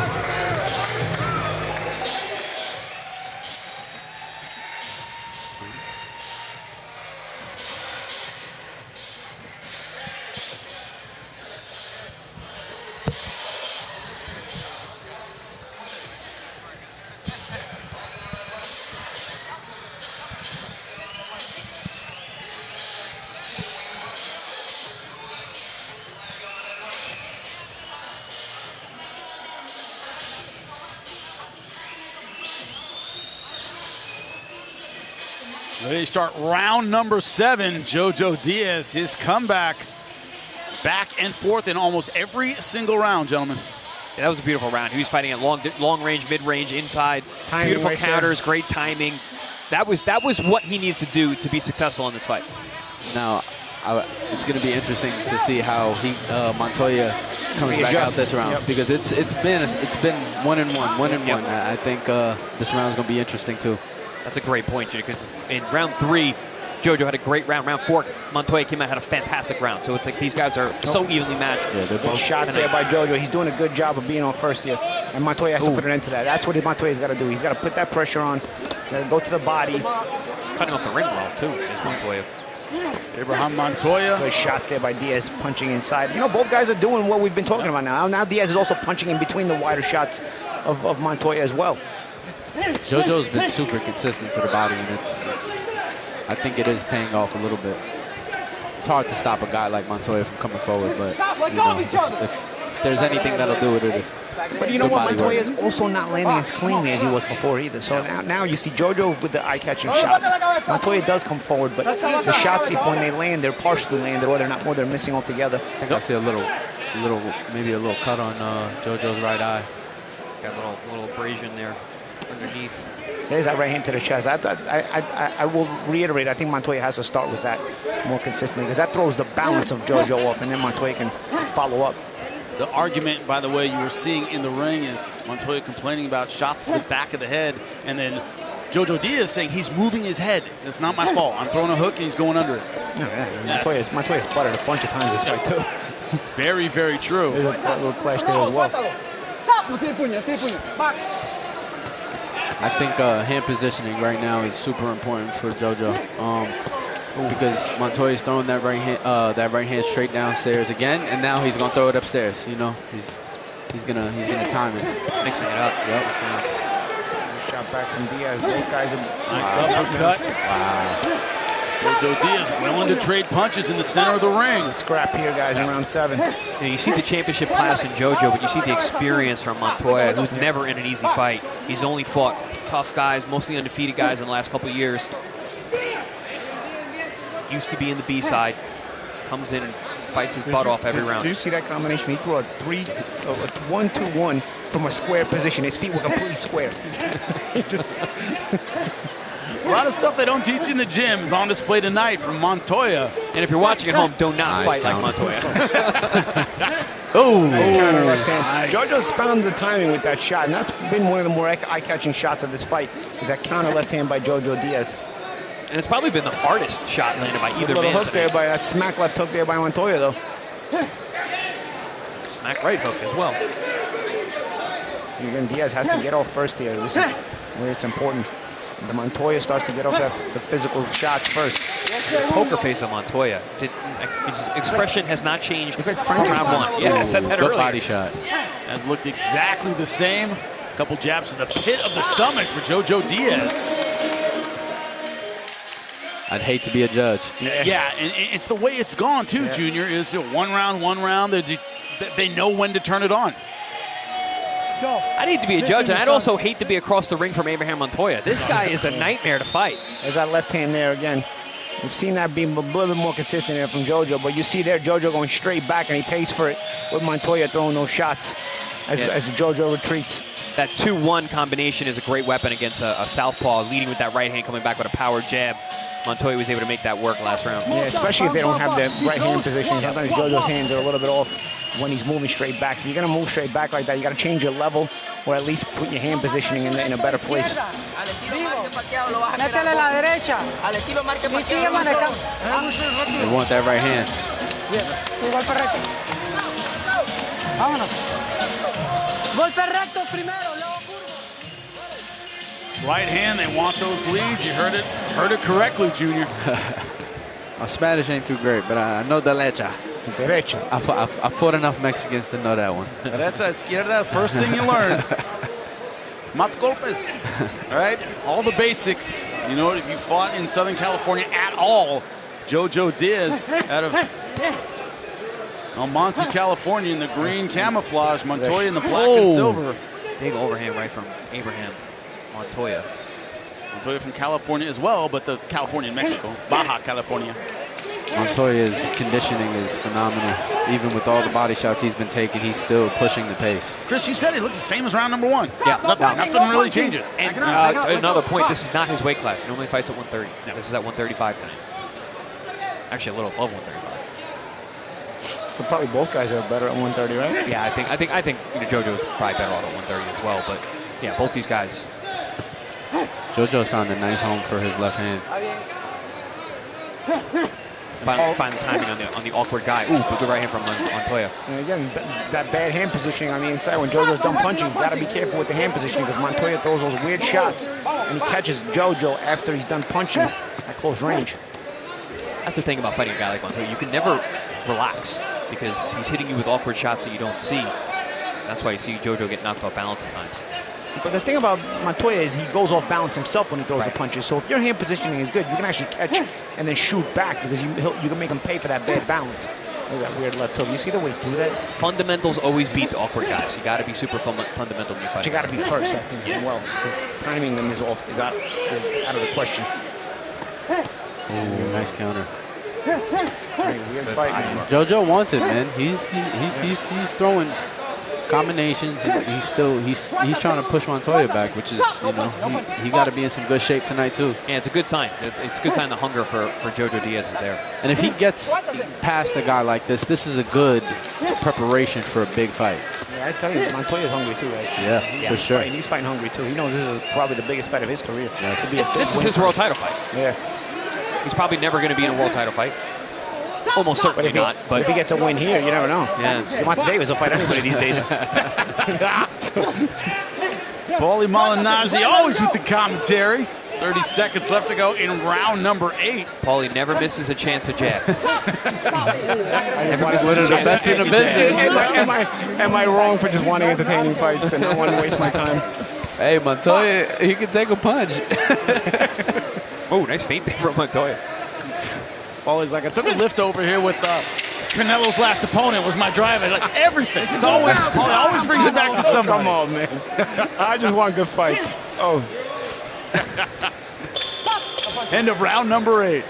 Ready to start round number 7. JoJo Diaz, his comeback. Back and forth in almost every single round, gentlemen. Yeah, that was a beautiful round. He was fighting at long range, mid range, inside. Timing beautiful right counters, great timing. That was what he needs to do to be successful in this fight. Now, it's going to be interesting to see how Montoya comes back out this round, because it's been 1-1. I think this round is going to be interesting too. That's a great point, Jimmy, because in round 3, JoJo had a great round. Round 4, Montoya came out, had a fantastic round. So it's like these guys are so evenly matched. Yeah, they're both shot there by JoJo. He's doing a good job of being on first here, and Montoya has to put an end to that. That's what Montoya's got to do. He's got to put that pressure on. He's got to go to the body. Cutting off the ring well, too, is Montoya. Abraham Montoya. Good shots there by Diaz, punching inside. Both guys are doing what we've been talking about now. Now Diaz is also punching in between the wider shots of Montoya as well. JoJo's been super consistent to the body, and I think it is paying off a little bit. It's hard to stop a guy like Montoya from coming forward, but if there's anything that'll do it, it is. But you know what? Montoya is also not landing as cleanly as he was before either. So now you see JoJo with the eye-catching shots. Montoya does come forward, but the shots, when they land, they're partially landed, or they're missing altogether. I think I see maybe a little cut on JoJo's right eye. Got a little abrasion there underneath. There's that right hand to the chest. I will reiterate, I think Montoya has to start with that more consistently, because that throws the balance of JoJo off, and then Montoya can follow up. The argument, by the way, you were seeing in the ring is Montoya complaining about shots to the back of the head, and then JoJo Diaz saying he's moving his head. It's not my fault. I'm throwing a hook and he's going under it. Yeah, Montoya's buttered a bunch of times this fight too. Very, very true. There's a little clash there as well. I think hand positioning right now is super important for JoJo, because Montoya's throwing that right hand straight downstairs again, and now he's gonna throw it upstairs. He's gonna time it, mixing it up. Yep. Shot back from Diaz. Both guys are nice uppercut. Wow. JoJo Diaz willing to trade punches in the center of the ring. Scrap here, guys, in round 7. You see the championship class in JoJo, but you see the experience from Montoya, who's never in an easy fight. He's only fought tough guys, mostly undefeated guys in the last couple of years. used to be in the B side, comes in and fights his butt off every round. Did you see that combination? He threw a 1-2-1 from a square position. His feet were completely square. He just... A lot of stuff they don't teach in the gym is on display tonight from Montoya. And if you're watching at home, do not fight like Montoya. Oh, nice counter left hand. JoJo's found the timing with that shot, and that's been one of the more eye-catching shots of this fight, is that counter left hand by JoJo Diaz. And it's probably been the hardest shot landed by either man. Hook there by that smack left hook there by Montoya, though. Smack right hook as well. So again, Diaz has to get off first here. This is where it's important. The Montoya starts to get off the physical shots first. The poker face of Montoya. His expression has not changed it's like from round one. Yeah, I said that earlier. Body shot. Has looked exactly the same. A couple jabs to the pit of the stomach for JoJo Diaz. I'd hate to be a judge. Yeah, and it's the way it's gone too, Junior, is one round. They know when to turn it on. I'd hate to be a judge, and I'd also hate to be across the ring from Abraham Montoya. This guy is a nightmare to fight. There's that left hand there again. We've seen that being a little bit more consistent there from JoJo, but you see there JoJo going straight back, and he pays for it with Montoya throwing those shots as JoJo retreats. That 2-1 combination is a great weapon against a southpaw, leading with that right hand, coming back with a power jab. Montoya was able to make that work last round. Yeah, especially if they don't have the right hand position. Sometimes JoJo's hands are a little bit off when he's moving straight back. If you're going to move straight back like that, you got to change your level or at least put your hand positioning in a better place. Métele la derecha. Y sigue manejando. They want that right hand. Golpe recto. Vámonos. Golpe recto primero, luego curvo. Right hand, they want those leads. You heard it correctly, Junior. My Spanish ain't too great, but I know derecha. Derecha. I fought enough Mexicans to know that one. Derecha, izquierda, first thing you learn. Más golpes. All right, all the basics. You know, if you fought in Southern California at all, JoJo Diaz out of Almonte, California in the green camouflage, Montoya in the black and silver. Big overhand right from Abraham Montoya. Montoya from California as well, but the California in Mexico, Baja California. Montoya's conditioning is phenomenal. Even with all the body shots he's been taking, he's still pushing the pace. Chris, you said he looks the same as round number one. Yeah, nothing really changes. And another point, this is not his weight class. He normally fights at 130. No, this is at 135 tonight. Actually, a little above 135. So probably both guys are better at 130, right? Yeah, I think JoJo's probably better off at 130 as well. But yeah, both these guys. JoJo's found a nice home for his left hand. Find the timing on the awkward guy. Ooh, good right hand from Montoya. And again, that bad hand positioning on the inside. When JoJo's done punching, he's got to be careful with the hand positioning because Montoya throws those weird shots and he catches JoJo after he's done punching at close range. That's the thing about fighting a guy like Montoya. You can never relax because he's hitting you with awkward shots that you don't see. That's why you see JoJo get knocked off balance sometimes. But the thing about Montoya is he goes off balance himself when he throws the punches. So if your hand positioning is good, you can actually catch and then shoot back because you can make him pay for that bad balance. Look at that weird left hook. You see the way he threw that? Fundamentals always beat the awkward guys. You got to be super fundamental when you fight. But you got to be first, I think, as well. So timing them is out of the question. Ooh, nice counter. Weird fight, man. JoJo wants it, man. He's throwing combinations, and he's trying to push Montoya back, which is, you know, he got to be in some good shape tonight too. Yeah, it's a good sign. It's a good sign the hunger for JoJo Diaz is there. And if he gets past a guy like this is a good preparation for a big fight. Yeah, I tell you, Montoya's hungry too, guys. Yeah, for sure. He's fighting hungry too. He knows this is probably the biggest fight of his career. Yeah. This is his world title fight. Yeah. He's probably never going to be in a world title fight. Almost certainly not. But if he gets a win here, you never know. Yeah. Monte Davis will fight anybody these days. Paulie Malignaggi always with the commentary. 30 seconds left to go in round number 8. Paulie never misses a chance to jab. Never misses a chance. The best in the business. Am I wrong for just wanting entertaining fights and not wanting to waste my time? Hey, Montoya, he can take a punch. Oh, nice feint there from Montoya. Paulie's like, I took a lift over here with Canelo's last opponent was my driver. Like everything. It's always Paulie always brings it back to somebody. Come on, man. I just want good fights. Oh. End of round number 8.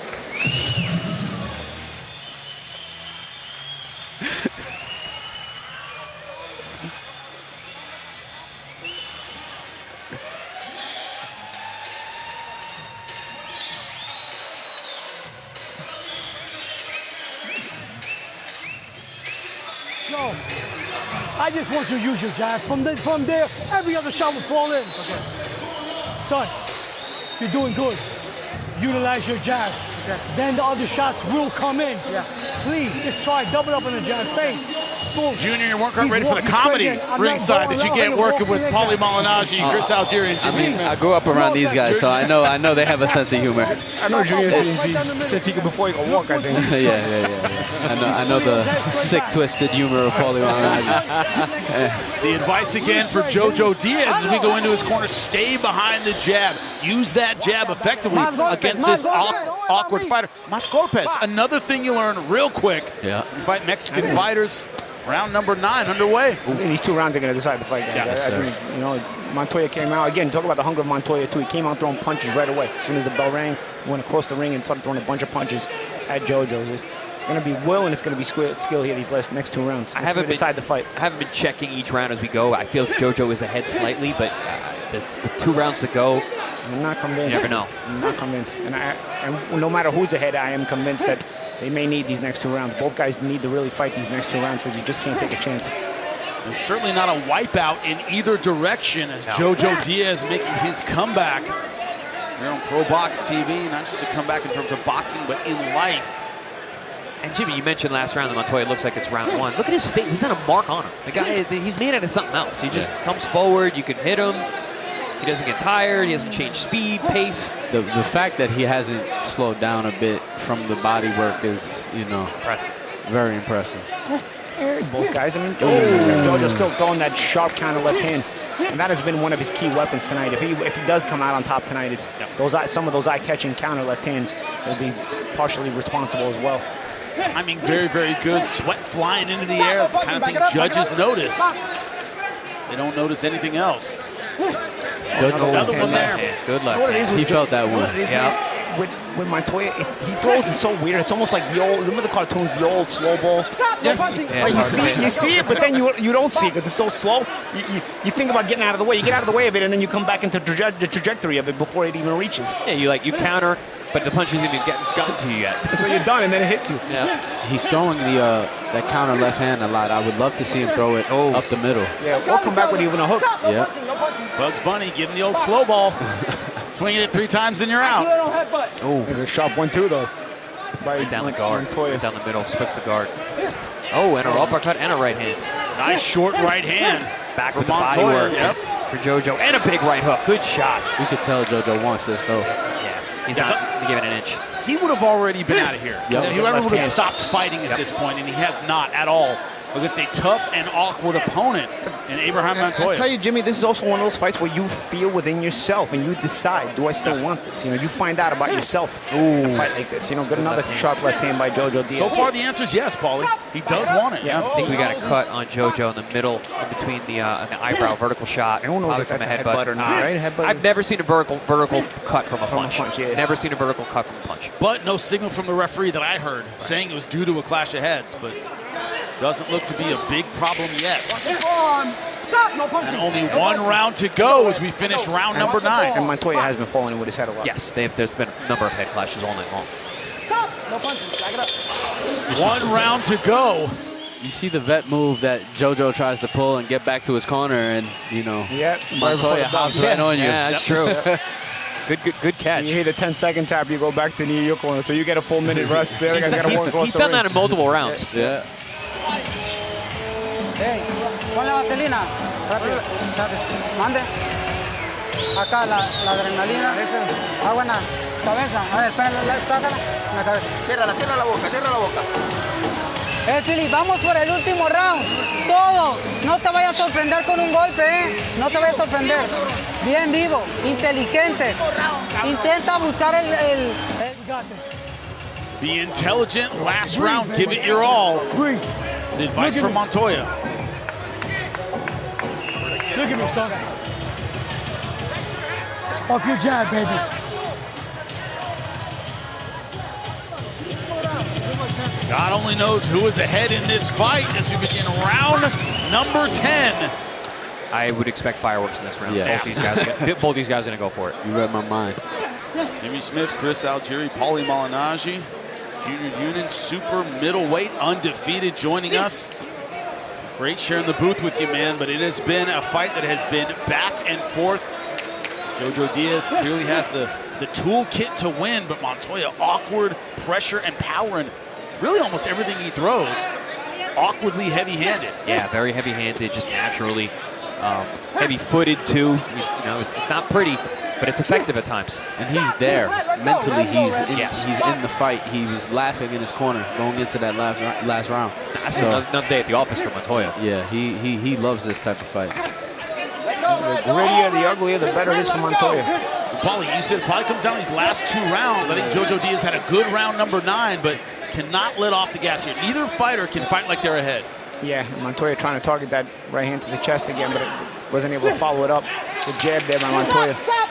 jab. I just want you to use your jab. From there, every other shot will fall in. Okay. Son, you're doing good. Utilize your jab. Okay. Then the other shots will come in. Yeah. Please, just try double up on the jab. Feint. Boom. Junior, you weren't ready for the comedy ringside that you get working with Paulie Malignaggi, Chris Algieri, and Jimmy Smith. I grew up around these guys, so I know they have a sense of humor. I know Junior since he could before he could walk, I think. yeah. I know the sick, twisted humor of Paulie Malignaggi. The advice again for JoJo Diaz as we go into his corner, stay behind the jab. Use that jab effectively against this awkward fighter. Mas Golpes, another thing you learn real quick. Yeah. You fight Mexican fighters. Round number 9 underway. These 2 rounds are going to decide the fight, guys. I think, you know, Montoya came out. Again, talk about the hunger of Montoya, too. He came out throwing punches right away. As soon as the bell rang, he went across the ring and started throwing a bunch of punches at JoJo's. It's going to be will and it's going to be skill here these next 2 rounds. It's going to decide the fight. I haven't been checking each round as we go. I feel JoJo is ahead slightly, but there's 2 rounds to go. I'm not convinced. You never know. I'm not convinced. And no matter who's ahead, I am convinced that they may need these next 2 rounds. Both guys need to really fight these next 2 rounds because you just can't take a chance. And certainly not a wipeout in either direction as JoJo Diaz making his comeback here on ProBox TV. Not just a comeback in terms of boxing, but in life. And Jimmy, you mentioned last round that Montoya looks like it's round 1. Look at his face. He's not a mark on him. The guy, he's made out of something else. He just comes forward. You can hit him. He doesn't get tired. He doesn't change speed, pace. The fact that he hasn't slowed down a bit from the body work is, you know, impressive. Very impressive. Both guys. I mean, JoJo's still throwing that sharp counter left hand, and that has been one of his key weapons tonight. If he does come out on top tonight, it's some of those eye-catching counter left hands will be partially responsible as well. I mean, very, very good. Sweat flying into the air. It's the kind of thing judges notice. They don't notice anything else. Another one there. Good luck. He felt that one. With Montoya, he throws it so weird. It's almost like the old, remember the cartoons, the old slow ball? Like you see it, but then you don't see it because it's so slow. You think about getting out of the way. You get out of the way of it, and then you come back into the trajectory of it before it even reaches. Yeah, you counter, but the punch isn't even gotten to you yet. So you're done, and then it hits you. Yeah. He's throwing that counter left hand a lot. I would love to see him throw it up the middle. Yeah, or come back with even a hook. Yeah. Bugs Bunny giving the old slow ball. Swinging it 3 times and you're out. Oh, there's a sharp 1-2 though. Down the guard, down the middle, splits the guard. Oh, and a uppercut and a right hand. Nice short right hand. Back with the body work for JoJo, and a big right hook. Good shot. You could tell JoJo wants this though. Yeah, he's not giving an inch. He would have already been out of here. Whoever would have stopped fighting at this point, and he has not at all. Against a tough and awkward opponent in Abraham Montoya. I tell you, Jimmy, this is also one of those fights where you feel within yourself and you decide, do I still want this? You know, you find out about yourself in a fight like this. You know, get another sharp left hand by JoJo Diaz. So far, the answer is yes, Paulie. He does want it. Yeah, I think we got a cut on JoJo in the middle, in between the eyebrow, vertical shot. I don't know if that's a headbutt or not, right? I've never seen a vertical cut from a punch. Never seen a vertical cut from a punch. But no signal from the referee that I heard saying it was due to a clash of heads. But doesn't look to be a big problem yet. And only 1 round to go as we finish round number 9. And Montoya has been falling with his head a lot. Yes, there's been a number of head clashes all night long. 1 round to go. You see the vet move that JoJo tries to pull and get back to his corner, and you know, Montoya hops right on you. Yeah, that's true. Good catch. You hear the 10-second tap, you go back to the your corner, so you get a full minute rest. The other guy's got to walk across the ring. He's done that in multiple rounds. Yeah. Hey, ponle vaselina. Rápido. Mande. Acá la adrenalina. Agua en la cabeza. A ver, espérale, sácala. En la cabeza. Cierra la boca. Philly, vamos por el último round. Todo. No te vayas a sorprender con un golpe, No te vayas a sorprender. Bien vivo, inteligente. Intenta buscar el Be intelligent, last round, give it your all. The advice from Montoya. Look at me, son. Off your jab, baby. God only knows who is ahead in this fight as we begin round number 10. I would expect fireworks in this round. Yeah. Both these guys are going to go for it. You read my mind. Jimmy Smith, Chris Algieri, Paulie Malignaggi, Junior Union, super middleweight, undefeated, joining us. Great sharing the booth with you, man, but it has been a fight that has been back and forth. JoJo Diaz clearly has the toolkit to win, but Montoya, awkward pressure and power, and really almost everything he throws, awkwardly heavy-handed. Yeah, very heavy-handed, just naturally heavy-footed too. It's not pretty, but it's effective at times. And he's there mentally. He's in the fight. He was laughing in his corner going into that last round. That's another day at the office for Montoya. Yeah, he loves this type of fight. The grittier, the uglier, the better it is for Montoya. Paulie, you said it probably comes down to these last 2 rounds. I think JoJo Diaz had a good round number 9, but cannot let off the gas here. Neither fighter can fight like they're ahead. Yeah, Montoya trying to target that right hand to the chest again, but wasn't able to follow it up. The jab there by Montoya. Stop!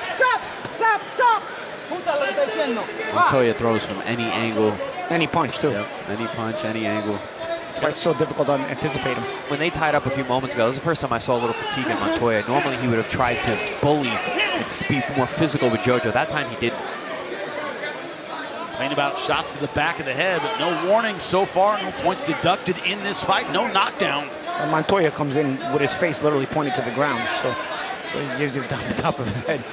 Montoya throws from any angle. Any punch, too. Yep, any punch, any angle. It's so difficult to anticipate him. When they tied up a few moments ago, this is the first time I saw a little fatigue in Montoya. Normally he would have tried to bully and be more physical with JoJo. That time he didn't. Playing about shots to the back of the head, but no warnings so far. No points deducted in this fight. No knockdowns. And Montoya comes in with his face literally pointed to the ground, so he gives you the top of his head.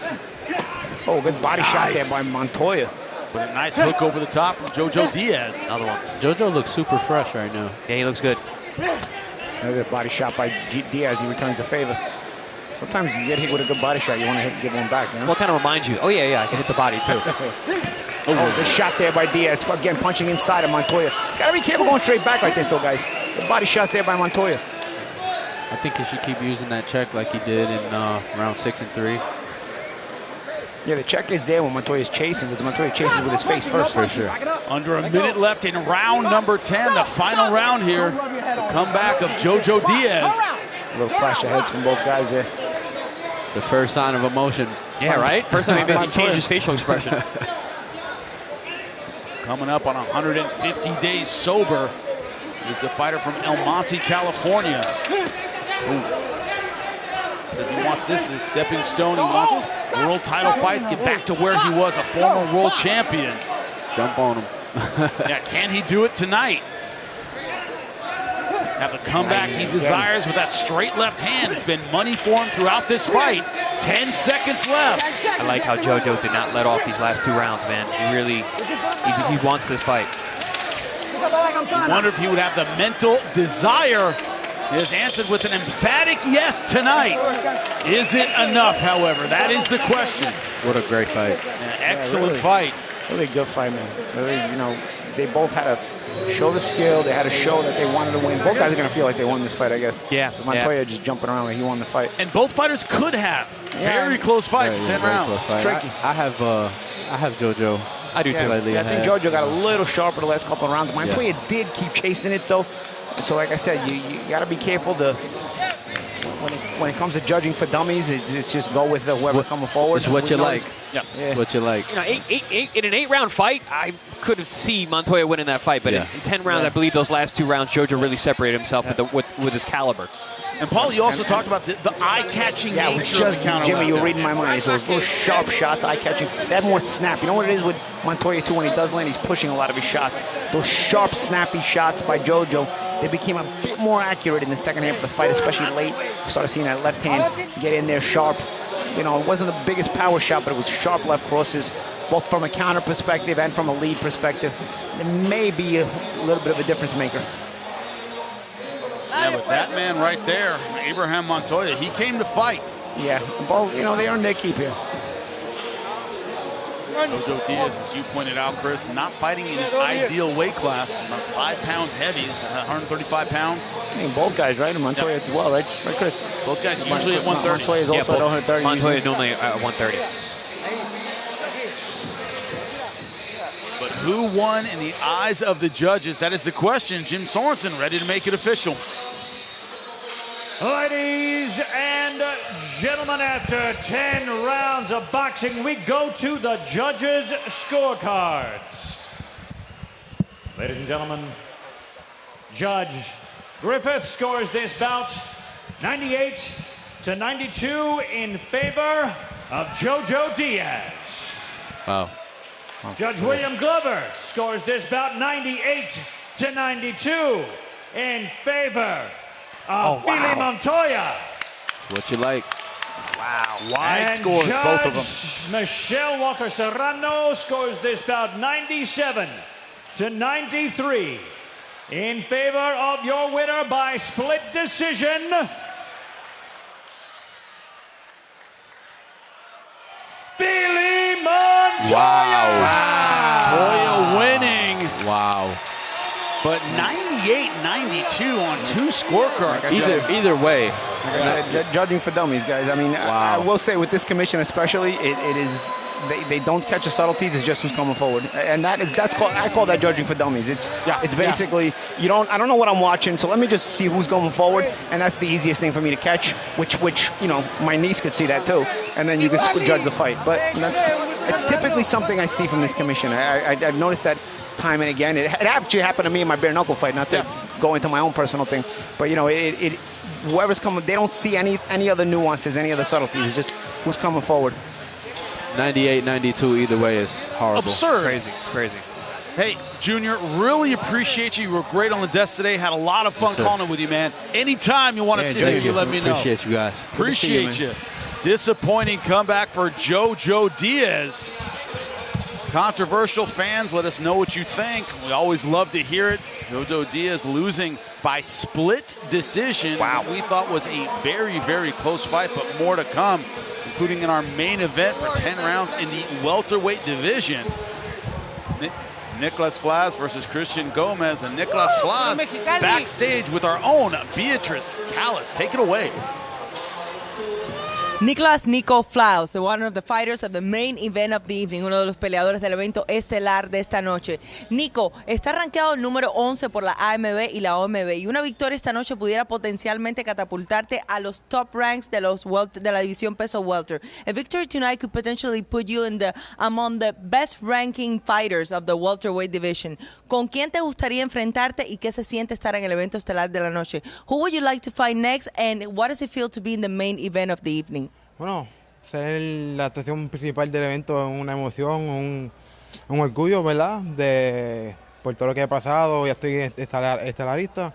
Oh, good body shot there by Montoya. With a nice hook over the top from JoJo Diaz. Another one. JoJo looks super fresh right now. Yeah, he looks good. Another body shot by Diaz. He returns the favor. Sometimes you get hit with a good body shot, you want to give one back, you know? Well, it kind of reminds you, oh yeah, I can hit the body too. Oh, good shot there by Diaz. Again, punching inside of Montoya. He's got to be careful going straight back like this, though, guys. Good body shots there by Montoya. I think he should keep using that check like he did in round 6 and 3. Yeah, the check is there when Montoya's chasing, because Montoya chases with his face first. For sure. Under a minute left in round number 10, the final round here. The comeback of JoJo Diaz. A little clash of heads from both guys there. It's the first sign of emotion. Yeah, right? First time he changed his facial expression. Coming up on 150 days sober is the fighter from El Monte, California. Says he wants this as a stepping stone. He wants world title fights, get back to where he was, a former world champion. Jump on him. Yeah, can he do it tonight? Have the comeback he desires with that straight left hand. It's been money for him throughout this fight. 10 seconds left. I like how JoJo did not let off these last 2 rounds, man. He really, he wants this fight. I wonder if he would have the mental desire. He has answered with an emphatic yes tonight. Is it enough, however? That is the question. What a great fight. An excellent fight. Really good fight, man. Really, they both had to show the skill. They had to show that they wanted to win. Both guys are going to feel like they won this fight, I guess. Yeah. Montoya just jumping around like he won the fight. And both fighters could have. Very close fight for 10 rounds. Tricky. I have JoJo. I do too. I think JoJo got a little sharper the last couple of rounds. Montoya did keep chasing it, though. So like I said, you got to be careful when it comes to judging for dummies. It's just go with whoever coming forward. It's what you like. Yeah. It's what you like. In an 8-round fight, I could have seen Montoya winning that fight, but in 10 rounds, I believe those last 2 rounds, JoJo really separated himself with his caliber. And Paul, you also talked about the eye-catching nature of the counter. Jimmy, you were reading my mind. It's those little sharp shots, eye-catching. They have more snap. You know what it is with Montoya, too? When he does land, he's pushing a lot of his shots. Those sharp, snappy shots by JoJo, they became a bit more accurate in the second half of the fight, especially late. We started seeing that left hand get in there sharp. It wasn't the biggest power shot, but it was sharp left crosses, both from a counter perspective and from a lead perspective. It may be a little bit of a difference maker. Yeah, but that man right there, Abraham Montoya, he came to fight. Yeah, well, they earned their keep here. JoJo Diaz, as you pointed out, Chris, not fighting in his ideal weight class, about 5 pounds heavy, 135 pounds. I mean, both guys, right? And Montoya as well, right? Right, Chris? Both guys usually at 130. Montoya is also at 130. Montoya is normally at 130. But who won in the eyes of the judges? That is the question. Jim Sorensen ready to make it official. Ladies and gentlemen, after 10 rounds of boxing, we go to the judges' scorecards. Ladies and gentlemen, Judge Griffith scores this bout 98-92 in favor of JoJo Diaz. Wow. Judge William Glover scores this bout 98-92 in favor Billy Montoya. What you like. Wow. Wide And scores, both of them. Michelle Walker Serrano scores this bout 97-93 in favor of your winner by split decision, Billy Montoya. Montoya winning. Wow. But 98-92 on 2 scorecards. Either way. Like I said, judging for dummies, guys. I mean, I will say with this commission especially, it is they don't catch the subtleties. It's just who's coming forward, and I call that judging for dummies. It's basically I don't know what I'm watching, so let me just see who's going forward, and that's the easiest thing for me to catch. Which my niece could see that too, and then you can judge the fight. But it's typically something I see from this commission. I've noticed that time and again. It actually happened to me in my bare knuckle fight. Not to go into my own personal thing, but whoever's coming, they don't see any other nuances, any other subtleties. It's just who's coming forward. 98-92 either way is horrible. Absurd. It's crazy. Hey, Junior, really appreciate you. You were great on the desk today. Had a lot of fun calling it with you, man. Anytime you want to sit here, you let me know. Appreciate you guys. Appreciate you. Disappointing comeback for JoJo Diaz. Controversial fans, let us know what you think. We always love to hear it. JoJo Diaz losing by split decision. Wow. We thought was a very, very close fight, but more to come, including in our main event for 10 rounds in the welterweight division. Nicklaus Flaz versus Christian Gomez, and Nicklaus Flaz backstage with our own Beatrice Callis. Take it away. Nicklaus Nico Flaz, one of the fighters of the main event of the evening, uno de los peleadores del evento estelar de esta noche. Nico está rankeado número 11 por la AMB y la OMB, y una victoria esta noche pudiera potencialmente catapultarte a los top ranks de la división peso welter. A victory tonight could potentially put you among the best ranking fighters of the welterweight division. ¿Con quién te gustaría enfrentarte y qué se siente estar en el evento estelar de la noche? Who would you like to fight next, and what does it feel to be in the main event of the evening? Bueno, ser la atracción principal del evento es una emoción, un orgullo, ¿verdad? Por todo lo que he pasado, ya estoy estelarista.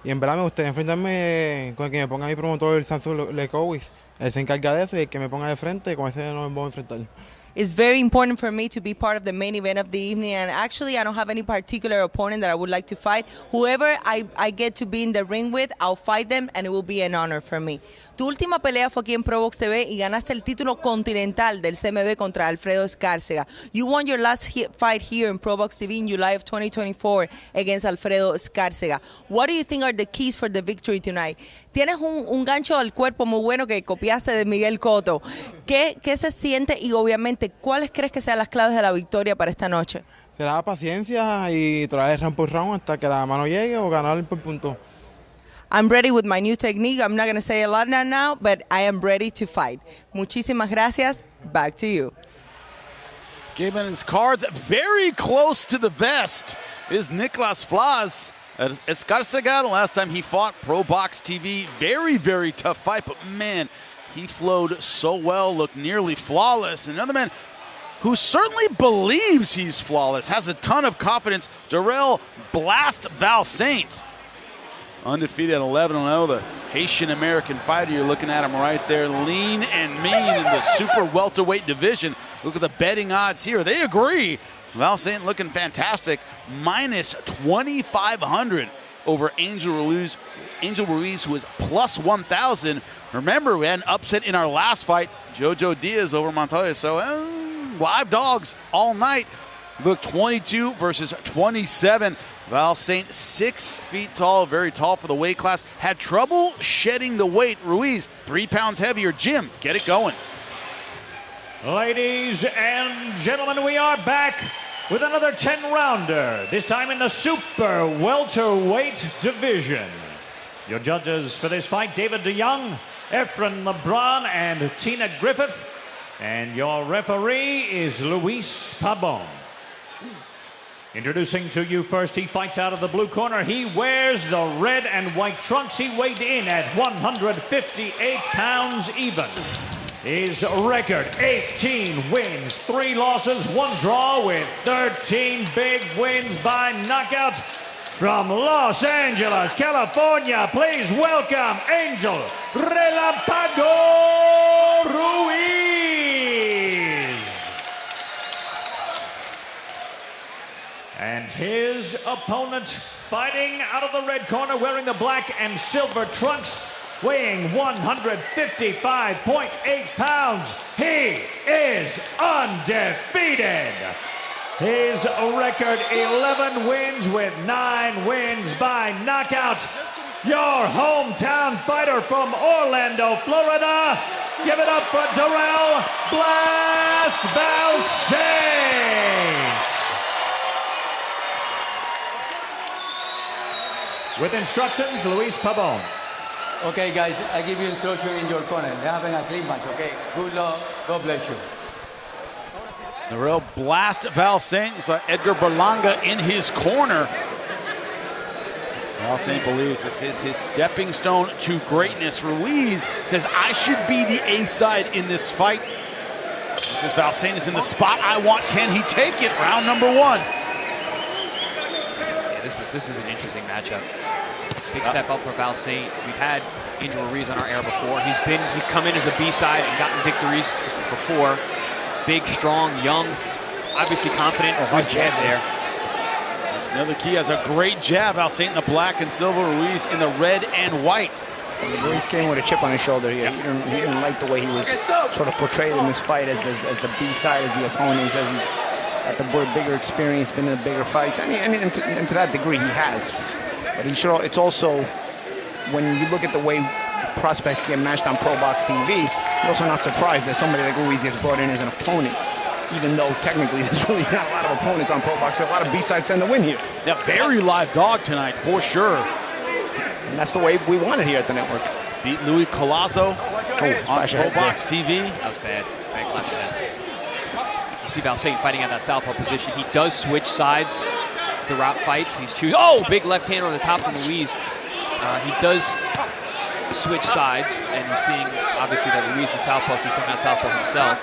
Y en verdad me gustaría enfrentarme con el que me ponga mi promotor, el Samsung Lekowicz. Él se encarga de eso y el que me ponga de frente, con ese no me voy a enfrentar. It's very important for me to be part of the main event of the evening, and actually I don't have any particular opponent that I would like to fight. Whoever I get to be in the ring with, I'll fight them, and it will be an honor for me. Tu última pelea fue aquí en ProBox TV y ganaste el título continental del CMB contra Alfredo Escárcega. You won your last fight here in ProBox TV in July of 2024 against Alfredo Escárcega. What do you think are the keys for the victory tonight? Tienes un gancho al cuerpo muy bueno que copiaste de Miguel Cotto. ¿Qué se siente y obviamente cuáles crees que sean las claves de la victoria para esta noche? Será paciencia y traer round por round hasta que la mano llegue o ganar por punto. I'm ready with my new technique. I'm not going to say a lot now, but I am ready to fight. Muchísimas gracias. Back to you. Giving his cards very close to the vest is Nicklaus Flaz. Escárcega, the last time he fought, ProBox TV, very, very tough fight, but man, he flowed so well, looked nearly flawless. Another man who certainly believes he's flawless, has a ton of confidence. Darrelle blast Val Saint. Undefeated at 11-0, the Haitian-American fighter. You're looking at him right there, lean and mean in the super welterweight division. Look at the betting odds here. They agree. Val Saint looking fantastic, minus 2,500 over Angel Ruiz, who was plus 1,000. Remember, we had an upset in our last fight, JoJo Diaz over Montoya. So live dogs all night. Look, 22 versus 27. Val Saint, 6 feet tall, very tall for the weight class. Had trouble shedding the weight. Ruiz, 3 pounds heavier. Jim, get it going. Ladies and gentlemen, we are back with another 10-rounder, this time in the super welterweight division. Your judges for this fight, David DeYoung, Efren LeBron, and Tina Griffith. And your referee is Luis Pabon. Introducing to you first, he fights out of the blue corner. He wears the red and white trunks. He weighed in at 158 pounds even. His record, 18 wins, 3 losses, 1 draw with 13 big wins by knockout. From Los Angeles, California, please welcome Angel Relampago Ruiz. And his opponent fighting out of the red corner, wearing the black and silver trunks, weighing 155.8 pounds. He is undefeated. His record, 11 wins with 9 wins by knockout. Your hometown fighter from Orlando, Florida. Give it up for Darrelle Blast Val Saint. With instructions, Luis Pabon. Okay, guys, I give you instruction in your corner. They're having a clean match, okay? Good luck. God bless you. Darrelle Blast Val Saint. You saw Edgar Berlanga in his corner. Val Saint believes this is his stepping stone to greatness. Ruiz says, I should be the A side in this fight. He says Val Saint is in the spot I want. Can he take it? Round number 1. Yeah, this is an interesting matchup. Big step up for Val Saint. We've had Angel Ruiz on our air before. He's come in as a B side and gotten victories before. Big, strong, young, obviously confident. Good jab there. That's another key. Has a great jab. Val Saint in the black and silver, Ruiz in the red and white. Ruiz came with a chip on his shoulder here. He didn't like the way he was sort of portrayed in this fight as the B side, as the opponent. He says he's got the bigger experience, been in the bigger fights, and to that degree he has. But he should. It's also, when you look at the way prospects get matched on ProBox TV, you're also not surprised that somebody like Ruiz gets brought in as an opponent, even though technically there's really not a lot of opponents on ProBox. A lot of B-sides tend to win here. Yeah, very live dog tonight, for sure. And that's the way we want it here at the network. Beat Louis Colazo on ProBox TV. That was bad. Bad clash of heads. You see Val Saint fighting at that southpaw position. He does switch sides throughout fights. He's choosing. Oh, big left hand over the top from Ruiz. He does switch sides, and you're seeing obviously that Ruiz is southpaw. He's coming out southpaw himself.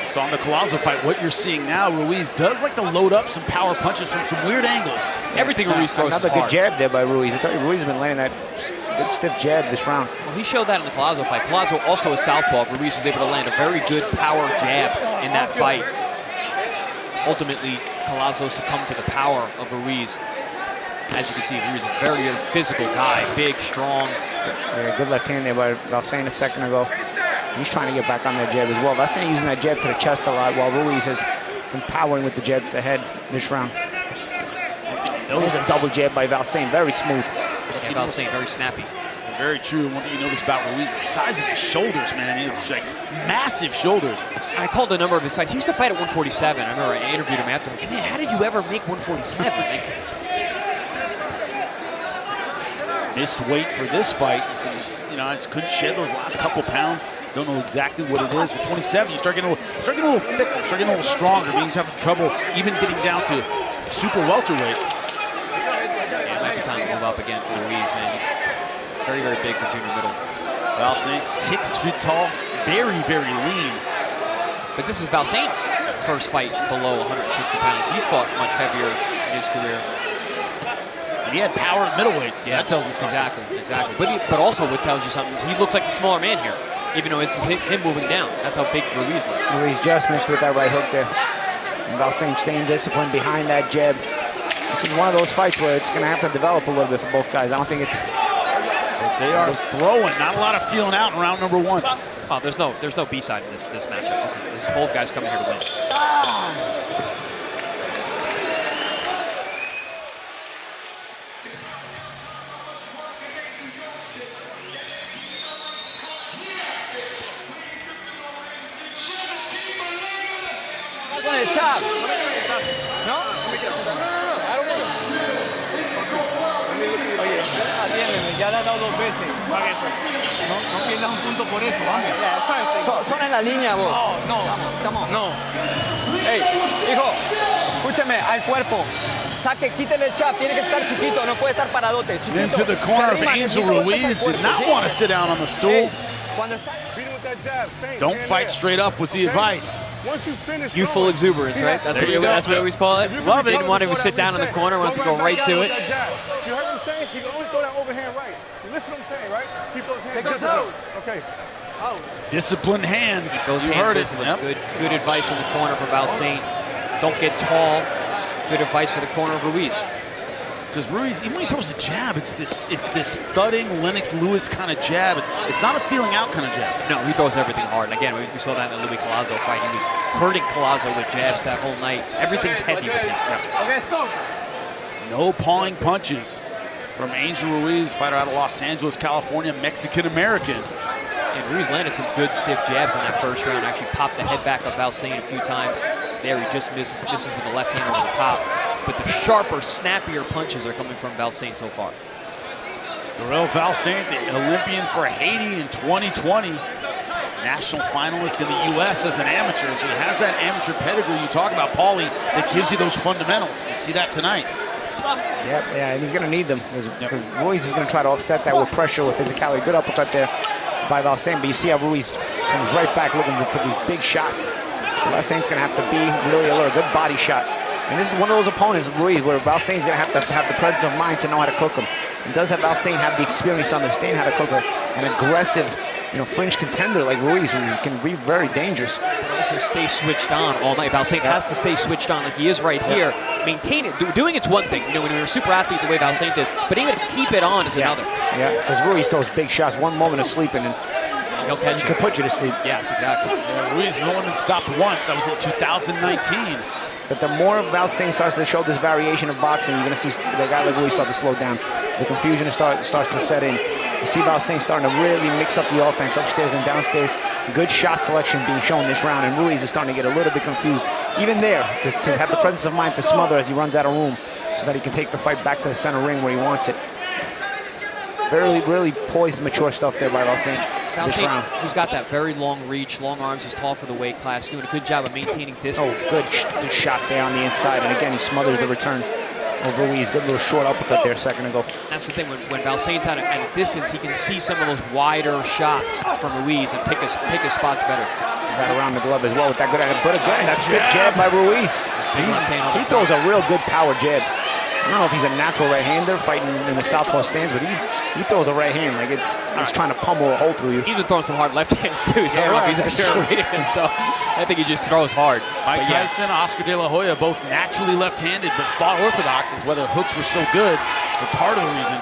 So on the Colazo fight, what you're seeing now, Ruiz does like to load up some power punches from some weird angles. Everything Ruiz throws Another is good hard. jab there by Ruiz. I thought Ruiz has been landing that good stiff jab this round. Well, he showed that in the Colazo fight. Colazo also a southpaw. Ruiz was able to land a very good power jab in that fight. Ultimately, Colazo succumbed to the power of Ruiz. As you can see, Ruiz is a very, very physical guy, big, strong. Yeah, good left hand there by Val Saint a second ago. He's trying to get back on that jab as well. Val Saint using that jab to the chest a lot, while Ruiz has been powering with the jab to the head this round. There's a double jab by Val Saint, very smooth. Yeah, Val Saint, very snappy. Very true. One thing you notice about Ruiz, the size of his shoulders, man. He has like massive shoulders. I called a number of his fights. He used to fight at 147. I remember I interviewed him after. Man, how did you ever make 147? Missed weight for this fight. So just, I just couldn't shed those last couple pounds. Don't know exactly what it is. But 27, you start getting a little thicker, start getting a little stronger. Means having trouble even getting down to super welterweight. Yeah, it might be time to move up again for Ruiz, man. Very, very big for junior middle. Val Saint, 6 feet tall, very, very lean. But this is Val Saint's first fight below 160 pounds. He's fought much heavier in his career. And he had power at middleweight. Yeah, that tells us something. Exactly. But also what tells you something is he looks like the smaller man here, even though it's him moving down. That's how big Ruiz looks. Ruiz just missed with that right hook there. And Val Saint staying disciplined behind that jab. This is one of those fights where it's going to have to develop a little bit for both guys. I don't think it's... They are throwing. Not a lot of feeling out in round number 1. Oh, there's no B-side in this matchup. This is both guys coming here to win. Con el chap. ¿No? Oye, atiéndeme, ya le has dado 2 veces. No pierdas un punto por eso, vamos. Son en la línea, vos. No. Ey, hijo, escúcheme, al cuerpo. Saque, quítele el chap, tiene que estar chiquito, no puede estar paradote. Into the corner of Angel Ruiz. Did not want to sit down on the stool. Cuando está... Don't fight straight up was the advice. Youthful exuberance, right? That's what we always call it. Love it. Didn't want to sit down in the corner, wants to go right to it. You heard what I'm saying? He can only throw that overhand right. You listen what I'm saying, right? Keep those hands. Take those out. Okay. Disciplined hands. Those you hands heard it. disciplined. Good advice in the corner for Val Saint. Don't get tall. Good advice for the corner of Ruiz. Because Ruiz, even when he throws a jab, it's this thudding Lennox Lewis kind of jab. It's not a feeling out kind of jab. No, he throws everything hard. And again, we saw that in the Louis Collazo fight. He was hurting Collazo with jabs that whole night. Everything's heavy with him. Yeah. Okay, stop. No pawing punches from Angel Ruiz, fighter out of Los Angeles, California, Mexican-American. And Ruiz landed some good stiff jabs in that first round. Actually popped the head back of Val Saint a few times. There he just misses with the left hand over the top. But the sharper, snappier punches are coming from Val Saint so far. Darrelle Val Saint, the Olympian for Haiti in 2020. National finalist in the U.S. as an amateur. So he has that amateur pedigree you talk about, Paulie, that gives you those fundamentals. You see that tonight. Yeah, and he's going to need them. Because Ruiz is going to try to offset that with pressure, with physicality. Good uppercut there by Val Saint, but you see how Ruiz comes right back looking for these big shots. So Val Saint's going to have to be really alert. Good body shot. And this is one of those opponents, Ruiz, where Val Saint's going to have the presence of mind to know how to cook him. And does have Val Saint have the experience to understand how to cook an aggressive, fringe contender like Ruiz, who can be very dangerous. But also stay switched on all night. Val Saint has to stay switched on like he is right here. Maintain it. Doing it's one thing, when you're a super athlete the way Val Saint is, but even to keep it on is another. Yeah, because Ruiz throws big shots. One moment of sleeping and he'll catch he could put you to sleep. Yes, exactly. Ruiz has only been stopped once. That was in 2019. But the more Val Saint starts to show this variation of boxing, you're going to see the guy like Ruiz start to slow down. The confusion starts to set in. You see Val Saint starting to really mix up the offense upstairs and downstairs. Good shot selection being shown this round, and Ruiz is starting to get a little bit confused. Even there, to have the presence of mind to smother as he runs out of room so that he can take the fight back to the center ring where he wants it. Really poised, mature stuff there by Val Saint this round. He's got that very long reach, long arms. He's tall for the weight class. Doing a good job of maintaining distance. Oh, good shot there on the inside. And again, he smothers the return of Ruiz. Good little short uppercut there a second ago. That's the thing. When Val Saint's at a distance, he can see some of those wider shots from Ruiz and pick his spots better. Got around the glove as well with that good. But again, that stiff jab by Ruiz. He throws a real good power jab. I don't know if he's a natural right-hander fighting in the southpaw stance, but he throws a right hand like it's trying to pummel a hole through you. He's been throwing some hard left hands too, so I don't know if he's actually reading, so I think he just throws hard. Mike Tyson, Oscar De La Hoya, both naturally left-handed, but fought orthodox, as whether hooks were so good. It's part of the reason.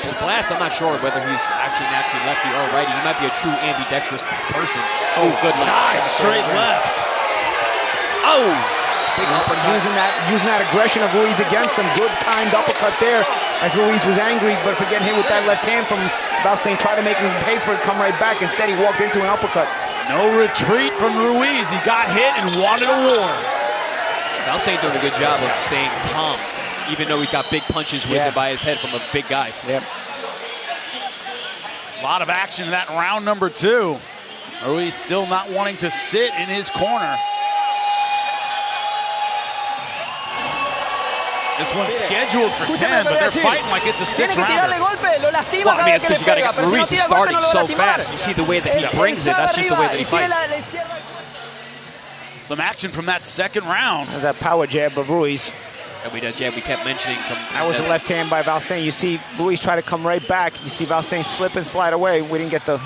Well, Flaz, I'm not sure whether he's actually naturally lefty or righty. He might be a true ambidextrous person. Oh, good left. Nice, straight left. Oh! Using that aggression of Ruiz against him. Good timed uppercut there as Ruiz was angry, but for getting hit with that left hand from Val Saint, tried to make him pay for it, come right back. Instead, he walked into an uppercut. No retreat from Ruiz. He got hit and wanted a war. Val Saint doing a good job of staying calm, even though he's got big punches whizzing by his head from a big guy. Yep. A lot of action in that round number 2. Ruiz still not wanting to sit in his corner. This one's scheduled for 10, but they're fighting like it's a 6-rounder. Well, I mean, it's because you got to get Ruiz is starting so fast. You see the way that he brings it. That's just the way that he fights. Some action from that second round. There's that power jab of Ruiz. And that jab we kept mentioning. That was the left hand by Val Saint. You see Ruiz try to come right back. You see Val Saint slip and slide away. We didn't get the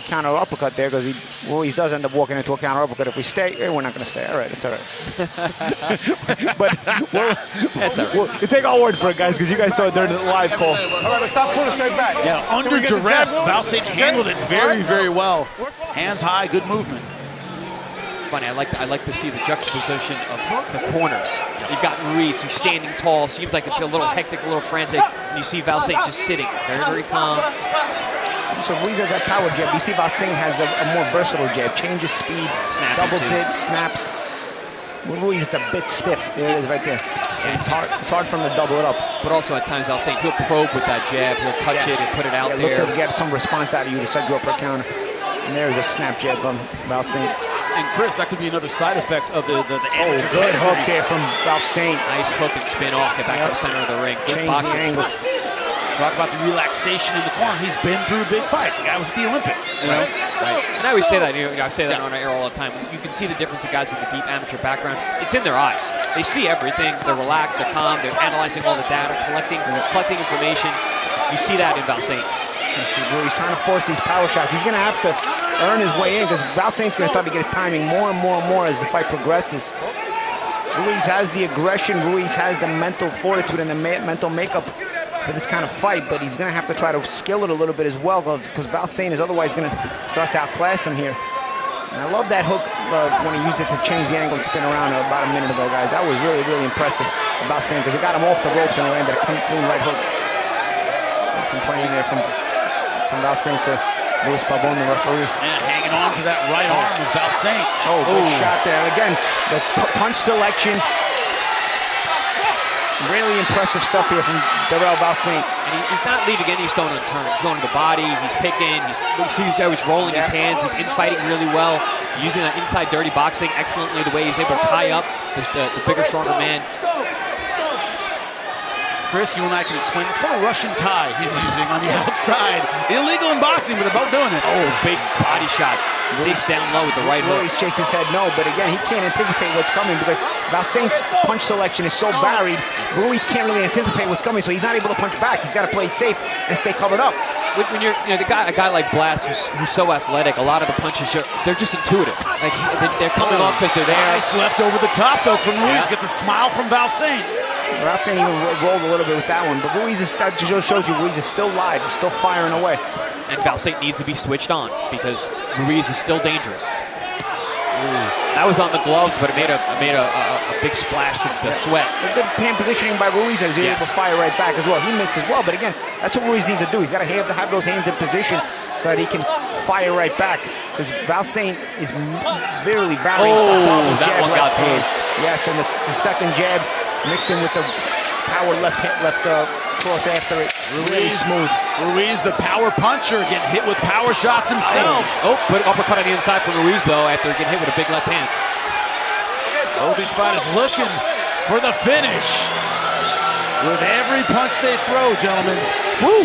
counter uppercut there because Ruiz does end up walking into a counter uppercut. If we stay, we're not going to stay. All right, it's all right. But we'll take our word for it, guys, because you guys saw it during the live call. All right, but stop pulling straight back. Yeah, under duress, Val Saint handled it very well. Hands high, good movement. Funny, I like to see the juxtaposition of the corners. You've got Ruiz, who's standing tall, seems like it's a little hectic, a little frantic, and you see Val Saint just sitting, very calm. So Ruiz has that power jab. You see Val Saint has a more versatile jab. Changes speeds, double tip, snaps. With Ruiz, it's a bit stiff. There it is right there. And it's hard for him to double it up. But also at times Val Saint, he'll probe with that jab. He'll touch it and put it out there. Look to get some response out of you to set you up for a counter. And there's a snap jab from Val Saint. And Chris, that could be another side effect of the amateur. Good hook there from Val Saint. Nice hook and spin off, get back to the center of the ring. Good boxing. boxing. The angle. Talk about the relaxation in the corner. He's been through big fights. The guy was at the Olympics. You know? Right. And I always say that. I say that on air all the time. You can see the difference of guys with the deep amateur background. It's in their eyes. They see everything. They're relaxed. They're calm. They're analyzing all the data, collecting information. You see that in Val Saint. He's trying to force these power shots. He's going to have to earn his way in because Val Saint's going to start to get his timing more and more as the fight progresses. Ruiz has the aggression. Ruiz has the mental fortitude and the mental makeup for this kind of fight, but he's going to have to try to skill it a little bit as well because Val Saint is otherwise going to start to outclass him here. And I love that hook when he used it to change the angle and spin around about a minute ago, guys. That was really, really impressive about Saint because it got him off the ropes and it landed a clean right hook. Complaining there from Val Saint to Luis Pabon, the referee. Yeah, hanging on to that right arm of Val Saint. Oh, good shot there. And again, the punch selection. Really impressive stuff here from Darrelle Val Saint. And he's not leaving any stone unturned. He's going to the body, he's picking, he's rolling his hands, he's infighting really well, using that inside dirty boxing excellently, the way he's able to tie up the bigger, stronger man. Chris, you and I can explain. It's called a Russian tie he's using on the outside. Illegal in boxing, but they're both doing it. Oh, big body shot. Digs down low with the right hook. Ruiz shakes his head no, but again, he can't anticipate what's coming because Val Saint's punch selection is so varied. Ruiz can't really anticipate what's coming, so he's not able to punch back. He's got to play it safe and stay covered up. When you're, a guy like Blast who's so athletic, a lot of the punches they're just intuitive. Like they're coming off because they're there. Nice left over the top though from Ruiz. Gets a smile from Val Saint. Val Saint even rolled a little bit with that one, but Ruiz is, that just shows you Ruiz is still live. He's still firing away. And Val Saint needs to be switched on because Ruiz is still dangerous. That was on the gloves, but it made a big splash with the sweat. A good hand positioning by Ruiz, and he's able to fire right back as well. He missed as well, but again, that's what Ruiz needs to do. He's got to have those hands in position so that he can fire right back. Because Val Saint is very varying style. That one got through. Yes, and the second jab mixed in with the power left cross after it. Really smooth. Ruiz, the power puncher, getting hit with power shots himself. But uppercut on the inside from Ruiz, though, after getting hit with a big left hand. Both these fighters looking for the finish. With every punch they throw, gentlemen. Woo!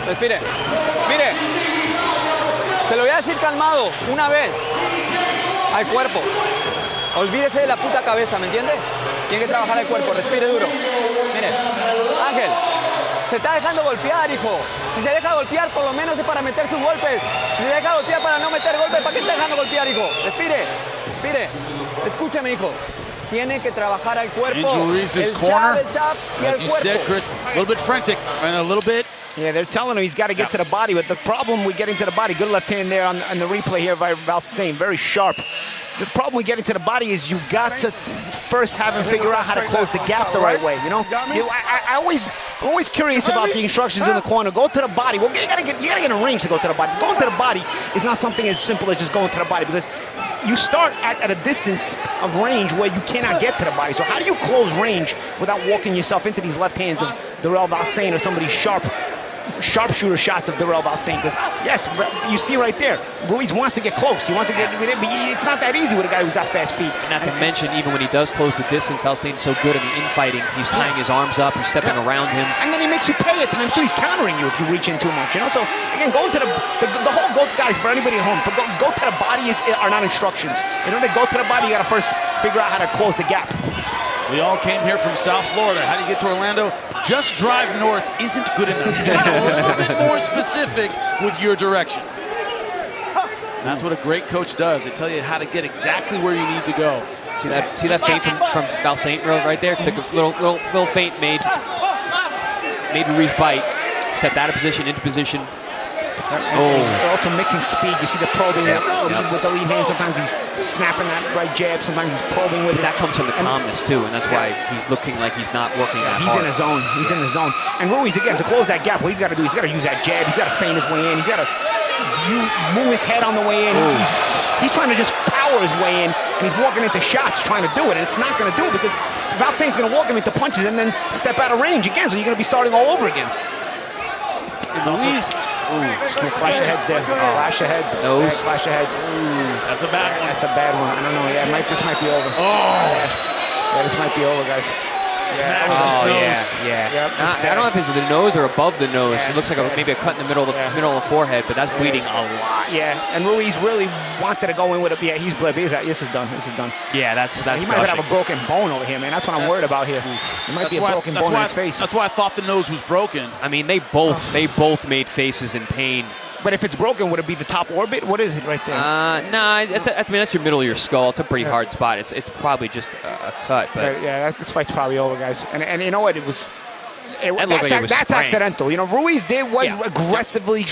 Respire, mire, se lo voy a decir calmado, una vez, al cuerpo. Olvídese de la puta cabeza, ¿me entiende? Tiene que trabajar el cuerpo, respire duro. Mire, Ángel, se está dejando golpear, hijo. Si se deja golpear, por lo menos es para meter sus golpes. Si se deja golpear para no meter golpes, ¿para qué está dejando golpear, hijo? Respire, respire. Escúchame, hijo. Tiene que trabajar al cuerpo. Into Ruiz's corner, as you said, Chris, a little bit frantic and a little bit. Yeah, they're telling him he's got to get to the body, but the problem with getting to the body, good left hand there on the replay here by Val Saint, very sharp. The problem with getting to the body is you've got to first have him figure out how to close the gap the right way. You know, I'm always curious about the instructions in the corner. Go to the body. Well, you gotta get in a range to go to the body. Going to the body is not something as simple as just going to the body because you start at a distance of range where you cannot get to the body. So how do you close range without walking yourself into these left hands of Darrelle Val Saint or somebody's sharpshooter shots of Darrelle Val Saint? Because yes, you see right there, Ruiz wants to get close. He wants to get, but it's not that easy with a guy who's got fast feet. And not to mention, even when he does close the distance, Val Saint's so good in the infighting. He's tying his arms up, he's stepping around him. And then he makes you pay at times too. He's countering you if you reach in too much, you know? So again, going to the whole go, guys, for anybody at home, go to the body are not instructions. You know, they go to the body, you gotta first figure out how to close the gap. We all came here from South Florida. How do you get to Orlando? Just drive north isn't good enough. Get a little bit more specific with your directions. That's what a great coach does. They tell you how to get exactly where you need to go. See that feint from Val Saint right there? Took a little feint, made Ruiz bite. Stepped out of position, into position. They're also mixing speed. You see the probing with the lead hand. Sometimes he's snapping that right jab. Sometimes he's probing with it. That comes from the calmness too, and that's why he's looking like he's not working that hard. He's in his zone. He's in his zone. And Ruiz, again, to close that gap, what he's got to do, he's got to use that jab. He's got to feint his way in. He's got to move his head on the way in. He's trying to just power his way in, and he's walking into shots trying to do it, and it's not going to do it because Val Saint's going to walk him into punches and then step out of range again, so you're going to be starting all over again. Clash of heads there. Clash of heads. Nose. Yeah, clash of heads. That's a bad one. That's a bad one. I don't know. Yeah, this might be over. Yeah, this might be over, guys. Smashed his nose. Yep, I don't know if it's the nose or above the nose. It looks like maybe a cut in the middle of the forehead, but that's bleeding a lot. Yeah, and Ruiz really wanted to go in with it. Yeah, he's bled. This is done. This is done. Yeah, that's He might have a broken bone over here, man. That's what I'm worried about here. There might be a broken bone in his face. That's why I thought the nose was broken. I mean, they both made faces in pain. But if it's broken, would it be the top orbit? What is it right there? I mean, that's your middle of your skull. It's a pretty hard spot. It's probably just a cut. But yeah, this fight's probably over, guys. And you know what? That's accidental. You know, Ruiz was aggressively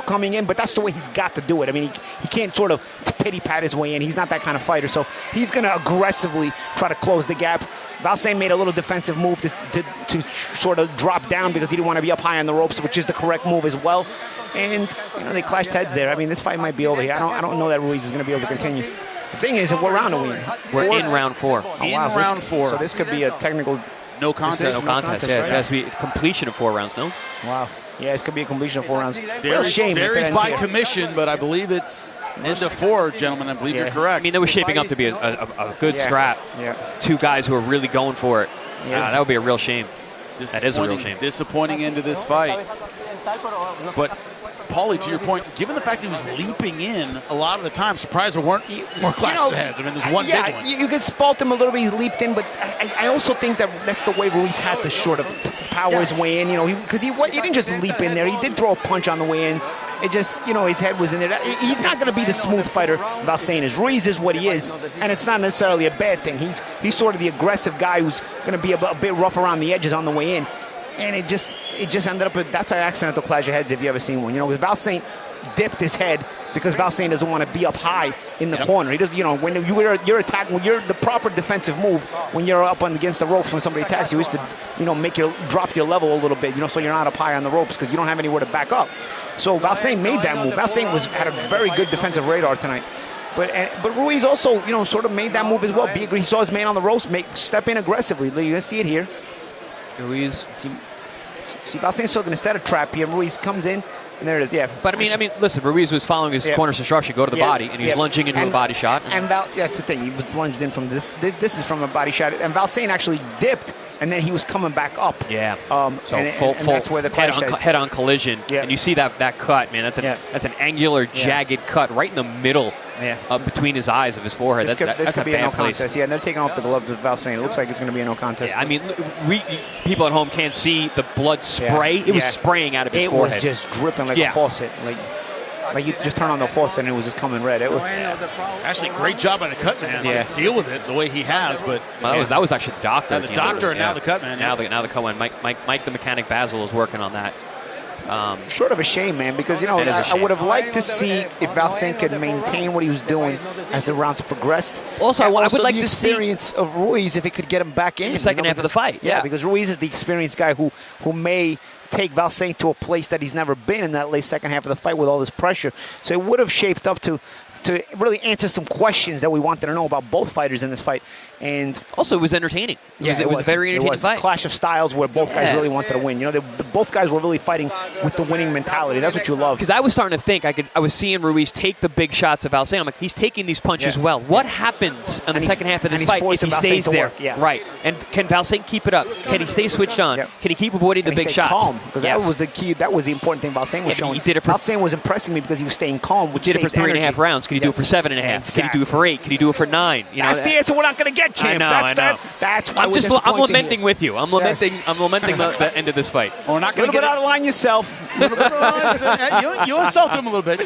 coming in, but that's the way he's got to do it. I mean, he can't sort of pity pat his way in. He's not that kind of fighter, so he's going to aggressively try to close the gap. Val Saint made a little defensive move to sort of drop down because he didn't want to be up high on the ropes, which is the correct move as well. And they clashed heads there. I mean, this fight might be over here. I don't know that Ruiz is going to be able to continue. The thing is, what round are we in? We're in round 4. Oh, wow. Round 4. So this could be a technical no contest. No contest. Yeah, right? It has to be a completion of 4 rounds. No. Wow. Yeah, it could be a completion of 4 rounds. Varies by commission, but I believe it's end of 4, gentlemen. I believe you're correct. I mean, that was shaping up to be a good scrap. Yeah. 2 guys who are really going for it. That would be a real shame. That is a real shame. Disappointing end to this fight. But Paulie, to your point, given the fact that he was leaping in a lot of the time, surprised there weren't more clashes heads. I mean, there's one big one. You could fault him a little bit. He leaped in, but I also think that's the way Ruiz had to sort of power his way in. You know, because he didn't just leap in there. He did throw a punch on the way in. It just, his head was in there. He's not going to be the smooth fighter Val Saint is. Ruiz is what he is, and it's not necessarily a bad thing. He's sort of the aggressive guy who's going to be a bit rough around the edges on the way in. And it just ended up, that's an accidental clash of heads if you ever seen one. Because Val Saint dipped his head because Val Saint doesn't want to be up high in the corner. He doesn't, when you're attacking, when you're the proper defensive move, when you're up against the ropes, when somebody attacks you, is to, make drop your level a little bit, so you're not up high on the ropes because you don't have anywhere to back up. So Val Saint made that move. Val Saint had a very good defensive radar tonight. But Ruiz also, sort of made that move as well. He saw his man on the ropes, step in aggressively. You're going to see it here. Ruiz. See, Val Saint's still going to set a trap here. Ruiz comes in, and there it is. Yeah. But I mean, listen. Ruiz was following his corner's instruction, go to the body, and he's lunging into a body shot. And that's the thing. He was lunged in from this is from a body shot, and Val Saint actually dipped, and then he was coming back up. Yeah. So and that's where the head-on collision. Yeah. And you see that cut, man. That's an angular, jagged cut right in the middle. Between his eyes of his forehead. This could be a no place. contest. Yeah, and they're taking off the gloves of Val Saint. It looks like it's going to be a no contest. Yeah, I mean, people at home can't see the blood spray. It was spraying out of his forehead. It was just dripping like a faucet. Like you just turn on the faucet and it was just coming red. It was actually great job by the cut man to deal with it the way he has. But that was actually the doctor. The doctor and now the cut man. Now the cut man. Mike the mechanic Basil is working on that. Sort of a shame, man, because I would have liked to see if Val Saint could maintain what he was doing as the rounds progressed. Also, I would like to see the experience of Ruiz if he could get him back in the second half of the fight. Yeah, because Ruiz is the experienced guy who may take Val Saint to a place that he's never been in that late second half of the fight with all this pressure. So it would have shaped up to really answer some questions that we wanted to know about both fighters in this fight. And also, it was entertaining. It was a very entertaining fight. Clash of styles where both guys really wanted to win. Both guys were really fighting with the winning mentality. That's what you love. Because I was starting to think, I was seeing Ruiz take the big shots of Val Saint. I'm like, he's taking these punches well. What happens in the second half of this fight if he stays there? Right. And can Val Saint keep it up? Can he stay switched on? Can he keep avoiding the big shots? Calm, because that was the key. That was the important thing Val Saint was showing. Val Saint was impressing me because he was staying calm, which did it for 3.5 rounds. Can he do it for 7.5? Can he do it for 8? Can he do it for 9? That's the answer we're not going to get, champ. I know. That's why I'm lamenting with you. I'm lamenting the end of this fight. We're not going to get out of line yourself. You insult him a little bit.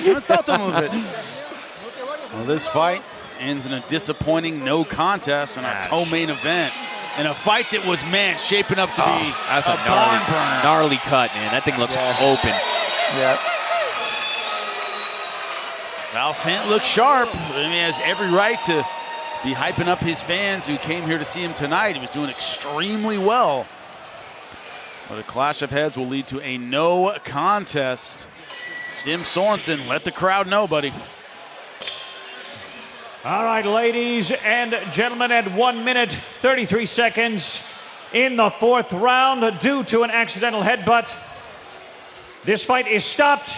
Well, this fight ends in a disappointing no contest in a co-main event. In a fight that was, shaping up to be that's a barn burner. Gnarly cut, man. That thing looks open. Yeah. Val Saint looks sharp. He has every right to be hyping up his fans who came here to see him tonight. He was doing extremely well. But a clash of heads will lead to a no contest. Jim Sorensen, let the crowd know, buddy. All right, ladies and gentlemen, at 1 minute, 33 seconds in the 4th round, due to an accidental headbutt, this fight is stopped.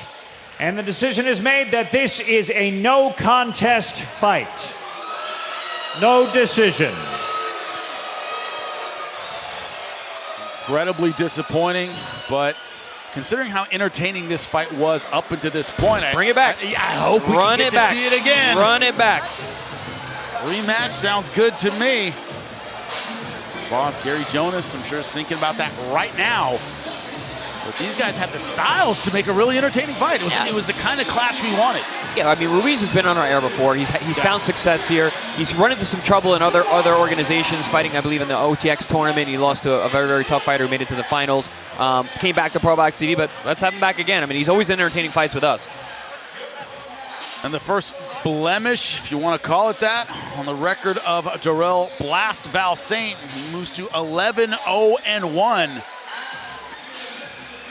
And the decision is made that this is a no contest fight. No decision. Incredibly disappointing, but considering how entertaining this fight was up until this point, bring it back. I hope we can get to see it again. Run it back. Rematch sounds good to me. Boss Gary Jonas, I'm sure, is thinking about that right now. But these guys have the styles to make a really entertaining fight. It was the kind of clash we wanted. Yeah, I mean, Ruiz has been on our air before. He's found success here. He's run into some trouble in other organizations, fighting, I believe, in the OTX tournament. He lost to a very, very tough fighter who made it to the finals. Came back to ProBox TV, but let's have him back again. I mean, he's always entertaining fights with us. And the first blemish, if you want to call it that, on the record of Darrelle Blast Val Saint. He moves to 11-0-1.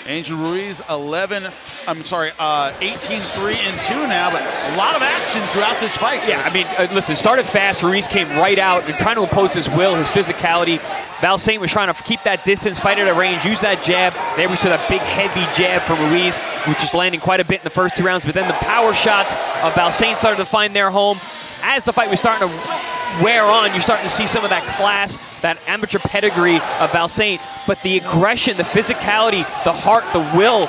Angel Ruiz 18-3-2 now, but a lot of action throughout this fight. Yeah, I mean, listen, it started fast. Ruiz came right out and trying to impose his will, his physicality. Val Saint was trying to keep that distance, fight at a range, use that jab. There we saw that big, heavy jab from Ruiz, which is landing quite a bit in the first 2 rounds. But then the power shots of Val Saint started to find their home. As the fight was starting to wear on, you're starting to see some of that class, that amateur pedigree of Val Saint, but the aggression, the physicality, the heart, the will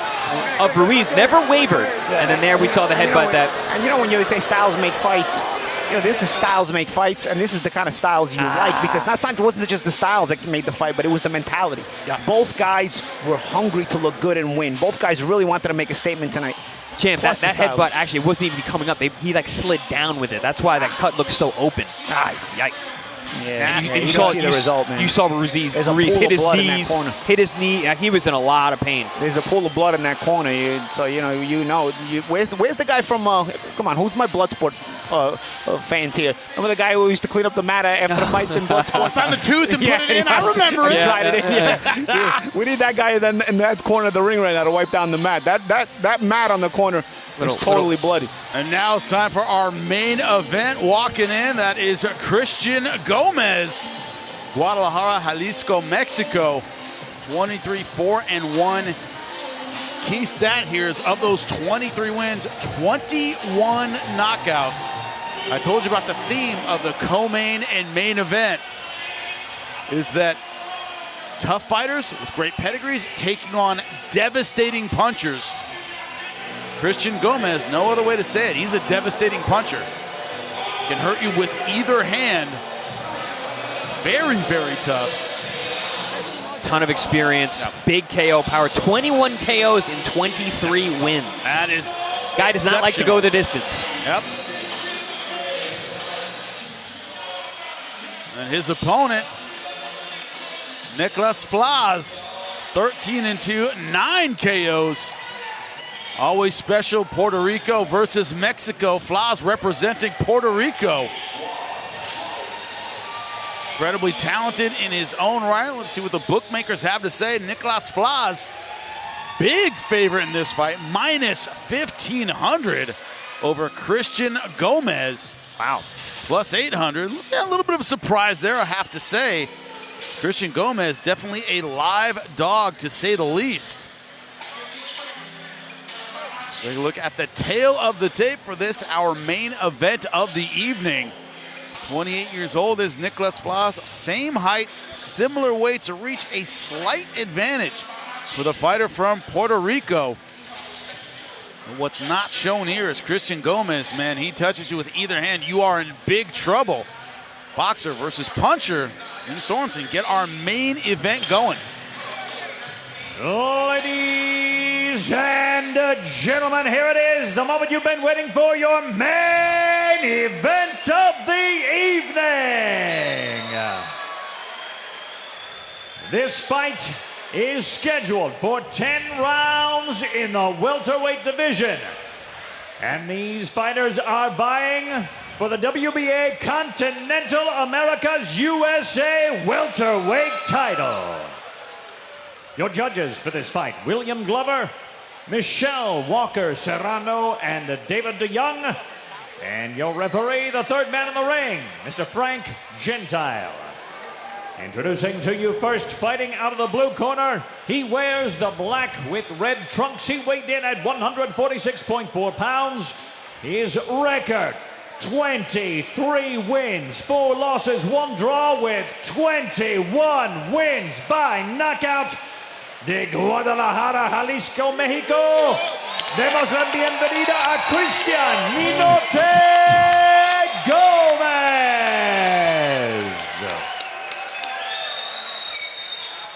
of Ruiz never wavered. And then there we saw the headbutt that. And you know when you say styles make fights, you know, this is styles make fights, and this is the kind of styles you like, because it wasn't just the styles that made the fight, but it was the mentality. Yeah. Both guys were hungry to look good and win. Both guys really wanted to make a statement tonight. Champ, that headbutt actually wasn't even coming up. He like slid down with it. That's why that cut looked so open. Yikes. Yeah, you saw the result, man. You saw Ruiz hit his knees, hit his knee. He was in a lot of pain. There's a pool of blood in that corner. Where's the guy from? Come on, who's my Bloodsport fans here? Remember the guy who used to clean up the mat after the fights in Bloodsport? Found the tooth and put it in. I remember it. Tried it in. Yeah. We need that guy in that corner of the ring right now to wipe down the mat. That mat on the corner is totally bloody. And now it's time for our main event. Walking in, that is Christian Gomez, Guadalajara, Jalisco, Mexico, 23-4-1. Key stat here is of those 23 wins, 21 knockouts. I told you about the theme of the co-main and main event is that tough fighters with great pedigrees taking on devastating punchers. Christian Gomez, no other way to say it. He's a devastating puncher. Can hurt you with either hand. Very, very tough. Ton of experience, big KO power, 21 KOs in 23 wins. That is guy does not like to go the distance. Yep. And his opponent, Nicklaus Flaz, 13-2, 9 KOs. Always special, Puerto Rico versus Mexico. Flaz representing Puerto Rico. Incredibly talented in his own right. Let's see what the bookmakers have to say. Nicklaus Flaz, big favorite in this fight, minus 1,500 over Christian Gomez. Wow. Plus 800. Yeah, a little bit of a surprise there, I have to say. Christian Gomez, definitely a live dog, to say the least. Take a look at the tail of the tape for this, our main event of the evening. 28 years old is Nicklaus Flaz. Same height, similar weights, to reach a slight advantage for the fighter from Puerto Rico. And what's not shown here is Christian Gomez, man. He touches you with either hand, you are in big trouble. Boxer versus puncher. And Sorensen, get our main event going. Ladies and gentlemen, here it is, the moment you've been waiting for, your main event of the evening. This fight is scheduled for 10 rounds in the welterweight division. And these fighters are vying for the WBA Continental Americas USA welterweight title. Your judges for this fight, William Glover, Michelle Walker Serrano, and David DeYoung. And your referee, the third man in the ring, Mr. Frank Gentile. Introducing to you first, fighting out of the blue corner. He wears the black with red trunks. He weighed in at 146.4 pounds. His record, 23 wins, 4 losses, 1 draw with 21 wins by knockout. De Guadalajara, Jalisco, Mexico. Demos la bienvenida a Christian Ninote Gomez.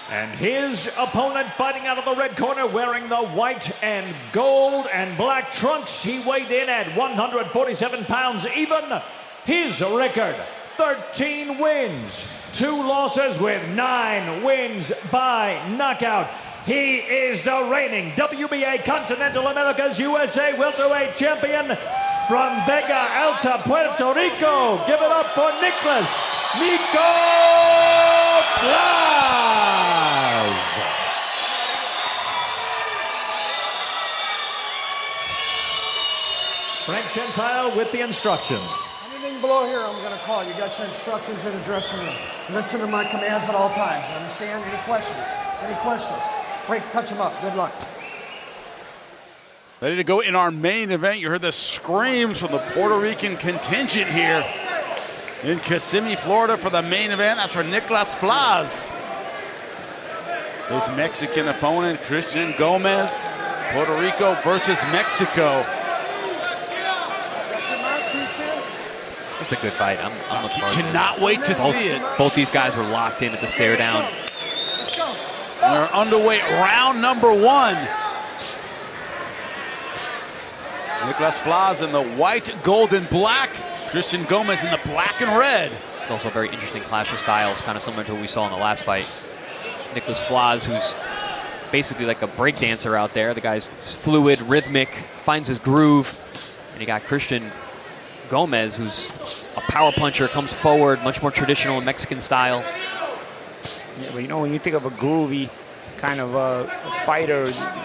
And his opponent fighting out of the red corner wearing the white and gold and black trunks. He weighed in at 147 pounds even. His record, 13 wins, 2 losses with 9 wins by knockout. He is the reigning WBA Continental Americas USA Welterweight Champion from Vega Alta, Puerto Rico. Give it up for Nicklaus, Nico Flaz. Frank Gentile with the instructions. Anything below here, I'm going to call. You got your instructions in the dressing room. Listen to my commands at all times. Understand? Any questions? Any questions? Wait, touch him up. Good luck. Ready to go in our main event. You heard the screams from the Puerto Rican contingent here in Kissimmee, Florida for the main event. That's for Nicklaus Flaz. His Mexican opponent, Christian Gomez. Puerto Rico versus Mexico. It's a good fight. I'm looking forward to it. Cannot wait to see it. Both these guys were locked in at the stare down. We're underway round number 1. Nicklaus Flaz in the white, gold, and black. Christian Gomez in the black and red. It's also a very interesting clash of styles, kind of similar to what we saw in the last fight. Nicklaus Flaz, who's basically like a break dancer out there. The guy's fluid, rhythmic, finds his groove. And you got Christian Gomez, who's a power puncher, comes forward, much more traditional Mexican style. Yeah, but you know, when you think of a groovy kind of fighter,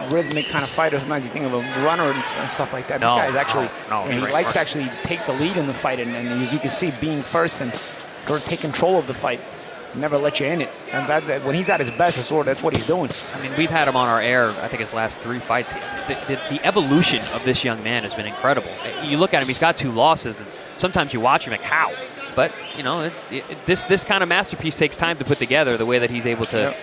rhythmic kind of fighter, sometimes you think of a runner and stuff like that. No, this guy is actually, no, he likes to actually take the lead in the fight, and as you can see, being first and sort of take control of the fight, never let you in it. And that when he's at his best, that's what he's doing. I mean, we've had him on our air, I think his last 3 fights. The evolution of this young man has been incredible. You look at him, he's got 2 losses, and sometimes you watch him like, how? But, you know, this kind of masterpiece takes time to put together, the way that he's able to,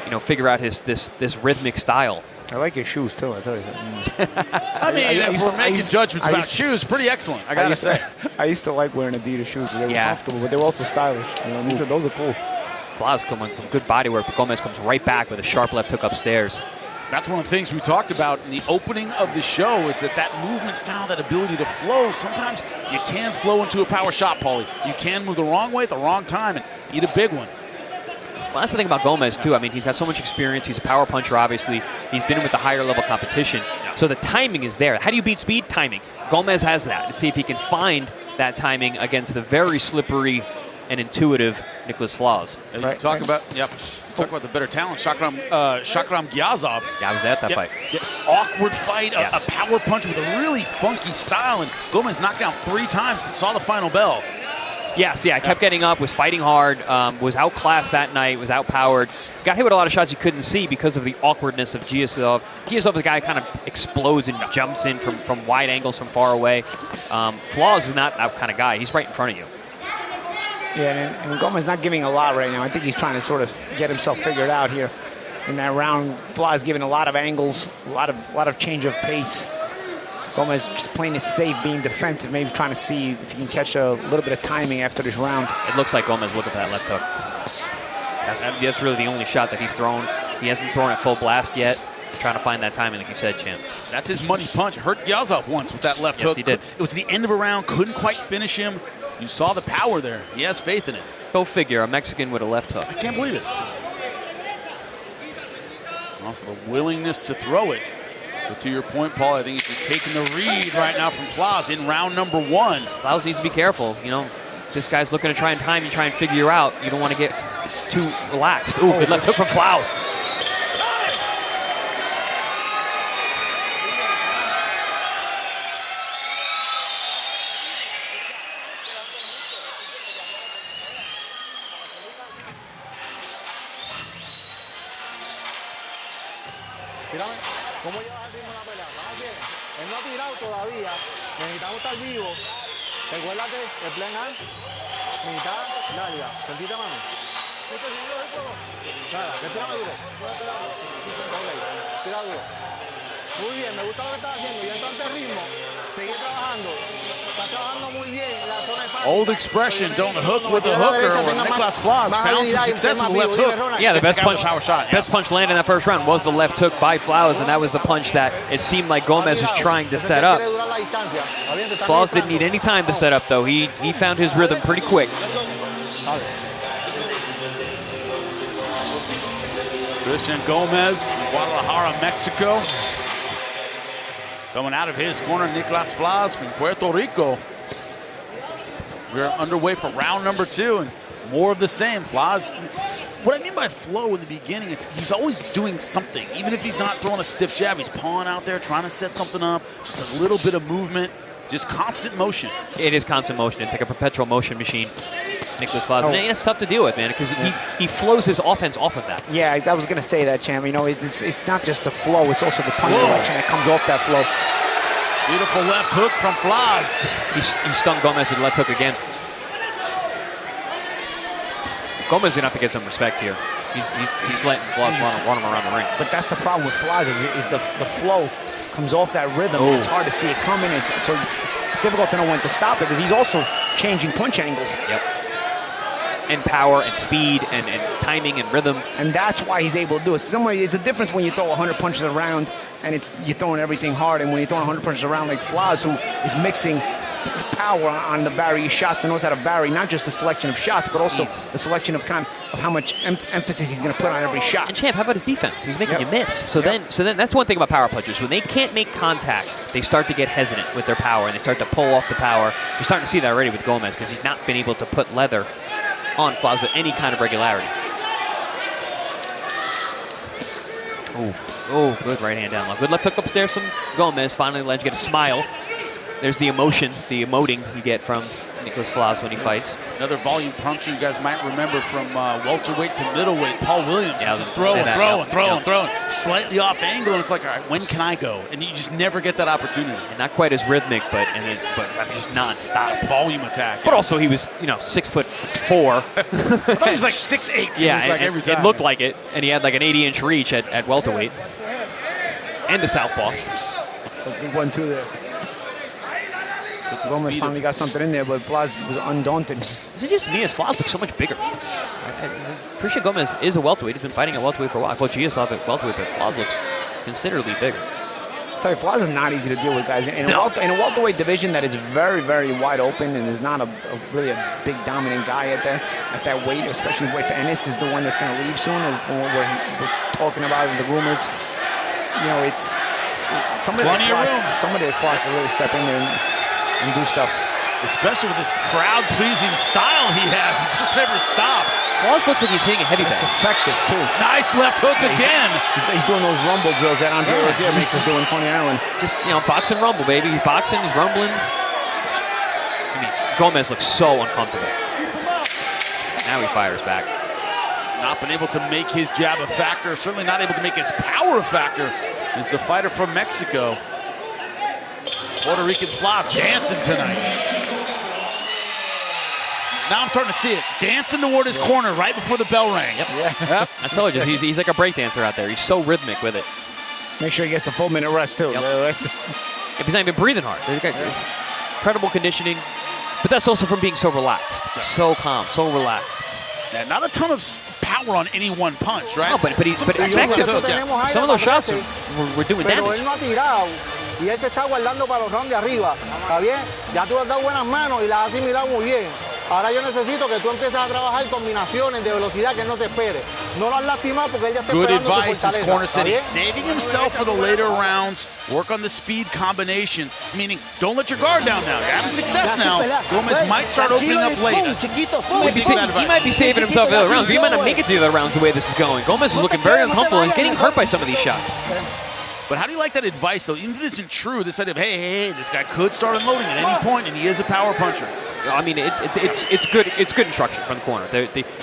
you know, figure out this rhythmic style. I like his shoes, too, I tell you. I mean, if we're making judgments about shoes, pretty excellent, I gotta say. I used to like wearing Adidas shoes. They were comfortable, but they were also stylish. You know, those are cool. Flaz comes with some good body work, but Gomez comes right back with a sharp left hook upstairs. That's one of the things we talked about in the opening of the show, is that movement style, that ability to flow. Sometimes you can flow into a power shot, Paulie. You can move the wrong way at the wrong time and eat a big one. Well, that's the thing about Gomez, too. I mean, he's got so much experience. He's a power puncher, obviously. He's been with the higher level competition. So the timing is there. How do you beat speed? Timing. Gomez has that. Let's see if he can find that timing against the very slippery and intuitive Nicklaus Flaz. Talk about the better talent, Shakram Gyazov. Yeah, I was at that fight. Awkward fight, a power punch with a really funky style, and Gomez knocked down 3 times, saw the final bell. Yes, yeah, kept getting up, was fighting hard, was outclassed that night, was outpowered. Got hit with a lot of shots you couldn't see because of the awkwardness of Gyazov. Gyazov, the guy kind of explodes and jumps in from wide angles from far away. Flaz is not that kind of guy. He's right in front of you. Yeah, and Gomez not giving a lot right now. I think he's trying to sort of get himself figured out here in that round. Flaz giving a lot of angles, a lot of change of pace. Gomez just playing it safe, being defensive, maybe trying to see if he can catch a little bit of timing after this round. It looks like Gomez looked at that left hook. That's really the only shot that he's thrown. He hasn't thrown at full blast yet. Trying to find that timing, like you said, Champ. That's his money punch. Hurt Gyazov once with that left hook. He did. It was the end of a round, couldn't quite finish him. You saw the power there. He has faith in it. Go figure, a Mexican with a left hook. I can't believe it. Also the willingness to throw it. But to your point, Paul, I think he's just taking the read right now from Flaz in round number 1. Flaz needs to be careful. You know, this guy's looking to try and time you, try and figure you out. You don't want to get too relaxed. Ooh, good left hook from Flaz. ¿Cómo llevas el ritmo de la pelea? ¿Estamos bien? Él no ha tirado todavía. Necesitamos estar vivos. Recuérdate, el plan A, mitad, larga. Sentita mano. Nada, respirame duro. Ok, tira duro. Muy bien, me gusta lo que estás haciendo. Y entonces ritmo, sigue trabajando. Estás trabajando muy bien en la zona de paz. Old expression, don't hook with a hooker. When Nicklaus Flaz found some success with the left hook. Yeah, the best punch, power shot. best punch landed in that first round was the left hook by Flaz, and that was the punch that it seemed like Gomez was trying to set up. Flaz didn't need any time to set up, though. He found his rhythm pretty quick. Christian Gomez, Guadalajara, Mexico. Coming out of his corner, Nicklaus Flaz from Puerto Rico. We're underway for round number 2, and more of the same. Flaz, what I mean by flow in the beginning is he's always doing something. Even if he's not throwing a stiff jab, he's pawing out there, trying to set something up, just a little bit of movement, just constant motion. It is constant motion. It's like a perpetual motion machine. Nicklaus Flaz, and it's tough to deal with, man, because he flows his offense off of that. Yeah, I was going to say that, Champ. You know, it's not just the flow, it's also the punch selection that comes off that flow. Beautiful left hook from Flaz. He stung Gomez with the left hook again. Gomez is going to have to get some respect here. He's letting Flaz run him around the ring. But that's the problem with Flaz is the flow comes off that rhythm. It's hard to see it coming. So it's difficult to know when to stop it because he's also changing punch angles. Yep. And power and speed and timing and rhythm. And that's why he's able to do it. It's a difference when you throw 100 punches around and you're throwing everything hard, and when you're throwing 100 punches around like Flaz, who is mixing power on the barrier shots and knows how to vary not just the selection of shots, but also the selection of how much emphasis he's going to put on every shot. And Champ, how about his defense? He's making you miss. So then that's one thing about power punchers. When they can't make contact, they start to get hesitant with their power, and they start to pull off the power. You're starting to see that already with Gomez because he's not been able to put leather on Flaz with any kind of regularity. Oh, good right hand down low. Good left hook upstairs from Gomez. Finally, Ledge get a smile. There's the emotion, the emoting you get from Nicklaus Flaz when he fights. Another volume puncher you guys might remember from welterweight to middleweight. Paul Williams just throw. Slightly off angle, and it's like, all right, when can I go? And you just never get that opportunity. And not quite as rhythmic, but just non-stop. Volume attack. But also he was, 6'4". I thought he was like 6'8". Yeah, like every time. It looked like it, and he had like an 80-inch reach at welterweight. And the southpaw. Good 1-2 there. Gomez finally got something in there, but Flaz was undaunted. Is it just me? Flaz looks so much bigger. I appreciate Gomez is a welterweight. He's been fighting at welterweight for a while. Well, Giaslav at welterweight, but Flaz looks considerably bigger. I tell you, Flaz is not easy to deal with, guys. In a welterweight division that is very, very wide open and is not really a big dominant guy at that weight, especially weight for Ennis is the one that's going to leave soon. And from what we're talking about in the rumors, it's somebody that Flaz can really step in there and do stuff. Especially with this crowd-pleasing style he has. He just never stops. Flaz looks like he's hitting a heavy bag. It's effective, too. Nice left hook again. He's doing those rumble drills that Andre Rozier makes us do in Coney Island. Just, box and rumble, baby. He's boxing, he's rumbling. I mean, Gomez looks so uncomfortable. Now he fires back. Not been able to make his jab a factor. Certainly not able to make his power a factor. Is the fighter from Mexico. Puerto Rican Flaz dancing tonight. Now I'm starting to see it. Dancing toward his corner right before the bell rang. Yep. I told you, he's like a breakdancer out there. He's so rhythmic with it. Make sure he gets the full minute rest, too. Yep. He's not even breathing hard. Incredible conditioning. But that's also from being so relaxed. So calm, so relaxed. Yeah, not a ton of power on any one punch, right? No, but he's effective. Some of those shots were doing damage. Y él se está guardando para los rounds de arriba. ¿Está bien? Ya tú has dado buenas manos y las has asimilado muy bien. Ahora yo necesito que tú empieces a trabajar combinaciones de velocidad que él no se espere. No lo has lastimado porque él ya está esperando tu fortaleza. Good advice. His corner said he's saving himself for the later rounds. Work on the speed combinations. Meaning, don't let your guard down now. You're having success now. Gomez might start opening up later. He might be saving himself for the other rounds, but he might not make it through the other rounds the way this is going. Gomez is looking very uncomfortable. He's getting hurt by some of these shots. But how do you like that advice, though? Even if it isn't true, this idea of, hey, this guy could start unloading at any point, and he is a power puncher. I mean, it's good. It's good instruction from the corner.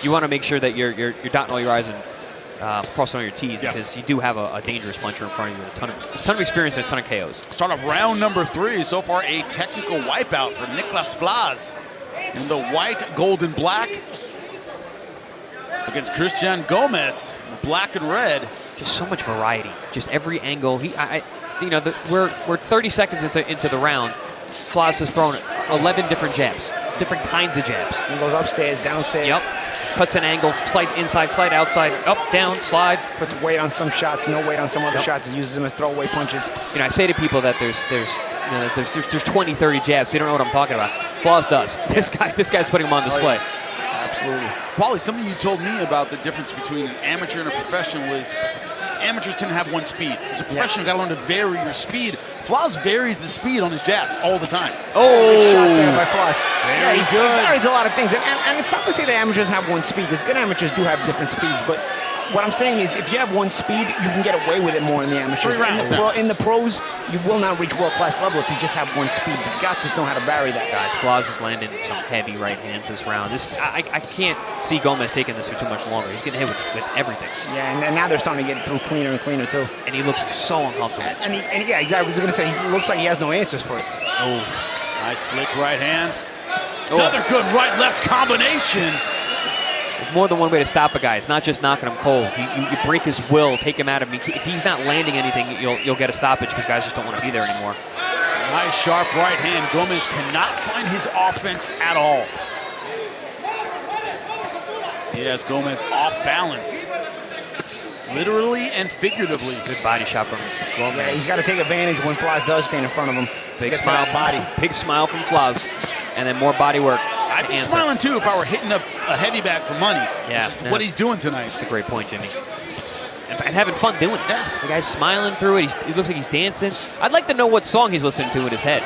You want to make sure that you're dotting all your I's and crossing all your T's because you do have a dangerous puncher in front of you with a ton of experience and a ton of KOs. Start of round number 3. So far, a technical wipeout for Nicklaus Flaz in the white, gold, and black against Christian Gomez, black and red. Just so much variety. Just every angle. We're 30 seconds into the round. Flaz has thrown 11 different jabs, different kinds of jabs. He goes upstairs, downstairs. Yep. Cuts an angle, slide inside, slide outside, up, down, slide. Puts weight on some shots, no weight on some other shots. He uses them as throwaway punches. I say to people that there's 20, 30 jabs. They don't know what I'm talking about. Flaz does. This guy's putting them on display. Absolutely. Paulie, something you told me about the difference between an amateur and a professional was amateurs tend to have one speed. As a professional, you got to learn to vary your speed. Flaz varies the speed on his jabs all the time. Good shot there by Flaz. Very good. He varies a lot of things. And it's not to say that amateurs have one speed, because good amateurs do have different speeds. But what I'm saying is, if you have one speed, you can get away with it more in the amateurs. In the pros, you will not reach world-class level if you just have one speed. You've got to know how to vary that. Guys, Flaz is landing some heavy right hands this round. I can't see Gomez taking this for too much longer. He's getting hit with everything. Yeah, and now they're starting to get through cleaner and cleaner, too. And he looks so uncomfortable. And yeah, exactly. I was going to say, he looks like he has no answers for it. Oh. Nice slick right hand. Another good right-left combination. There's more than one way to stop a guy. It's not just knocking him cold. You break his will, take him out of him. If he's not landing anything, you'll get a stoppage because guys just don't want to be there anymore. Nice sharp right hand. Gomez cannot find his offense at all. He has Gomez off balance, literally and figuratively. Good body shot from Gomez. Yeah, he's got to take advantage when Flaz does stand in front of him. Big smile, big smile from Flaz, and then more body work. I'd be smiling too if I were hitting a heavy bag for money. Yeah, what he's doing tonight. That's a great point, Jimmy. And having fun doing it. Yeah. The guy's smiling through it. He looks like he's dancing. I'd like to know what song he's listening to in his head.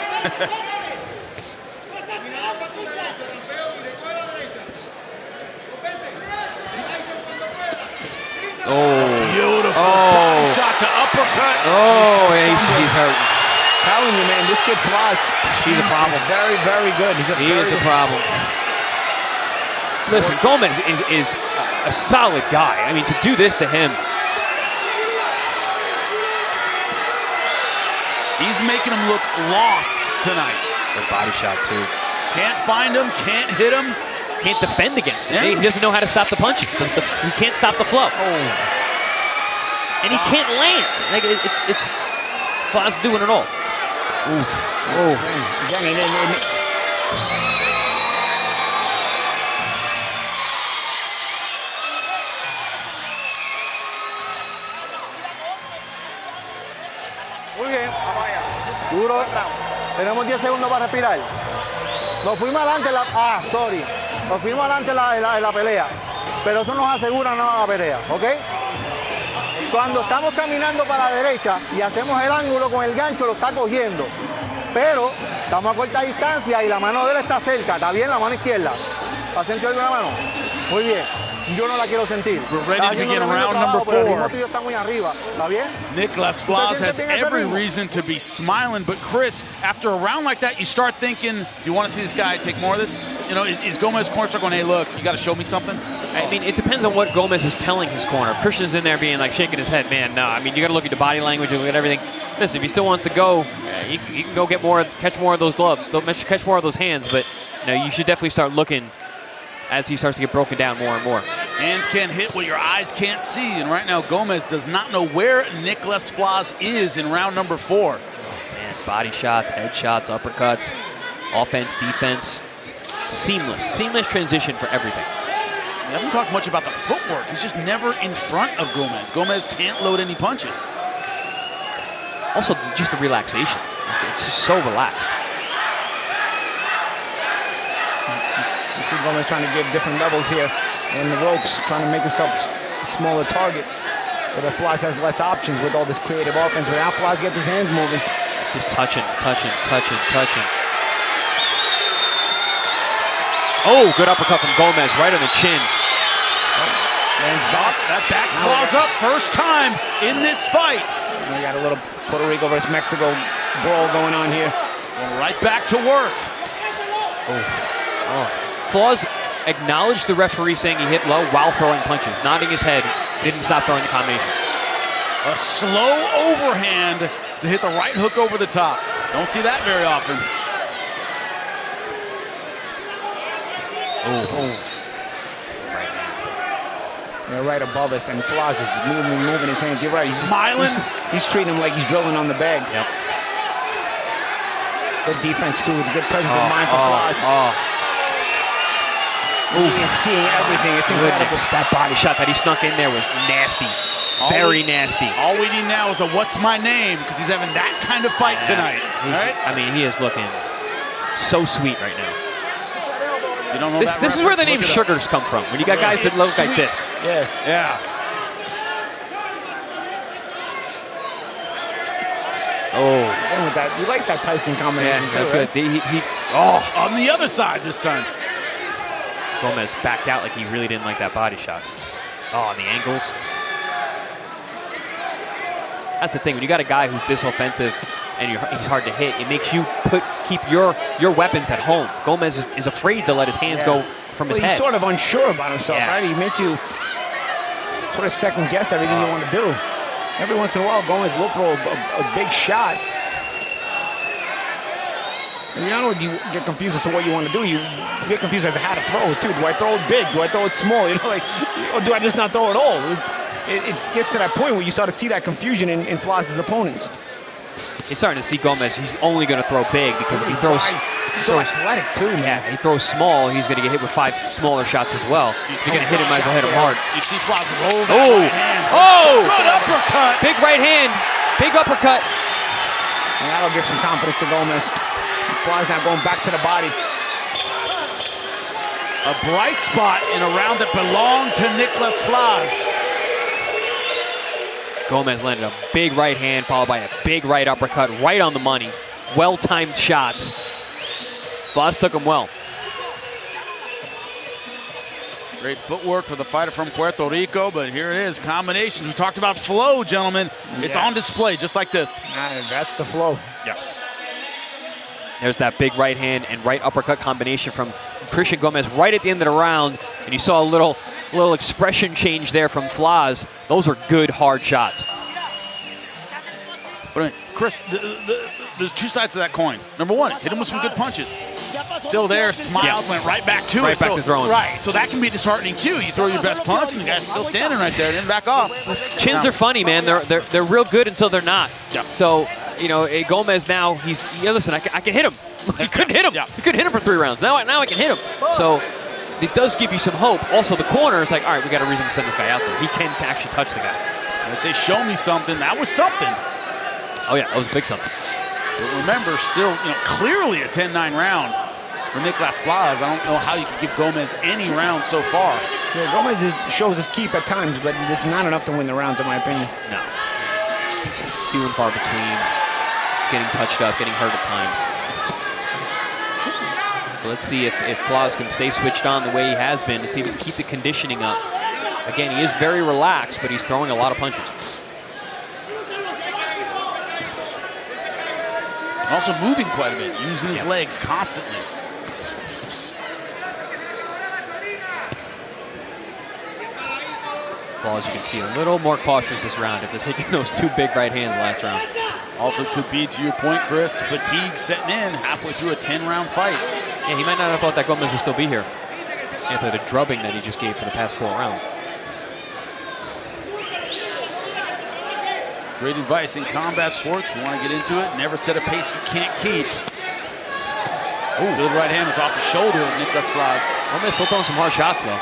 Beautiful body shot to uppercut. He's hurting. Telling you, man, this kid Flaz, he's a problem. Very, very good. He is a problem. Listen, Gomez is a solid guy. I mean, to do this to him. He's making him look lost tonight. Good body shot, too. Can't find him, can't hit him. Can't defend against him. Yeah. He doesn't know how to stop the punches. He can't stop the flow. And he can't land. Like it's Flaz doing it all. Oof. Muy bien, vamos allá. Duro. Tenemos 10 segundos para respirar. Nos fuimos adelante en la... Nos fuimos adelante en la pelea. Pero eso nos asegura no la pelea, ¿ok? Cuando estamos caminando para la derecha y hacemos el ángulo con el gancho, lo está cogiendo. Pero estamos a corta distancia y la mano de él está cerca. ¿Está bien? La mano izquierda. ¿Ha sentido alguna mano? Muy bien. Yo no la quiero sentir. We're ready to begin round number 4. El ritmo tuyo está muy arriba. ¿Está bien? Nicklaus Flaz has every reason to be smiling, but Chris, after a round like that, you start thinking, do you want to see this guy take more of this? You know, is Gomez corner start going, hey, look, you got to show me something? I mean, it depends on what Gomez is telling his corner. If Christian's in there being like shaking his head, man, no. I mean, you got to look at the body language and look at everything. Listen, if he still wants to go, you can go get more, catch more of those gloves, catch more of those hands. But you should definitely start looking as he starts to get broken down more and more. Hands can't hit what your eyes can't see, and right now Gomez does not know where Nicklaus Flaz is in round number 4. Man, body shots, head shots, uppercuts, offense, defense, seamless transition for everything. We haven't talked much about the footwork. He's just never in front of Gomez. Gomez can't load any punches. Also, just the relaxation. It's just so relaxed. You see Gomez trying to give different levels here in the ropes, trying to make himself a smaller target so that Flaz has less options with all this creative offense. But now Flaz gets his hands moving. It's just touching. Oh, good uppercut from Gomez right on the chin. Lands back. That back Flaz up first time in this fight. We got a little Puerto Rico versus Mexico brawl going on here. Going right back to work. Flaz acknowledged the referee saying he hit low while throwing punches, nodding his head Didn't stop throwing the combination. A slow overhand to hit the right hook over the top. Don't see that very often. They're right above us, and Flaz is moving his hands. You're right. Smiling. He's treating him like he's drilling on the bag. Yep. Good defense, too. Good presence of mind for Flaz. He is seeing everything. It's incredible. Goodness, that body shot that he snuck in there was nasty. Very nasty. All we need now is a what's my name, because he's having that kind of fight tonight. Right? I mean, he is looking so sweet right now. You don't know this is where the name Sugars come from, when you got guys that look like this. Yeah. Yeah. Oh. And with that, he likes that Tyson combination, Yeah, that's too, good. right? On the other side this time. Gomez backed out like he really didn't like that body shot. Oh, and the angles. That's the thing, when you got a guy who's this offensive and he's hard to hit, it makes you keep your weapons at home. Gomez is afraid to let his hands go from his head. He's sort of unsure about himself, right? He makes you sort of second guess everything you want to do. Every once in a while, Gomez will throw a big shot. And you know, you get confused as to what you want to do. You get confused as to how to throw it, too. Do I throw it big? Do I throw it small? You know, like, or do I just not throw it all? It gets to that point where you start to see that confusion in Flaz's opponents. You're starting to see Gomez. He's only going to throw big because if he throws so athletic too. Yeah, he throws small. He's going to get hit with 5 smaller shots as well. If you're going to hit him, might as well hit him hard. You see Flaz roll that right hand. Good uppercut. Big right hand. Big uppercut. And that'll give some confidence to Gomez. Flaz now going back to the body. A bright spot in a round that belonged to Nicklaus Flaz. Gomez landed a big right hand followed by a big right uppercut right on the money. Well-timed shots. Flaz took him well. Great footwork for the fighter from Puerto Rico, but here it is, combinations. We talked about flow, gentlemen. It's on display just like this. That's the flow. Yeah. There's that big right hand and right uppercut combination from Christian Gomez right at the end of the round, and you saw a little expression change there from Flaz. Those are good, hard shots. But I mean, Chris, there's two sides to that coin. Number one, hit him with some good punches. Still there, smiled, went right back to it. Right back to throwing. Right, so that can be disheartening too. You throw your best punch and the guy's still standing right there, didn't back off. Chins are funny, man. They're real good until they're not. Yeah. So, you know, Gomez now, listen, I can hit him. You couldn't hit him. You couldn't hit him for 3 rounds. Now I can hit him. So it does give you some hope. Also, the corner is like, all right, we got a reason to send this guy out there. He can actually touch the guy. I say, show me something. That was something. Oh yeah, that was a big something. But remember, still, clearly a 10-9 round for Nicklaus Flaz. I don't know how you can give Gomez any round so far. Yeah, Gomez shows his keep at times, but it's not enough to win the rounds, in my opinion. No. Few and far between. He's getting touched up, getting hurt at times. But let's see if Flaz can stay switched on the way he has been to see if he can keep the conditioning up. Again, he is very relaxed, but he's throwing a lot of punches. Also moving quite a bit, using his legs constantly. Well, as you can see, a little more cautious this round after taking those 2 big right hands last round. Also could be, to your point, Chris, fatigue setting in halfway through a 10-round fight. Yeah, he might not have thought that Gomez would still be here after the drubbing that he just gave for the past 4 rounds. Great advice in combat sports. If you want to get into it, never set a pace you can't keep. Ooh, good right hand was off the shoulder of Nicklaus Flaz. Gomez still throwing some hard shots, though.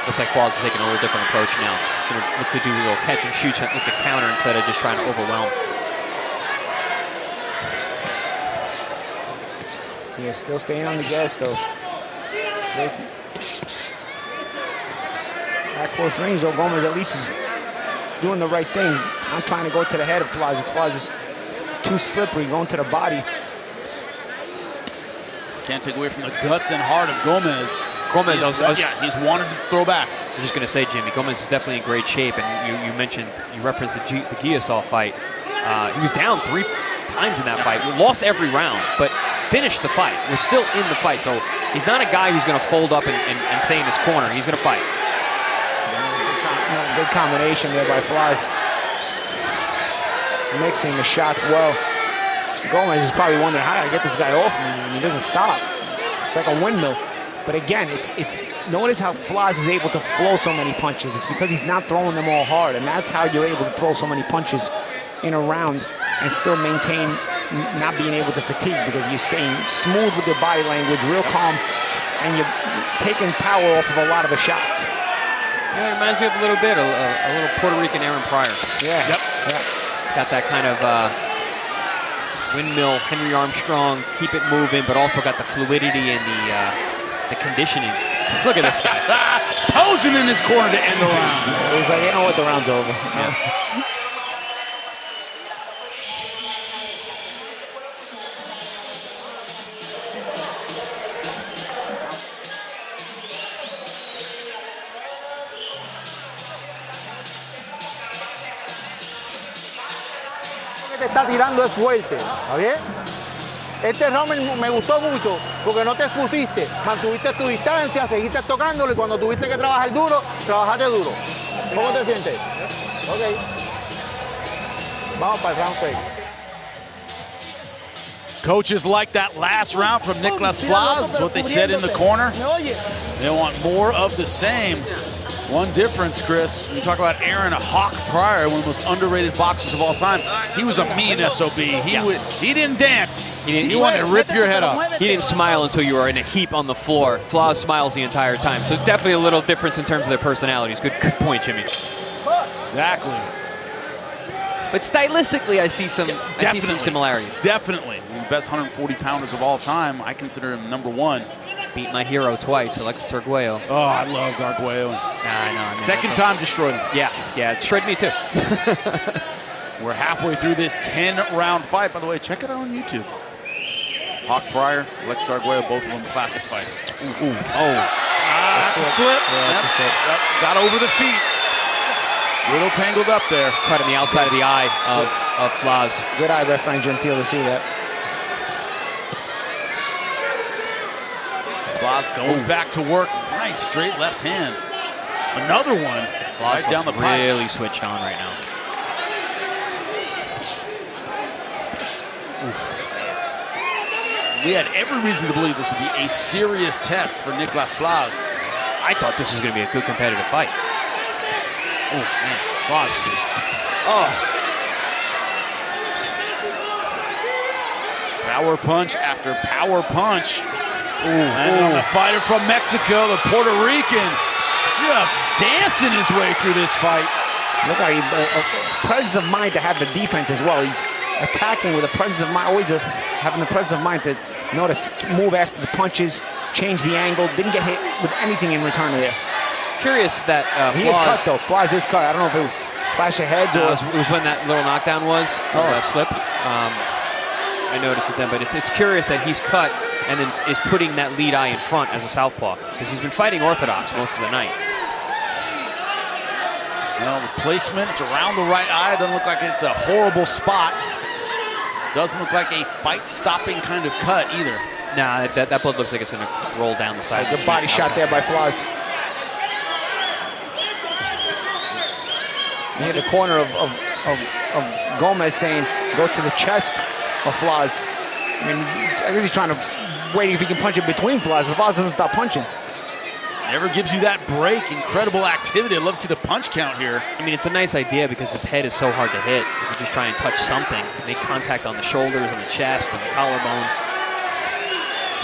Looks like Flaz is taking a little different approach now. Going to look to do a little catch and shoot with the counter instead of just trying to overwhelm. Yeah, still staying on the gas, though. At close range, though, Gomez at least is doing the right thing. I'm trying to go to the head of Flaz. Flaz is too slippery, going to the body. Can't take away from the guts and heart of Gomez. Gomez, he's wanted to throw back. I was just going to say, Jimmy, Gomez is definitely in great shape, and you referenced the Guillasol fight. He was down 3 times in that fight. We lost every round, but finished the fight. Was still in the fight, so he's not a guy who's going to fold up and stay in his corner. He's going to fight. Good combination there by Flaz. Mixing the shots well. Gomez is probably wondering how do I get this guy off me, and he doesn't stop. It's like a windmill. But again, it's notice how Flaz is able to flow so many punches. It's because he's not throwing them all hard, and that's how you're able to throw so many punches in a round and still maintain not being able to fatigue, because you're staying smooth with your body language, real calm, and you're taking power off of a lot of the shots. Yeah, it reminds me of a little bit, a little Puerto Rican Aaron Pryor. Yeah. Yep. Got that kind of windmill, Henry Armstrong, keep it moving, but also got the fluidity and the conditioning. Look at this guy. Posing in his corner to end the round. He's like, you know what, the round's over. Yeah. Te está tirando es fuerte, ¿está bien? Este round me gustó mucho porque no te expusiste, mantuviste tu distancia, seguiste tocándolo y cuando tuviste que trabajar duro, trabajaste duro. ¿Cómo te sientes? Ok. Vamos para el round 6. Coaches like that last round from Nicklaus Flaz, is what they said in the corner. They want more of the same. One difference, Chris, when you talk about Aaron Hawk Pryor, one of the most underrated boxers of all time, he was a mean SOB. He didn't dance. He wanted to rip your head off. He didn't smile until you were in a heap on the floor. Flaz smiles the entire time. So definitely a little difference in terms of their personalities. Good point, Jimmy. Exactly. But stylistically, I see some similarities. Definitely. The best 140-pounders of all time. I consider him #1. Beat my hero twice, Alexis Arguello. Oh, I love Arguello. I know. Second time destroyed him. Yeah, it destroyed me too. We're halfway through this 10-round fight. By the way, check it out on YouTube. Hawk Pryor, Alexis Arguello, both of them classic fights. Ooh. Oh. That's a slip. Yeah, that's a slip. Yep. Got over the feet. Little tangled up there. Cut in the outside of the eye of Flaz. Good eye by Frank Gentile to see that. Flaz going back to work. Nice straight left hand. Another one. Flaz right down the pipe. Really switched on right now. Oof. We had every reason to believe this would be a serious test for Nicklaus Flaz. I thought this was going to be a good competitive fight. Oh, man. Flaz just... Oh. Power punch after power punch. And the fighter from Mexico, the Puerto Rican, just dancing his way through this fight. Look how he presence of mind to have the defense as well. He's attacking with a presence of mind, always having the presence of mind to know to move after the punches, change the angle, didn't get hit with anything in return there. Curious that he is cut though. Flaz is cut. I don't know if it was clash of heads or it was when that little knockdown was slip. I noticed it then, but it's curious that he's cut and then is putting that lead eye in front as a southpaw because he's been fighting orthodox most of the night. Well, the placement is around the right eye. Doesn't look like it's a horrible spot. Doesn't look like a fight-stopping kind of cut either. Nah, that blood looks like it's going to roll down the side. Good body shot there by Flaz. Near the corner of Gomez saying, go to the chest of Flaz. I mean, I guess he's trying to wait if he can punch it between Flaz. If Flaz doesn't stop punching. Never gives you that break. Incredible activity. I'd love to see the punch count here. I mean, it's a nice idea because his head is so hard to hit. You just try and touch something. Make contact on the shoulders, on the chest, on the collarbone.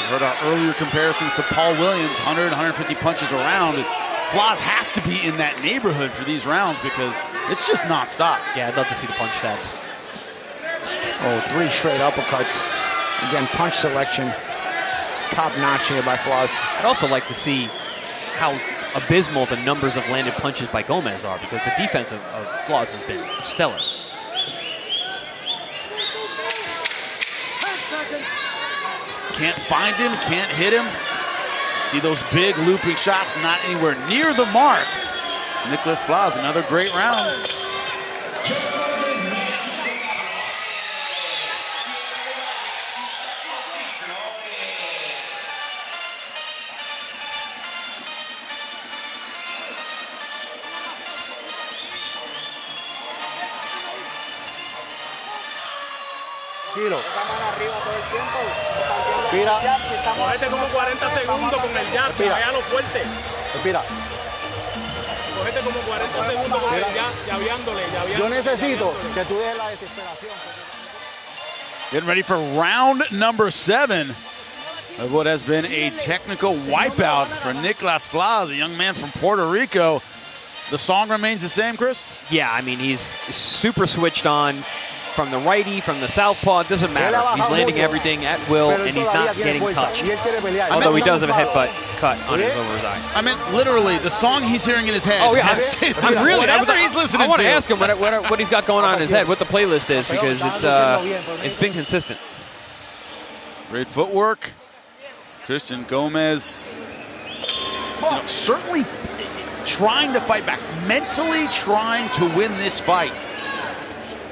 You heard our earlier comparisons to Paul Williams, 100, 150 punches around. Flaz has to be in that neighborhood for these rounds because it's just nonstop. Yeah, I'd love to see the punch stats. Oh, 3 straight uppercuts. Again, punch selection, top notch here by Flaz. I'd also like to see how abysmal the numbers of landed punches by Gomez are because the defense of Flaz has been stellar. 10 seconds. Can't find him, can't hit him. See those big looping shots, not anywhere near the mark. Nicklaus Flaz, another great round. Tranquilo. Respira. Cogete como 40 segundos con el jab, lo fuerte. Respira. Cogete como 40 segundos con el jab, llaveándole. Yo necesito que tú dejes la desesperación. Getting ready for round number 7 of what has been a technical wipeout for Nicklaus Flaz, a young man from Puerto Rico. The song remains the same, Chris? Yeah, I mean, he's super switched on. From the righty, from the southpaw, it doesn't matter. He's landing everything at will, and he's not getting touched. Although he does have a headbutt cut on his over his eye. I meant literally, the song he's hearing in his head. Oh, yeah. Whatever he's listening to. I want to ask him what he's got going on in his head, what the playlist is, because it's been consistent. Great footwork. Christian Gomez, certainly trying to fight back, mentally trying to win this fight,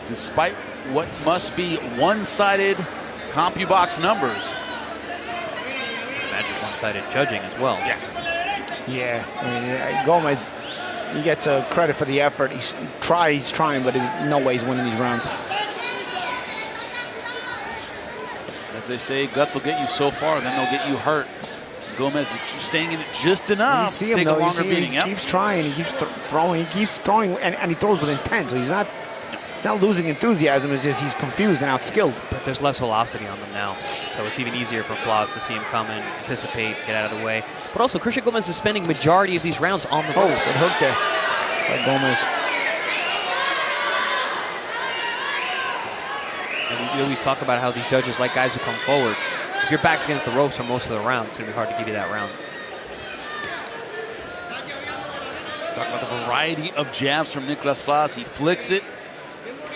despite what must be one-sided CompuBox numbers. Imagine one-sided judging as well. Yeah, I mean, Gomez, he gets credit for the effort. He's trying, but there's no way he's winning these rounds. As they say, guts will get you so far, then they'll get you hurt. Gomez is staying in it just enough You see to him, take though. a longer beating. He keeps trying, he keeps throwing, and he throws with intent, so he's not losing enthusiasm, it's just he's confused and outskilled. But there's less velocity on them now, so it's even easier for Flaz to see him come in, anticipate, get out of the way. But also, Christian Gomez is spending majority of these rounds on the ropes. Good hook there by Gomez. And we always talk about how these judges like guys who come forward. If you're back against the ropes for most of the round, it's going to be hard to give you that round. Talk about the variety of jabs from Nicklaus Flaz. He flicks it,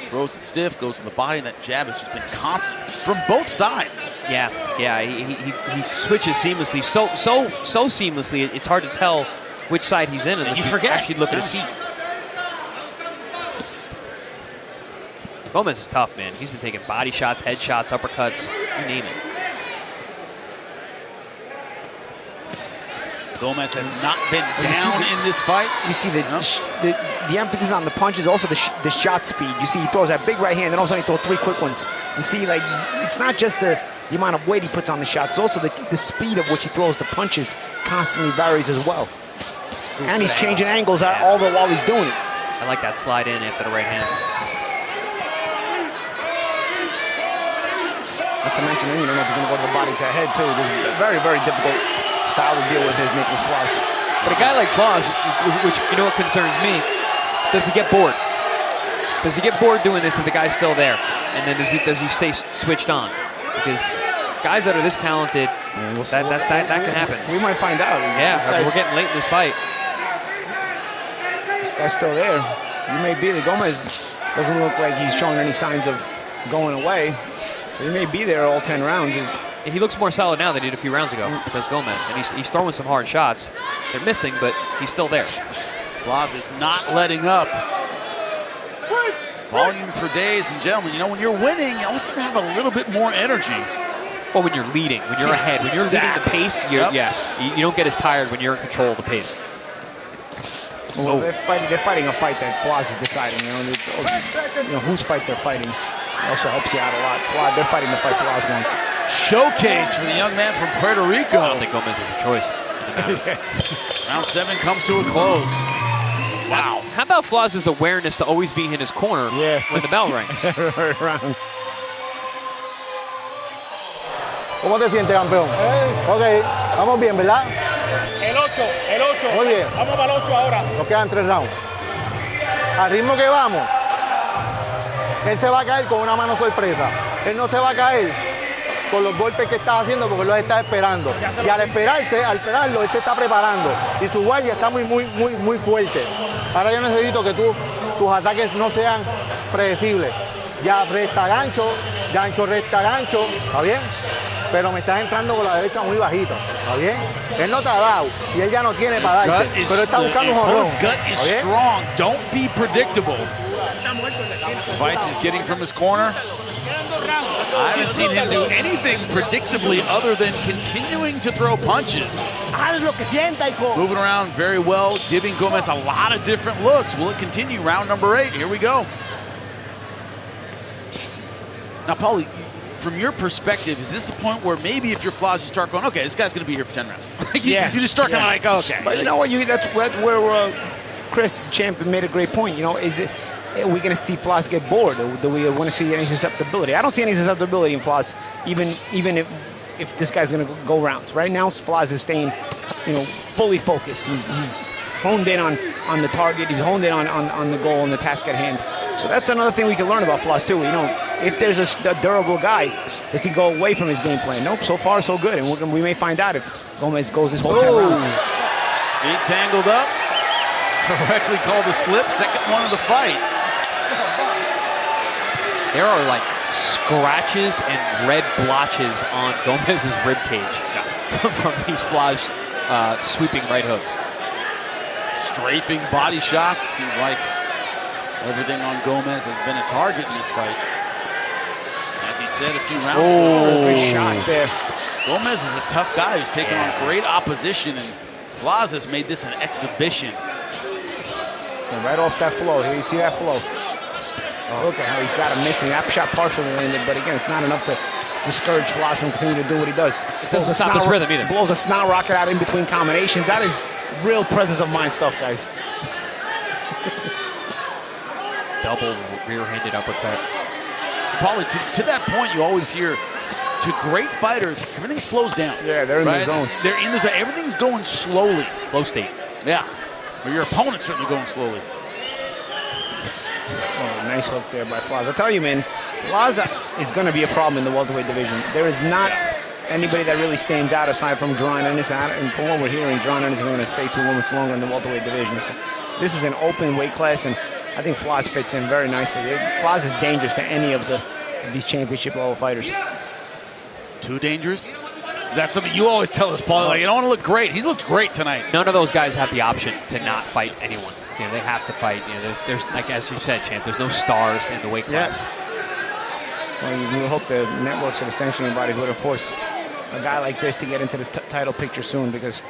throws it stiff, goes to the body, and that jab has just been constant from both sides. Yeah, he switches seamlessly, so seamlessly, it's hard to tell which side he's in, and you forget. Actually look at his feet. Gomez is tough, man. He's been taking body shots, head shots, uppercuts, you name it. Gomez has not been down in this fight. You see the emphasis on the punches, also the shot speed. You see he throws that big right hand, and all of a sudden he throws 3 quick ones. You see, like, it's not just the amount of weight he puts on the shots, it's also the speed of which he throws the punches constantly varies as well. And he's changing angles all the while he's doing it. I like that slide in after the right hand. Not to mention, you don't know if he's going to go to the body to the head, too. This is a very, very difficult style to deal with his Nicklaus Flaz. But a guy like Flaz, which you know what concerns me, does he get bored? Does he get bored doing this if the guy's still there? And then does he stay switched on? Because guys that are this talented, that can happen. We might find out. Yeah, we're getting late in this fight. This guy's still there. He may be there. Gomez doesn't look like he's showing any signs of going away. So he may be there all 10 rounds. He looks more solid now than he did a few rounds ago, does Gomez. And he's throwing some hard shots. They're missing, but he's still there. Flaz is not letting up. Volume for days, and gentlemen, you know, when you're winning, you also have a little bit more energy. Well, when you're leading, when you're ahead, when you're leading the pace, you don't get as tired when you're in control of the pace. Well, they're fighting a fight that Flaz is deciding. You know whose fight they're fighting. It also helps you out a lot. They're fighting the fight Flaz wants. Showcase for the young man from Puerto Rico. I don't think Gomez has a choice. Round 7 comes to a close. Wow. How about Flaz's awareness to always be in his corner when the bell rings? ¿Cómo te sientes, campeón? Ok, vamos bien, ¿verdad? El 8. Muy bien. Vamos para el 8 ahora. Nos quedan 3 rounds. Al ritmo que vamos, él se va a caer con una mano sorpresa. Él no se va a caer con los golpes que estás haciendo porque él los está esperando. Y al esperarlo, él se está preparando. Y su guardia está muy fuerte. Ahora yo necesito que tus ataques no sean predecibles. Ya presta gancho, gancho, recta, gancho, ¿está bien? Pero me estás entrando con la derecha muy bajito, ¿está bien? Él no te ha dado y él ya no tiene para darte, pero él está buscando un jorrón. Gut is strong. Don't be predictable. Vice is getting from his corner. I haven't seen him do anything predictably other than continuing to throw punches. Haz lo que sienta, hijo. Moving around very well, giving Gomez a lot of different looks. Will it continue? Round number 8. Here we go. Now, Paulie, from your perspective, is this the point where maybe if you're Flaz, you start going, okay, this guy's going to be here for 10 rounds? You just start kind of like, okay. But you know what? That's where Chris Champion made a great point. You know, are we going to see Flaz get bored, or do we want to see any susceptibility? I don't see any susceptibility in Flaz, even if this guy's going to go rounds. Right now, Flaz is staying, fully focused. He's honed in on the target. He's honed in on the goal and the task at hand. So that's another thing we can learn about Flaz too. If there's a durable guy, does he go away from his game plan? Nope. So far, so good, and we may find out if Gomez goes his whole 10 rounds. He tangled up. Correctly called a slip. Second one of the fight. There are like scratches and red blotches on Gomez's ribcage from these Flaz sweeping right hooks. Strafing body shots. It seems like everything on Gomez has been a target in this fight. As he said a few rounds ago. Good shots there. Gomez is a tough guy who's taken on great opposition, and Flaz has made this an exhibition. And right off that flow. Here you see that flow. Look at how he's got him missing. That shot partially landed, but again, it's not enough to discourage Flaz from continuing to do what he does. It doesn't stop his rhythm either. Blows a snot rocket out in between combinations. That is real presence of mind stuff, guys. Double rear-handed uppercut. Paulie, to that point, you always hear, to great fighters, everything slows down. Yeah, they're in the zone. They're in the zone. Everything's going slowly. Flow state. Yeah. Or your opponent's certainly going slowly. Oh, nice hook there by Flaz. I tell you, man, Flaz is going to be a problem in the welterweight division. There is not anybody that really stands out aside from John Ennis. And from what we're hearing, John Ennis is going to stay too much longer in the welterweight division. So this is an open weight class, and I think Flaz fits in very nicely. Flaz is dangerous to any of these championship level fighters. Too dangerous? That's something you always tell us, Paul. Like, you don't want to look great. He's looked great tonight. None of those guys have the option to not fight anyone. They have to fight. There's like as you said, champ. There's no stars in the weight class. Well, we hope the networks and the sanctioning bodies would enforce a guy like this to get into the title picture soon, because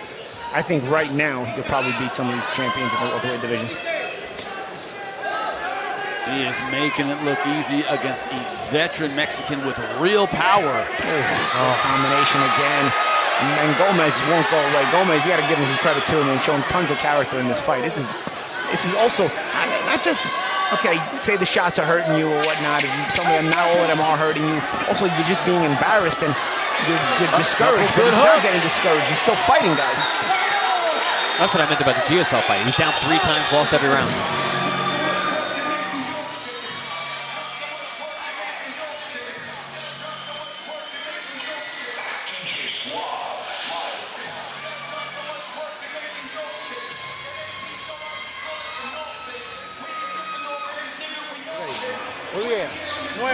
I think right now he could probably beat some of these champions in the welterweight division. He is making it look easy against a veteran Mexican with real power. Combination again. And Gomez won't go away. Gomez, you got to give him some credit too. I mean, showing tons of character in this fight. This is also not just, okay, say the shots are hurting you or whatnot, and some of them, not all of them are hurting you. Also, you're just being embarrassed and you're discouraged. But he's not getting discouraged. He's still fighting, guys. That's what I meant about the GSL fight. He's down 3 times, lost every round. Muy bien.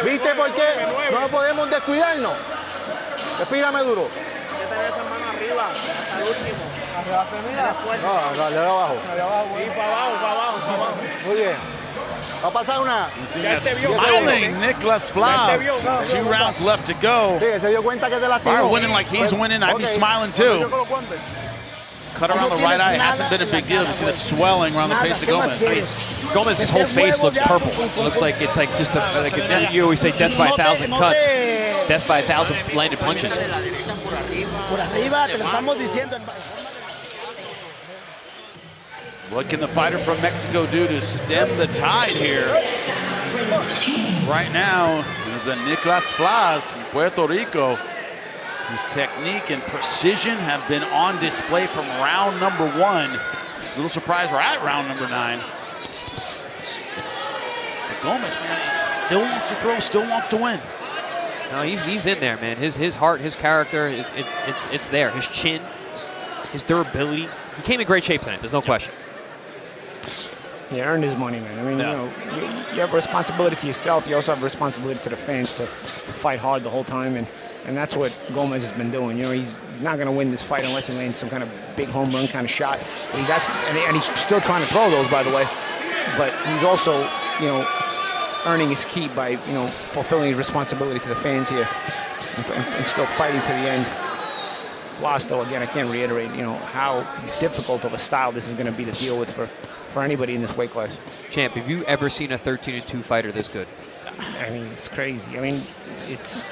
¿Viste por qué no podemos descuidarnos? Respírame duro. Hay que tener esa mano arriba, hasta el último. No, de abajo. Sí, para abajo. Muy bien. Va a pasar una. Smiling Nicklaus Flaz. 2 rounds left to go. Sí, se dio cuenta que te lastimó. Fire winning like he's winning. I'd be smiling too. Cut around the right eye hasn't been a big deal. You see the swelling around the face of Gomez. Gomez's whole face looks purple. It looks like it's like just you always say death by 1,000 cuts, death by 1,000 landed punches. What can the fighter from Mexico do to stem the tide here? Right now, the Nicklaus Flaz from Puerto Rico, whose technique and precision have been on display from round number 1. A little surprised we're at round number 9. But Gomez, man, still wants to throw, still wants to win. No, he's in there, man. His heart, his character, it's there. His chin, his durability. He came in great shape tonight. There's no question. He earned his money, man. I mean, you have a responsibility to yourself. You also have a responsibility to the fans to fight hard the whole time, and that's what Gomez has been doing. You know, he's not going to win this fight unless he lands some kind of big home run kind of shot. And he's still trying to throw those, by the way. But he's also, you know, earning his keep by, you know, fulfilling his responsibility to the fans here and still fighting to the end. Flaz, though, again, I can't reiterate, you know, how difficult of a style this is going to be to deal with for anybody in this weight class. Champ, have you ever seen a 13-2 fighter this good? I mean, it's crazy. I mean, it's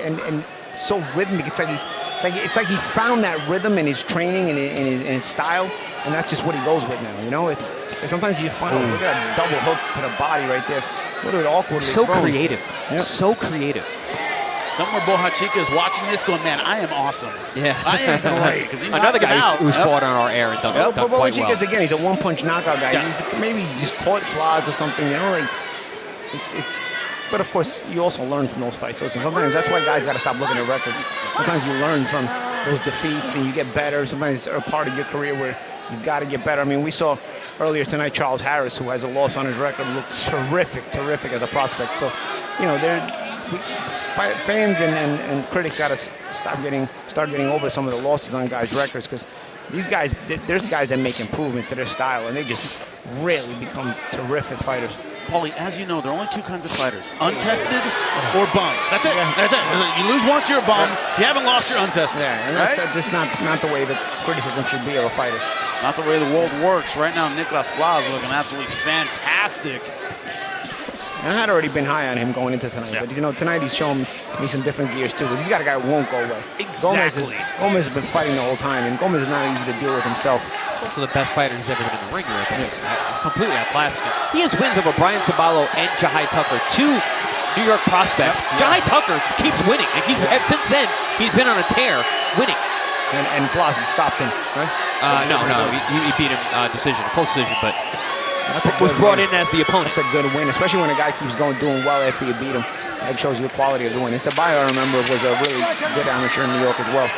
and so rhythmic. It's like he found that rhythm in his training and in his style, and that's just what he goes with now. You know, it's sometimes you find look at that double hook to the body right there. Look at it awkwardly So thrown. creative. Yep. So creative. Somewhere Bohachica is watching this going, man, I am awesome. Yeah. I am great. Because Another guy who's fought on our air and done quite well. Bohachica's, again, he's a one-punch knockout guy. Maybe he just caught Flaz or something, you know, like, it's but of course, you also learn from those fights. Listen, sometimes that's why guys got to stop looking at records. Sometimes you learn from those defeats and you get better. Sometimes it's a part of your career where you've got to get better. I mean, we saw earlier tonight Charles Harris, who has a loss on his record, looked terrific as a prospect. So, you know, fans and critics got to start getting over some of the losses on guys' records, because these guys, there's guys that make improvement to their style, and they just really become terrific fighters. Paulie, as you know, there are only two kinds of fighters: untested or bums. That's it. That's it. You lose once, you're a bum. If you haven't lost, you're untested. Yeah, and that's just not the way that criticism should be of a fighter. Not the way the world works. Right now, Nicklaus Flaz looking absolutely fantastic. I had already been high on him going into tonight, but you know, tonight he's shown me some different gears too. He's got a guy who won't go away. Exactly. Gomez has been fighting the whole time, and Gomez is not easy to deal with himself. Also the best fighter who's ever been in the ring here. Completely outclassed him. He has wins over Brian Sabalo and Jahai Tucker, two New York prospects. Jahai Tucker keeps winning. And since then, he's been on a tear, winning. And Flaz has stopped him, right? No. He beat him decision, a close decision, but was brought in as the opponent. That's a good win, especially when a guy keeps doing well after you beat him. That shows you the quality of the win. And Sabalo, I remember, was a really good amateur in New York as well.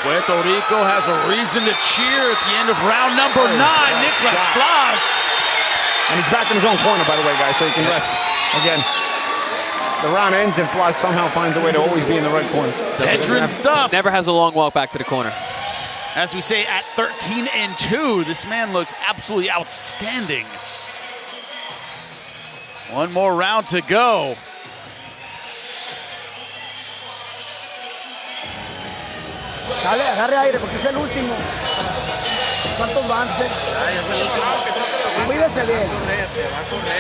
Puerto Rico has a reason to cheer at the end of round number 9. Nicklaus Flaz. And he's back in his own corner, by the way, guys, so he can rest. Again, the round ends and Flaz somehow finds a way to always be in the right corner. Veteran stuff. Never has a long walk back to the corner. As we say, at 13-2, this man looks absolutely outstanding. One more round to go. Dale, agarre aire porque es el último. ¿Cuántos van? Cuídese bien.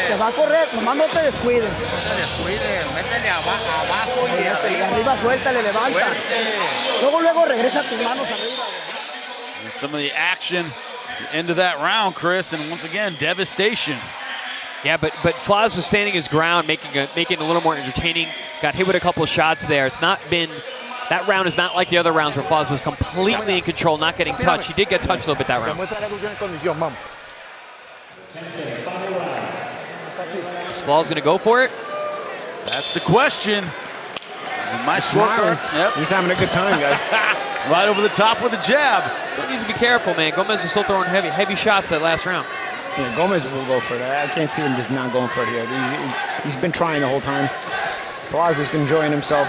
Te va a correr, nomás no te descuides. No te descuides, métele abajo y arriba suéltale, levanta. Luego regresa tus manos arriba. Some of the action, the end of that round, Chris, and once again, devastation. Yeah, but Flaz was standing his ground, making it a little more entertaining. Got hit with a couple of shots there. It's not been. That round is not like the other rounds where Flaz was completely in control, not getting touched. He did get touched a little bit that round. Is Flaz going to go for it? That's the question. My scorecard. Yep. He's having a good time, guys. Right over the top with a jab. So he needs to be careful, man. Gomez is still throwing heavy shots that last round. Yeah, Gomez will go for it. I can't see him just not going for it here. He's been trying the whole time. Flaz is enjoying himself.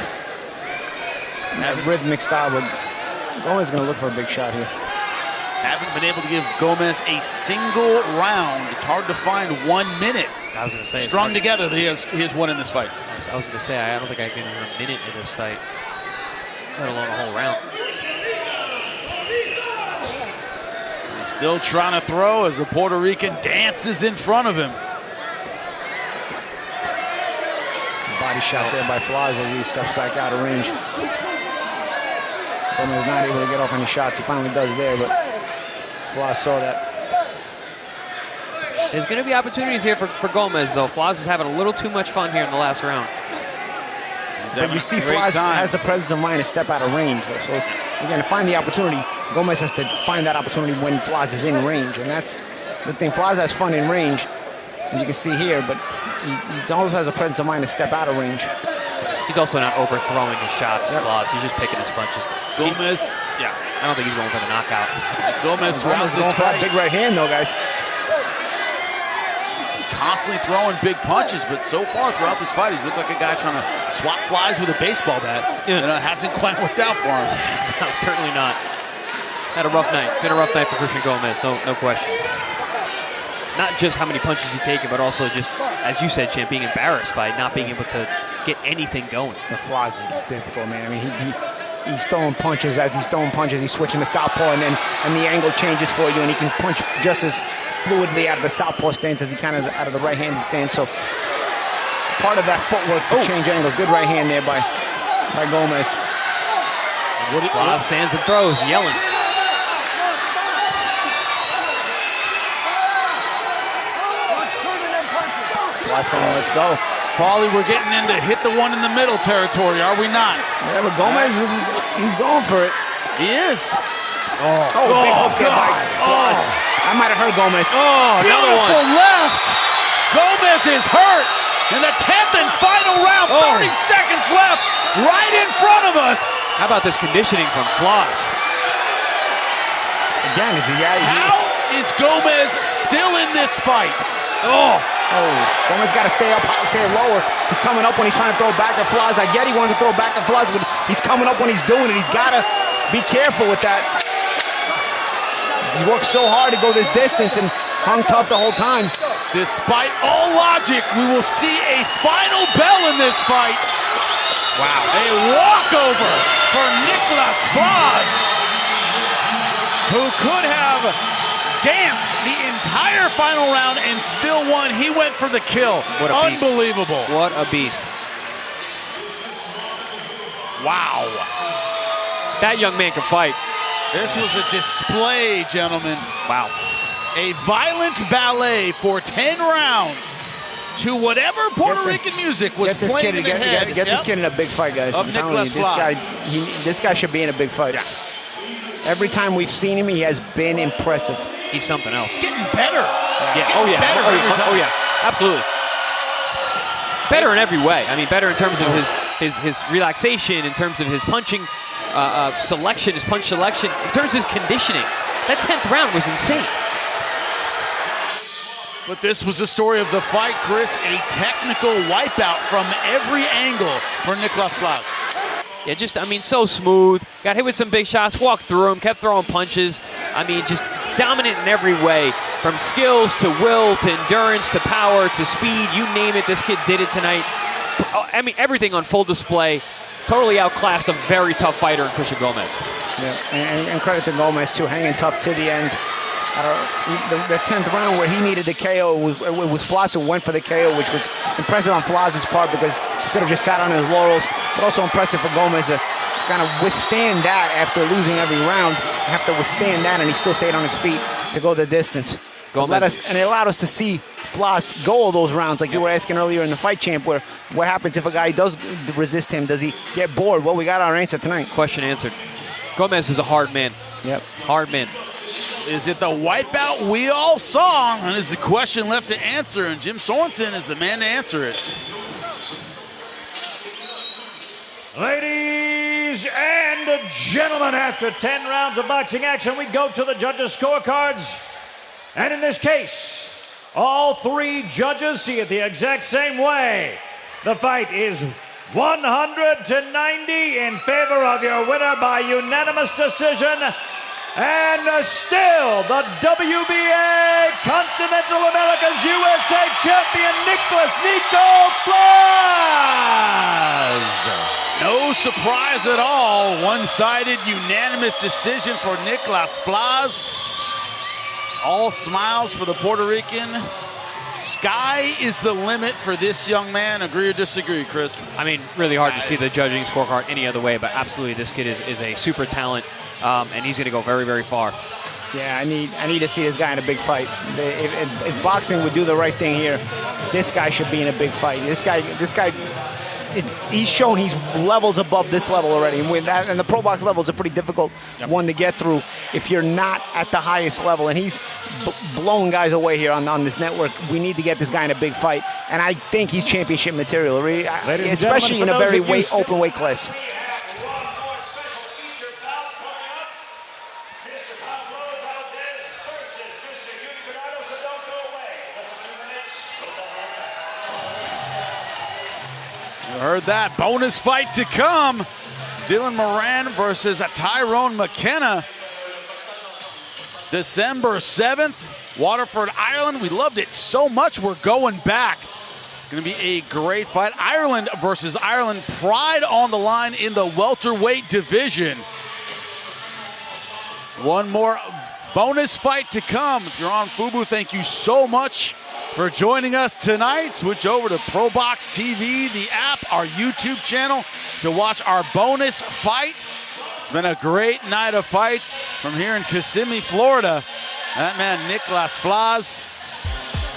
That rhythmic style, but Gomez is going to look for a big shot here. Haven't been able to give Gomez a single round. It's hard to find 1 minute. I was going to say. Strung together, he has won in this fight. I was going to say, I don't think I can even a minute in this fight, let alone a whole round. He's still trying to throw as the Puerto Rican dances in front of him. Body shot there by Flaz as he steps back out of range. Gomez not able to get off any shots. He finally does there, but Flaz saw that. There's going to be opportunities here for Gomez, though. Flaz is having a little too much fun here in the last round. But you see Flaz has the presence of mind to step out of range, though. So, again, to find the opportunity, Gomez has to find that opportunity when Flaz is in range. And that's the thing. Flaz has fun in range, as you can see here, but he also has a presence of mind to step out of range. He's also not overthrowing his shots, Flaz. He's just picking his punches. Gomez, I don't think he's going for the knockout. Gomez throughout this going for fight. that big right hand, though, guys. constantly throwing big punches, but so far throughout this fight, he's looked like a guy trying to swat flies with a baseball bat. Yeah. It hasn't quite worked out for him. No, certainly not. Had a rough night. Been a rough night for Christian Gomez, no question. Not just how many punches he's taken, but also just, as you said, Champ, being embarrassed by not being able to get anything going. The Flaz is difficult, man. I mean, he's throwing punches. As he's throwing punches, he's switching to southpaw, and the angle changes for you, and he can punch just as fluidly out of the southpaw stance as he kind of out of the right-handed stance. So part of that footwork to change angles. Good right hand there by Gomez. Flaz stands and throws, yelling. Let's go. Paulie, we're getting into hit the one in the middle territory, are we not? Yeah, but Gomez, he's going for it. He is. Big hook there by Flaz. I might have hurt Gomez. Another one. Left. Gomez is hurt. In the 10th and final round, 30 seconds left, right in front of us. How about this conditioning from Flaz? Again, how is Gomez still in this fight? Gomez got to stay up, stay lower. He's coming up when he's trying to throw back at Flaz. I get he wants to throw back at Flaz, but he's coming up when he's doing it. He's got to be careful with that. He's worked so hard to go this distance and hung tough the whole time. Despite all logic, we will see a final bell in this fight. Wow. A walkover for Nicklaus Flaz, who could have danced the entire final round and still won. He went for the kill. What a beast. Unbelievable. What a beast. Wow. That young man can fight. This was a display, gentlemen. Wow. A violent ballet for 10 rounds to whatever Puerto Rican music was playing in the head. Get this kid in a big fight, guys. Of Nicklaus Flaz. This guy should be in a big fight. Yeah. Every time we've seen him, he has been impressive. He's something else. He's getting better. Yeah. Better yeah. Absolutely. Better in every way. I mean, better in terms of his relaxation, in terms of his punching selection, his punch selection, in terms of his conditioning. That 10th round was insane. But this was the story of the fight, Chris. A technical wipeout from every angle for Nicklaus Flaz. Yeah, so smooth. Got hit with some big shots, walked through them, kept throwing punches. I mean, just dominant in every way. From skills to will to endurance to power to speed, you name it, this kid did it tonight. I mean, everything on full display. Totally outclassed a very tough fighter in Christian Gomez. Yeah, and credit to Gomez, too, hanging tough to the end. The 10th round where he needed the KO, it was Flaz who went for the KO, which was impressive on Flaz's part because he could have just sat on his laurels, but also impressive for Gomez to kind of withstand that after losing every round, have to withstand that, and he still stayed on his feet to go the distance. And it allowed us to see Flaz go all those rounds, like you were asking earlier in the fight, Champ, where what happens if a guy does resist him? Does he get bored? Well, we got our answer tonight. Question answered. Gomez is a hard man. Yep. Hard man. Is it the wipeout we all saw? And is the question left to answer, and Jim Sorensen is the man to answer it. Ladies and gentlemen, after 10 rounds of boxing action, we go to the judges' scorecards. And in this case, all three judges see it the exact same way. The fight is 100-90 in favor of your winner by unanimous decision. And still the WBA Continental Americas USA champion, Nicklaus "Nico" Flaz. No surprise at all. One-sided, unanimous decision for Nicklaus Flaz. All smiles for the Puerto Rican. Sky is the limit for this young man. Agree or disagree, Chris? I mean, really hard to see the judging scorecard any other way, but absolutely this kid is a super talent, and he's going to go very, very far. Yeah, I need to see this guy in a big fight. If boxing would do the right thing here, this guy should be in a big fight. This guy, he's shown he's levels above this level already. And the ProBox level is a pretty difficult one to get through if you're not at the highest level. And he's blowing guys away here on this network. We need to get this guy in a big fight. And I think he's championship material, especially in a very open weight class. heard that. Bonus fight to come. Dylan Moran versus Tyrone McKenna. December 7th, Waterford, Ireland. We loved it so much, we're going back. Going to be a great fight. Ireland versus Ireland. Pride on the line in the welterweight division. One more bonus fight to come. If you're on FUBU, thank you so much for joining us tonight. Switch over to ProBox TV, the app, our YouTube channel to watch our bonus fight. It's been a great night of fights from here in Kissimmee, Florida. That man, Nicklaus Flaz,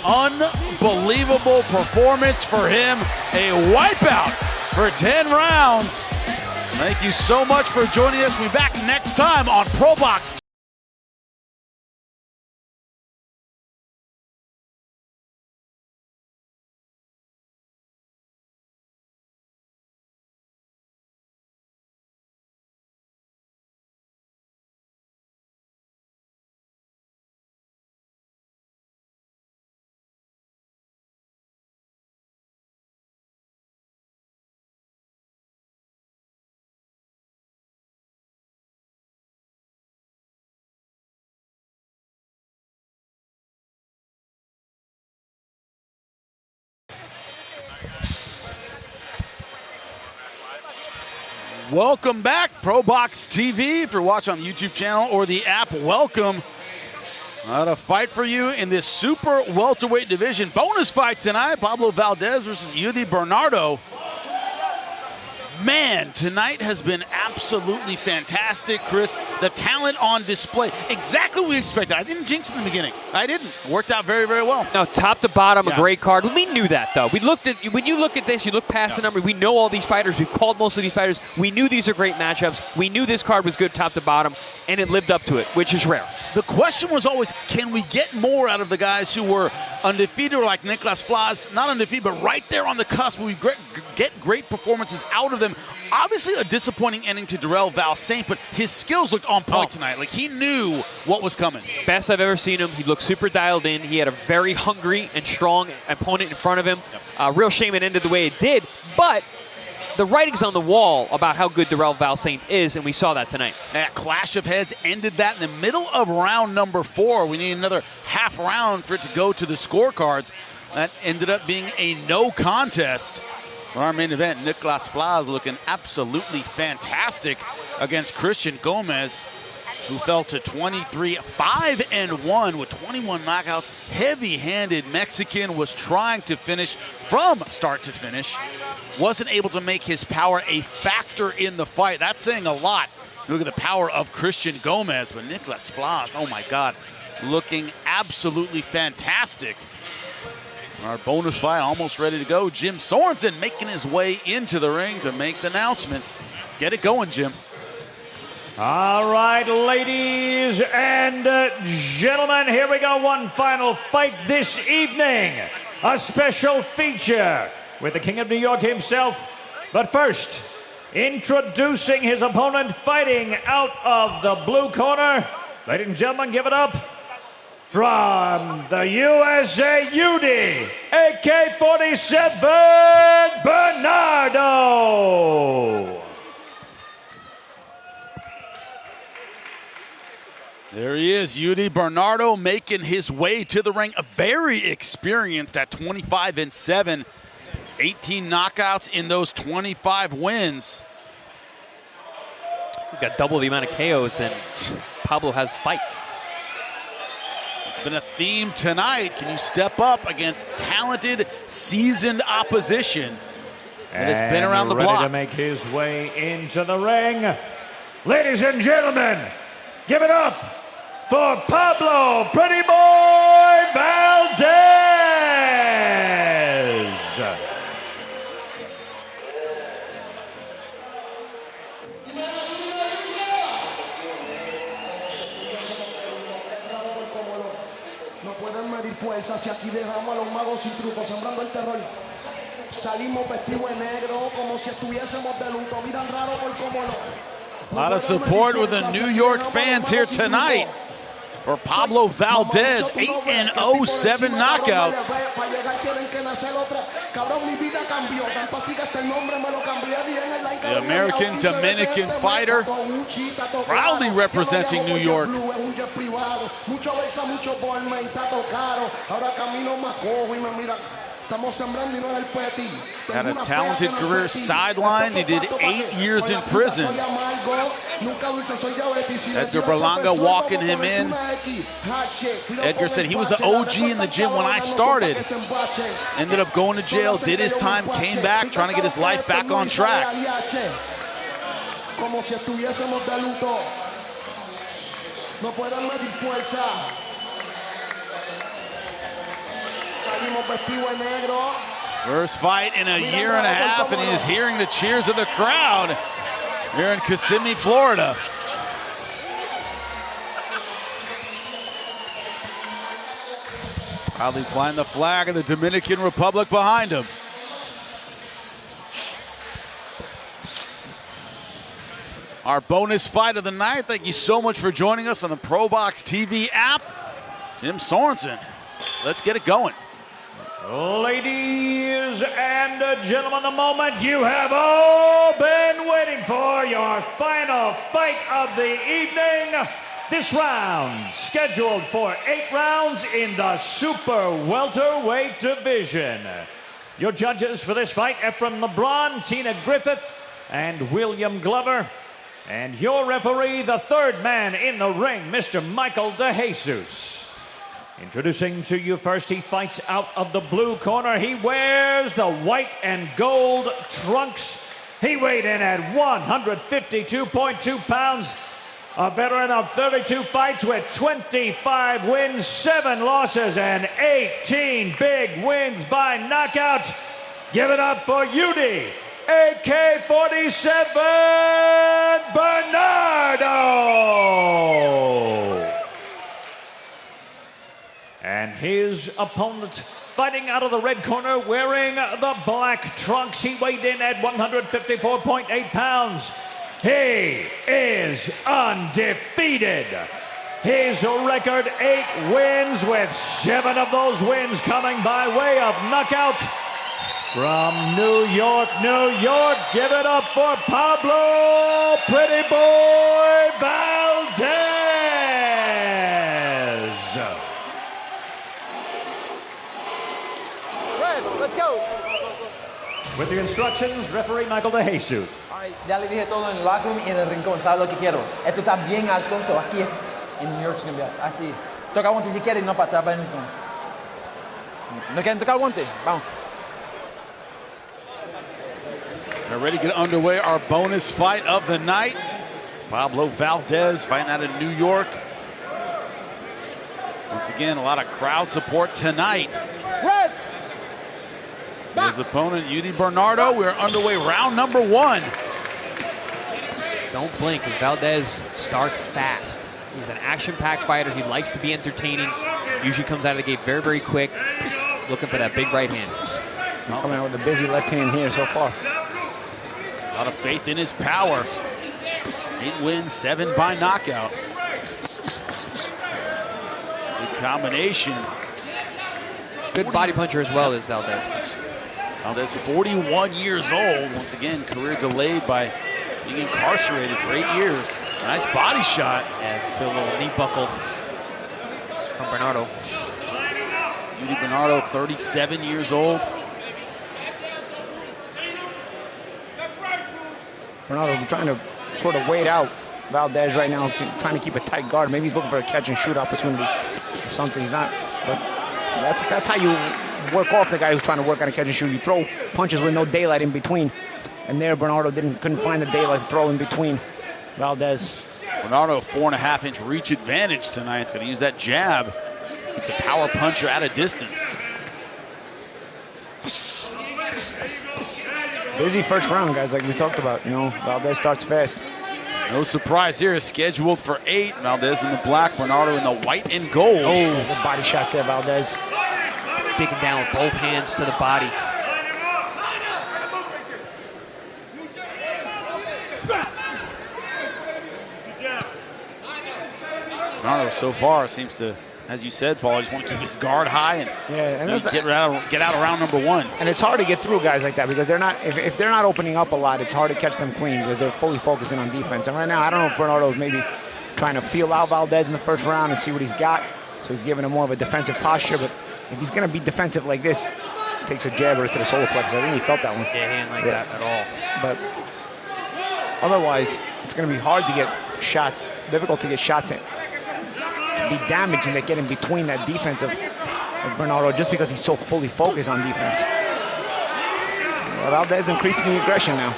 unbelievable performance for him. A wipeout for 10 rounds. Thank you so much for joining us. We'll be back next time on ProBox. Welcome back, ProBox TV. If you're watching on the YouTube channel or the app, welcome. A fight for you in this super welterweight division. Bonus fight tonight, Pablo Valdez versus Eudy Bernardo. Man, tonight has been absolutely fantastic, Chris. The talent on display, exactly what we expected. I didn't jinx in the beginning. I didn't. Worked out very, very well. No, top to bottom, a great card. We knew that, though. We looked at, when you look at this, you look past the number. We know all these fighters. We've called most of these fighters. We knew these are great matchups. We knew this card was good top to bottom, and it lived up to it, which is rare. The question was always, can we get more out of the guys who were undefeated, or like Nicklaus Flaz, not undefeated, but right there on the cusp? We get great performances out of them. Obviously a disappointing ending to Darrelle Val Saint, but his skills looked on point tonight. Like, he knew what was coming. Best I've ever seen him. He looked super dialed in. He had a very hungry and strong opponent in front of him. Real shame it ended the way it did, but the writing's on the wall about how good Darrelle Val Saint is, and we saw that tonight. That clash of heads ended that in the middle of round number 4. We need another half round for it to go to the scorecards. That ended up being a no contest. For our main event, Nicklaus Flaz looking absolutely fantastic against Christian Gomez, who fell to 23-5-1 with 21 knockouts. Heavy-handed Mexican was trying to finish from start to finish. Wasn't able to make his power a factor in the fight. That's saying a lot. Look at the power of Christian Gomez, but Nicklaus Flaz, oh my God, looking absolutely fantastic. Our bonus fight almost ready to go. Jim Sorensen making his way into the ring to make the announcements. Get it going, Jim. All right, ladies and gentlemen, here we go. One final fight this evening. A special feature with the King of New York himself. But first, introducing his opponent, fighting out of the blue corner. Ladies and gentlemen, give it up. From the USA, Eudy, AK-47, Bernardo. There he is, Eudy Bernardo making his way to the ring. Very experienced at 25-7. 18 knockouts in those 25 wins. He's got double the amount of KOs than Pablo has fights. It's been a theme tonight. Can you step up against talented, seasoned opposition that has been around the block? Ready to make his way into the ring. Ladies and gentlemen, give it up for Pablo Pretty Boy Valdez. Fuerzas y aquí dejamos a los magos y trucos sembrando el terror. Salimos vestidos de negro como si estuviésemos de luto. Miran raro por cómo lo. A lot of support with the New York fans here tonight. for Pablo Valdez, 8-0, 7 knockouts. The American-Dominican fighter, proudly representing New York. Had a talented career sidelined. He did 8 years in prison. Edgar Berlanga walking him in. Edgar said he was the OG in the gym when I started. Ended up going to jail, did his time, came back, trying to get his life back on track. First fight in a year and a half, and he is hearing the cheers of the crowd here in Kissimmee, Florida. Proudly flying the flag of the Dominican Republic behind him. Our bonus fight of the night. Thank you so much for joining us on the ProBox TV app. Jim Sorensen, let's get it going. Ladies and gentlemen, the moment you have all been waiting for, your final fight of the evening. This round scheduled for 8 rounds in the super welterweight division. Your judges for this fight, Ephraim LeBron, Tina Griffith, and William Glover. And your referee, the third man in the ring, Mr. Michael DeJesus. Introducing to you first, he fights out of the blue corner. He wears the white and gold trunks. He weighed in at 152.2 pounds. A veteran of 32 fights with 25 wins, 7 losses, and 18 big wins by knockout. Give it up for Eudy, AK-47 Bernardo. And his opponent fighting out of the red corner, wearing the black trunks. He weighed in at 154.8 pounds. He is undefeated. His record, 8 wins, with 7 of those wins coming by way of knockout. From New York, New York, give it up for Pablo Pretty Boy Valdez. Let's go. With the instructions, referee Michael DeJesus. Ya le dije todo en el locker room y en el rincón. ¿Sabes lo que quiero? Esto está bien alto, so aquí en New York. Aquí. Toca guante si quieres, no para atrás para el rincón. ¿No quieren tocar guante? Vamos. We're ready to get underway. Our bonus fight of the night. Pablo Valdez fighting out of New York. Once again, a lot of crowd support tonight. Red. His opponent, Eudy Bernardo. We're underway, round number 1. Don't blink, because Valdez starts fast. He's an action-packed fighter. He likes to be entertaining. Usually comes out of the gate very, very quick. Looking for that big right hand. Coming out with a busy left hand here so far. A lot of faith in his power. 8 wins, 7 by knockout. Good combination. Good body puncher as well as Valdez. Valdez, 41 years old. Once again, career delayed by being incarcerated for 8 years. Nice body shot. And a little knee buckle from Bernardo. Eudy Bernardo, 37 years old. Bernardo trying to sort of wait out Valdez right now, trying to keep a tight guard. Maybe he's looking for a catch and shoot opportunity or something. He's not, but that's how you work off the guy who's trying to work on a catch and shoot. You throw punches with no daylight in between. And there, Bernardo couldn't find the daylight to throw in between Valdez. Bernardo, 4.5-inch reach advantage tonight. He's going to use that jab. Keep the power puncher at a distance. Busy first round, guys, like we talked about. You know, Valdez starts fast. No surprise here, scheduled for 8. Valdez in the black, Bernardo in the white and gold. Oh, the body shots there, Valdez. Digging down with both hands to the body. Bernardo so far seems to, as you said, Paul, just want to keep his guard high and, get out of round number 1. And it's hard to get through guys like that because they're not. If they're not opening up a lot, it's hard to catch them clean because they're fully focusing on defense. And right now, I don't know if Bernardo is maybe trying to feel out Valdez in the first round and see what he's got. So he's giving him more of a defensive posture. But if he's going to be defensive like this, takes a jabber to the solar plexus. I think he felt that one. Yeah, hand like that at all. But otherwise, it's going to be hard to get shots, difficult to get shots in. To be damaging that get in between that defense of Bernardo just because he's so fully focused on defense. Well, Valdez increasing the aggression now.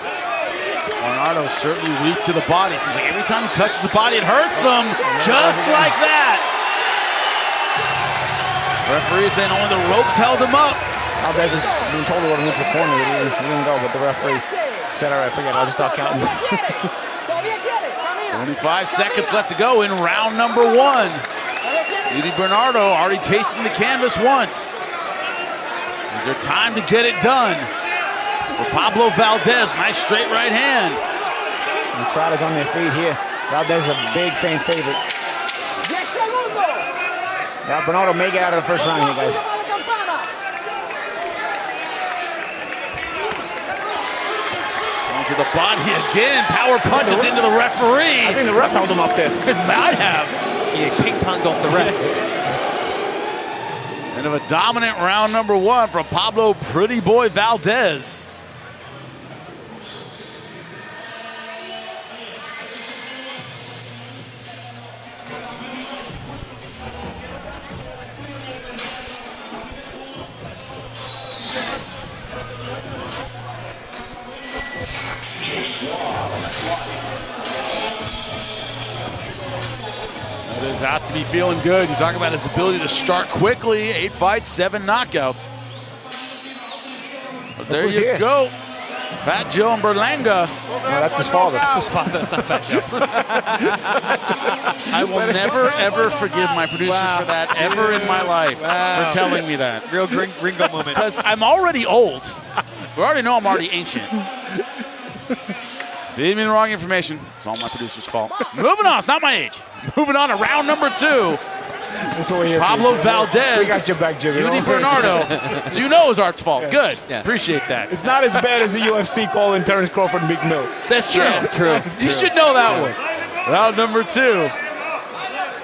Bernardo certainly weak to the body. Seems like every time he touches the body, it hurts him. Just like that. Referee saying only the ropes held him up. Valdez is being told to go to neutral corner. He didn't go, but the referee said, all right, forget it. I'll just start counting. 25 seconds left to go in round number 1. Eudy Bernardo already tasting the canvas once. Is there time to get it done? For Pablo Valdez, nice straight right hand. The crowd is on their feet here. Valdez is a big fan favorite. Now Bernardo may get out of the first round here, guys. To the body again. Power punches into the referee. I think the ref held him up there. It might have. Yeah, ping-ponged off the ref. End of a dominant round number 1 from Pablo Pretty Boy Valdez. Valdez has to be feeling good. You talk about his ability to start quickly. 8 fights, 7 knockouts. But there you go. Fat Joe and Berlanga. Oh, that's his father. That's his father. That's not Fat Joe. I will never, ever forgive my producer for that ever in my life for telling me that. Real gringo moment. Because I'm already old. We already know I'm already ancient. Feed me the wrong information. It's all my producer's fault. Moving on. It's not my age. Moving on to round number 2. Pablo Valdez. We got your back, Jimmy. Eudy Bernardo. So you know it was Art's fault. Good. Yeah. Appreciate that. It's not as bad as the UFC calling Terrence Crawford McMill. That's true. Yeah, true. You should know that one. Round number 2.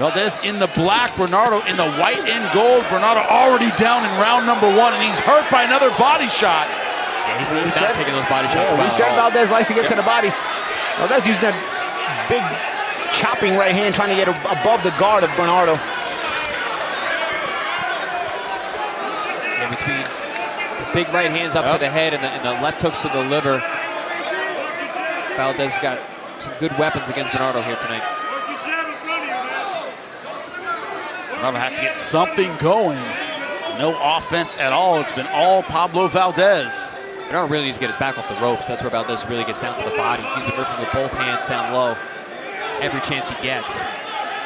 Valdez in the black, Bernardo in the white and gold. Bernardo already down in round number 1, and he's hurt by another body shot. Yeah, he's not taking those body shots. Yeah, we said Valdez likes to get to the body. Valdez using that big chopping right hand, trying to get above the guard of Bernardo. Yeah, between the big right hands up to the head and the left hooks to the liver, Valdez got some good weapons against Bernardo here tonight. Bernardo has to get something going. No offense at all. It's been all Pablo Valdez. Bernardo really needs to get his back off the ropes. That's where Valdez really gets down to the body. He's been working with both hands down low every chance he gets.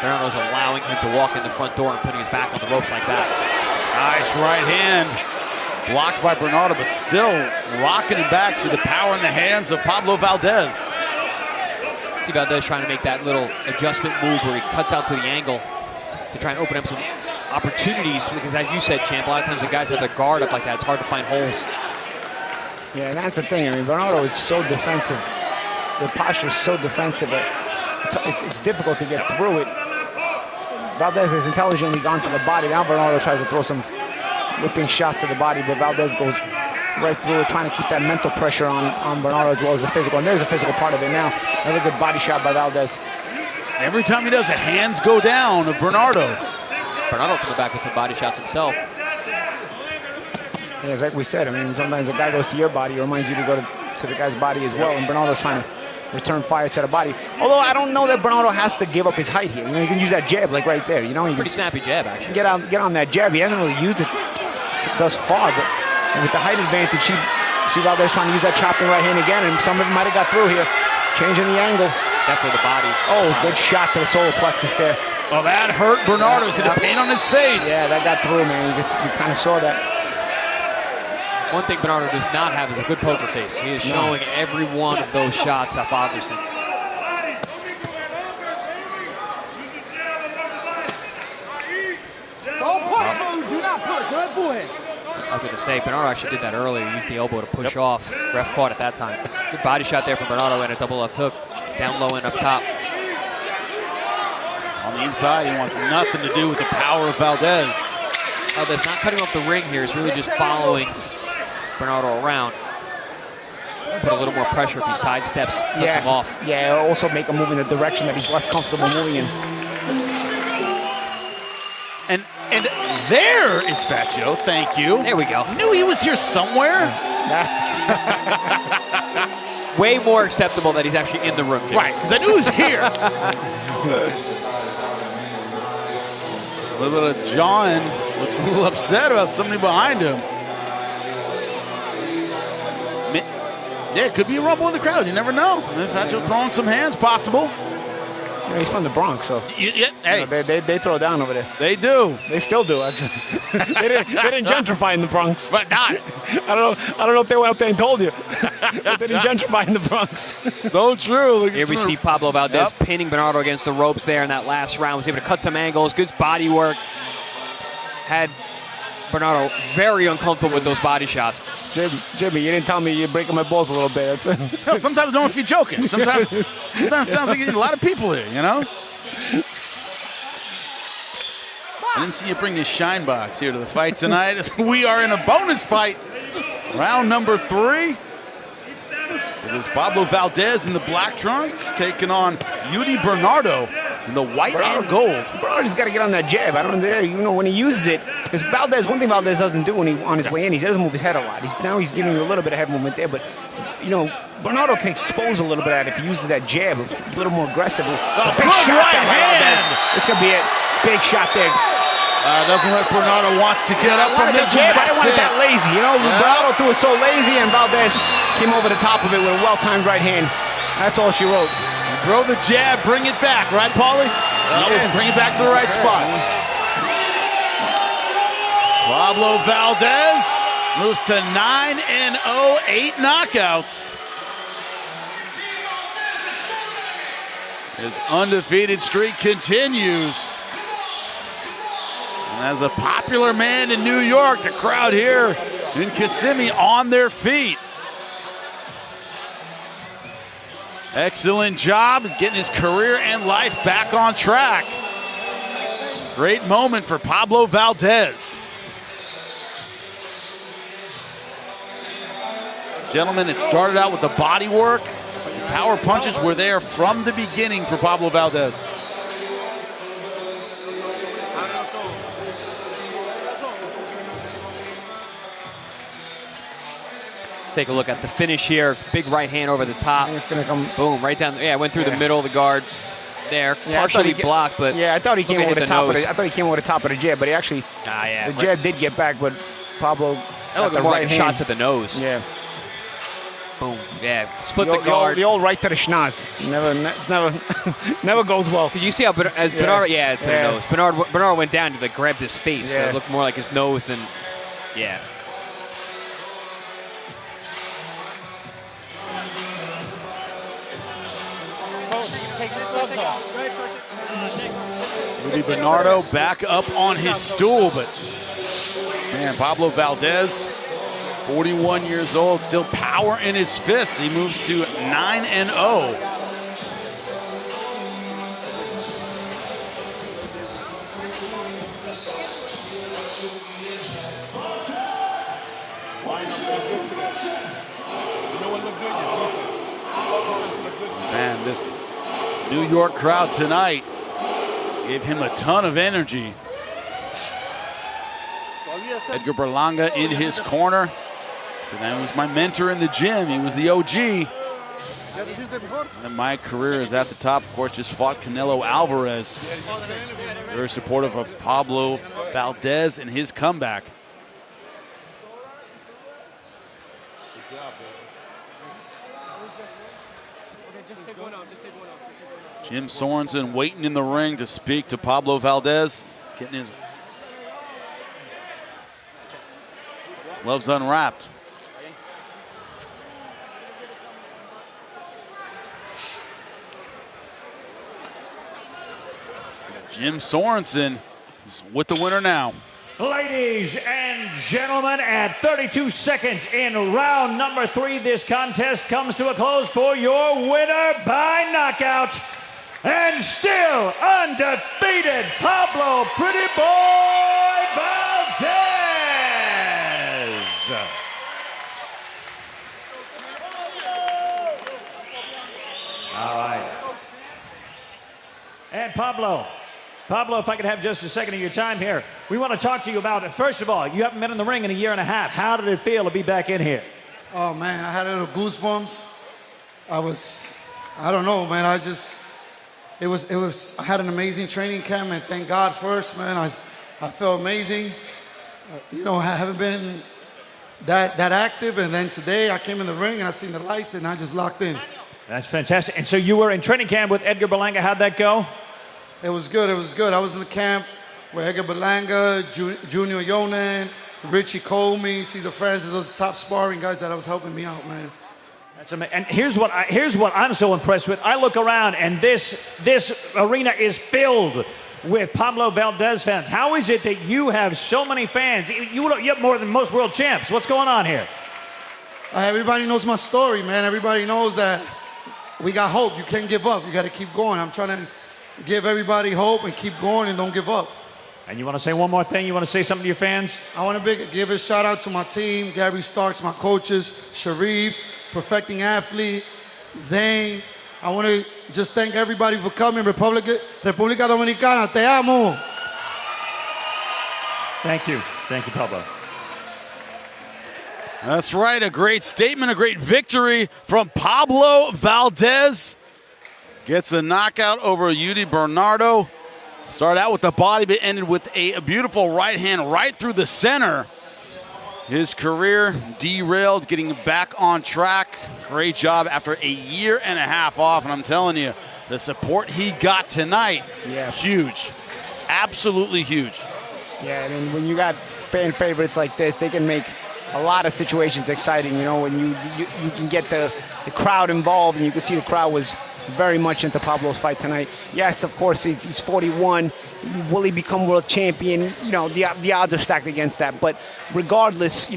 Bernardo's allowing him to walk in the front door and putting his back on the ropes like that. Nice right hand. Blocked by Bernardo, but still rocking him back to the power in the hands of Pablo Valdez. See Valdez trying to make that little adjustment move where he cuts out to the angle to try and open up some opportunities, because as you said, Champ, a lot of times the guys have their guard up like that. It's hard to find holes. Yeah, and that's the thing. I mean, Bernardo is so defensive. The posture is so defensive that it's difficult to get through it. Valdez has intelligently gone to the body. Now Bernardo tries to throw some whipping shots to the body, but Valdez goes right through it, trying to keep that mental pressure on Bernardo as well as the physical. And there's a physical part of it now. Another good body shot by Valdez. Every time he does, the hands go down of Bernardo. Bernardo coming back with some body shots himself. Yeah, it's like we said. I mean, sometimes a guy goes to your body, it reminds you to go to the guy's body as well. And Bernardo's trying to return fire to the body. Although I don't know that Bernardo has to give up his height here. You know, you can use that jab like right there. You know, pretty snappy jab actually. Get on that jab. He hasn't really used it thus far, but with the height advantage, see Valdez trying to use that chopping right hand again, and some of it might have got through here. Changing the angle. Definitely the body. Oh, good shot to the solar plexus there. Oh, that hurt Bernardo. See the pain on his face. Yeah, that got through, man. You kind of saw that. One thing Bernardo does not have is a good poker face. He is showing every one of those shots that bothers him. I was going to say, Bernardo actually did that earlier. He used the elbow to push off. Ref caught at that time. Good body shot there from Bernardo and a double left hook. Down low and up top. On the inside, he wants nothing to do with the power of Valdez. Valdez not cutting off the ring here. He's really just following Bernardo around. Put a little more pressure if he sidesteps, cuts him off. Yeah, also make him move in the direction that he's less comfortable moving in. And there is Faccio, thank you. There we go. Knew he was here somewhere. Way more acceptable that he's actually in the room. Jim. Right, because I knew he was here. A little bit of John looks a little upset about somebody behind him. Yeah, it could be a rumble in the crowd. You never know. Faccio throwing some hands, possible. Yeah, he's from the Bronx, so hey, they throw down over there. They do. They still do, actually. they didn't gentrify in the Bronx. But not. I don't know if they went up there and told you. They didn't gentrify in the Bronx. So true. Here we see Pablo Valdez pinning Bernardo against the ropes there in that last round. Was able to cut some angles. Good body work. Had Bernardo very uncomfortable with those body shots. Jimmy, you didn't tell me you're breaking my balls a little bit. No, sometimes I don't know if you're joking. Sometimes it sounds like you need a lot of people here, you know? I didn't see you bring your shine box here to the fight tonight. We are in a bonus fight. Round number 3. It is Pablo Valdez in the black trunks taking on Eudy Bernardo in the white and gold. Bro, just got to get on that jab. I don't know, you know, when he uses it, because Valdez, one thing Valdez doesn't do when he on his way in, he doesn't move his head a lot. Now he's giving you a little bit of head movement there, but you know, Bernardo can expose a little bit of that if he uses that jab a little more aggressively. Big shot right hand. This could be it. Big shot there. Doesn't look like Bernardo wants to get up from this jab. I didn't want it that lazy, you know. Bernardo threw it so lazy, and Valdez came over the top of it with a well-timed right hand. That's all she wrote. Throw the jab, bring it back, right, Paulie? Bring it back to the right spot. Pablo Valdez moves to 9-0, 8 knockouts. His undefeated streak continues. And as a popular man in New York, the crowd here in Kissimmee on their feet. Excellent job getting his career and life back on track. Great moment for Pablo Valdez. Gentlemen, it started out with the body work. The power punches were there from the beginning for Pablo Valdez. Take a look at the finish here. Big right hand over the top. It's going to come. Boom, right down. Yeah, went through the middle of the guard there. Partially blocked, but I thought he came over the top of it. I thought he came over the top of the jab, but he actually, the jab did get back, but Pablo got the right hand. Shot to the nose. Yeah. Boom. Yeah. Split the guard. The old right to the schnoz. Never goes well. Did you see how Bernardo? Yeah, to the nose. Bernardo went down and like grabbed his face. So it looked more like his nose than. Yeah. Eudy Bernardo back up on his stool, but man, Pablo Valdez, 41 years old, still power in his fists. He moves to 9-0. Man, this New York crowd tonight gave him a ton of energy. Edgar Berlanga in his corner. That was my mentor in the gym. He was the OG. And my career is at the top. Of course, just fought Canelo Alvarez. Very supportive of Pablo Valdez and his comeback. Jim Sorensen waiting in the ring to speak to Pablo Valdez, getting his gloves unwrapped. Jim Sorensen is with the winner now. Ladies and and gentlemen, at 32 seconds in round number 3, this contest comes to a close for your winner by knockout. And still undefeated, Pablo Pretty Boy Valdez. All right. And Pablo, if I could have just a second of your time here, we want to talk to you about it. First of all, you haven't been in the ring in a year and a half. How did it feel to be back in here? Oh, man, I had a little goosebumps. I don't know, man, I had an amazing training camp, and thank God first, man, I felt amazing. I haven't been that active, and then today I came in the ring and I seen the lights and I just locked in. That's fantastic. And so you were in training camp with Edgar Berlanga. How'd that go? It was good. I was in the camp with Edgar Berlanga, Junior Yonan, Richie Comey, Cesar Francis, those top sparring guys that was helping me out, man. That's amazing. And here's what I'm so impressed with. I look around and this arena is filled with Pablo Valdez fans. How is it that you have so many fans? You have more than most world champs. What's going on here? Everybody knows my story, man. Everybody knows that we got hope. You can't give up. You got to keep going. I'm trying to give everybody hope and keep going and don't give up. And you want to say one more thing? You want to say something to your fans? I want to give a shout out to my team, Gary Starks, my coaches, Sharif, Perfecting Athlete, Zane. I want to just thank everybody for coming. República Dominicana, te amo. Thank you. Thank you, Pablo. That's right, a great statement, a great victory from Pablo Valdez. Gets the knockout over Eudy Bernardo. Started out with the body, but ended with a beautiful right hand right through the center. His career derailed, getting back on track. Great job after a year and a half off, and I'm telling you, the support he got tonight, huge. Absolutely huge. Yeah, I mean, when you got fan favorites like this, they can make a lot of situations exciting. When you can get the crowd involved, and you can see the crowd was very much into Pablo's fight tonight. Yes, of course, he's 41. Will he become world champion? The odds are stacked against that. But regardless,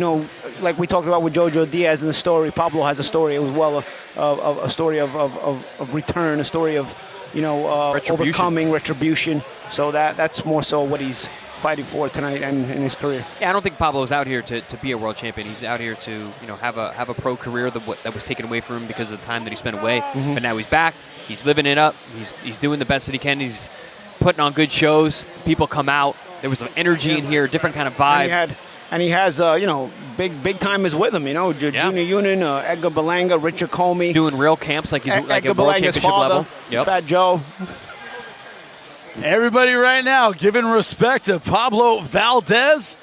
like we talked about with JoJo Diaz in the story, Pablo has a story as well, a story of return, a story of overcoming retribution. So that's more so what he's fighting for tonight and in his career. Yeah, I don't think Pablo's out here to be a world champion. He's out here to have a pro career that was taken away from him because of the time that he spent away. Mm-hmm. But now he's back. He's living it up. He's doing the best that he can. He's putting on good shows. People come out. There was some energy in here, a different kind of vibe. And he has big time is with him. Junior Union, Edgar Berlanga, Richard Comey. Doing real camps like he's like Edgar at world Berlanga's championship father, level. Yep. Fat Joe. Everybody right now giving respect to Pablo Valdez.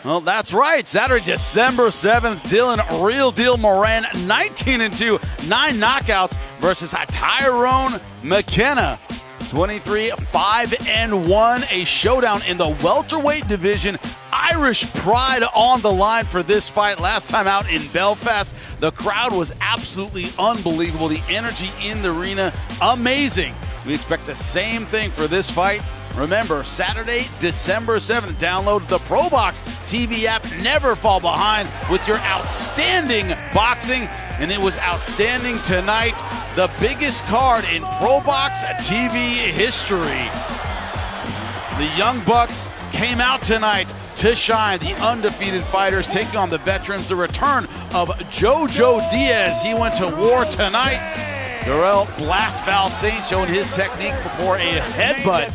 Well, that's right. Saturday, December 7th, Dylan Real Deal Moran, 19-2, 9 knockouts versus Tyrone McKenna, 23-5-1. A showdown in the welterweight division. Irish pride on the line for this fight. Last time out in Belfast, the crowd was absolutely unbelievable. The energy in the arena, amazing. We expect the same thing for this fight. Remember, Saturday, December 7th, download the ProBox TV app. Never fall behind with your outstanding boxing. And it was outstanding tonight. The biggest card in ProBox TV history. The Young Bucks came out tonight to shine. The undefeated fighters taking on the veterans. The return of JoJo Diaz. He went to war tonight. Darrelle blasts Val Saint, showing his technique before a headbutt.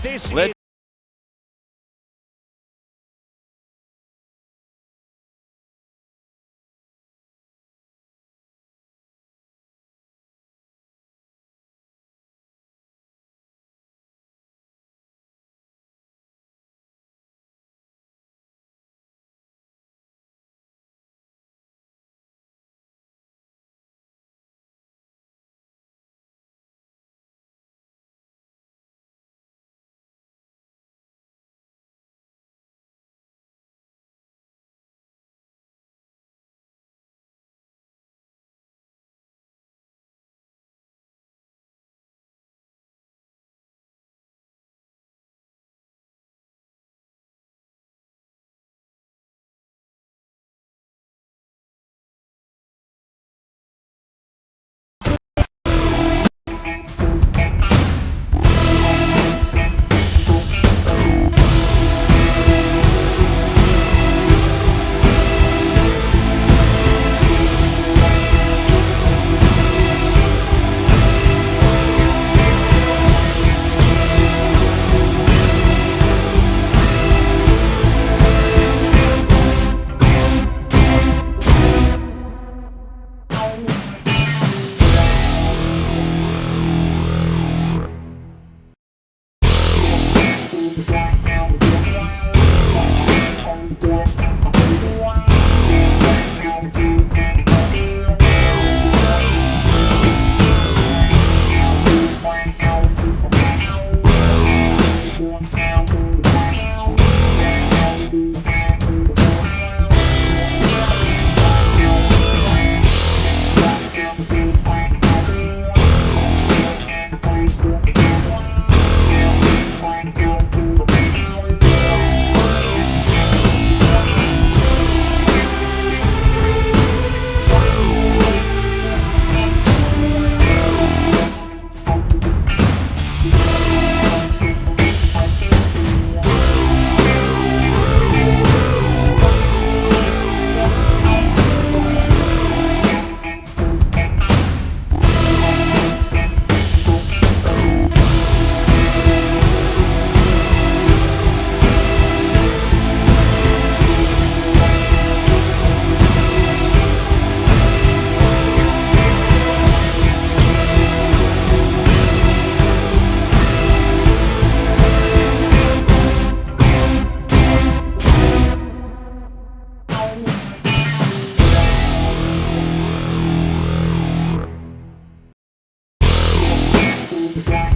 Yeah.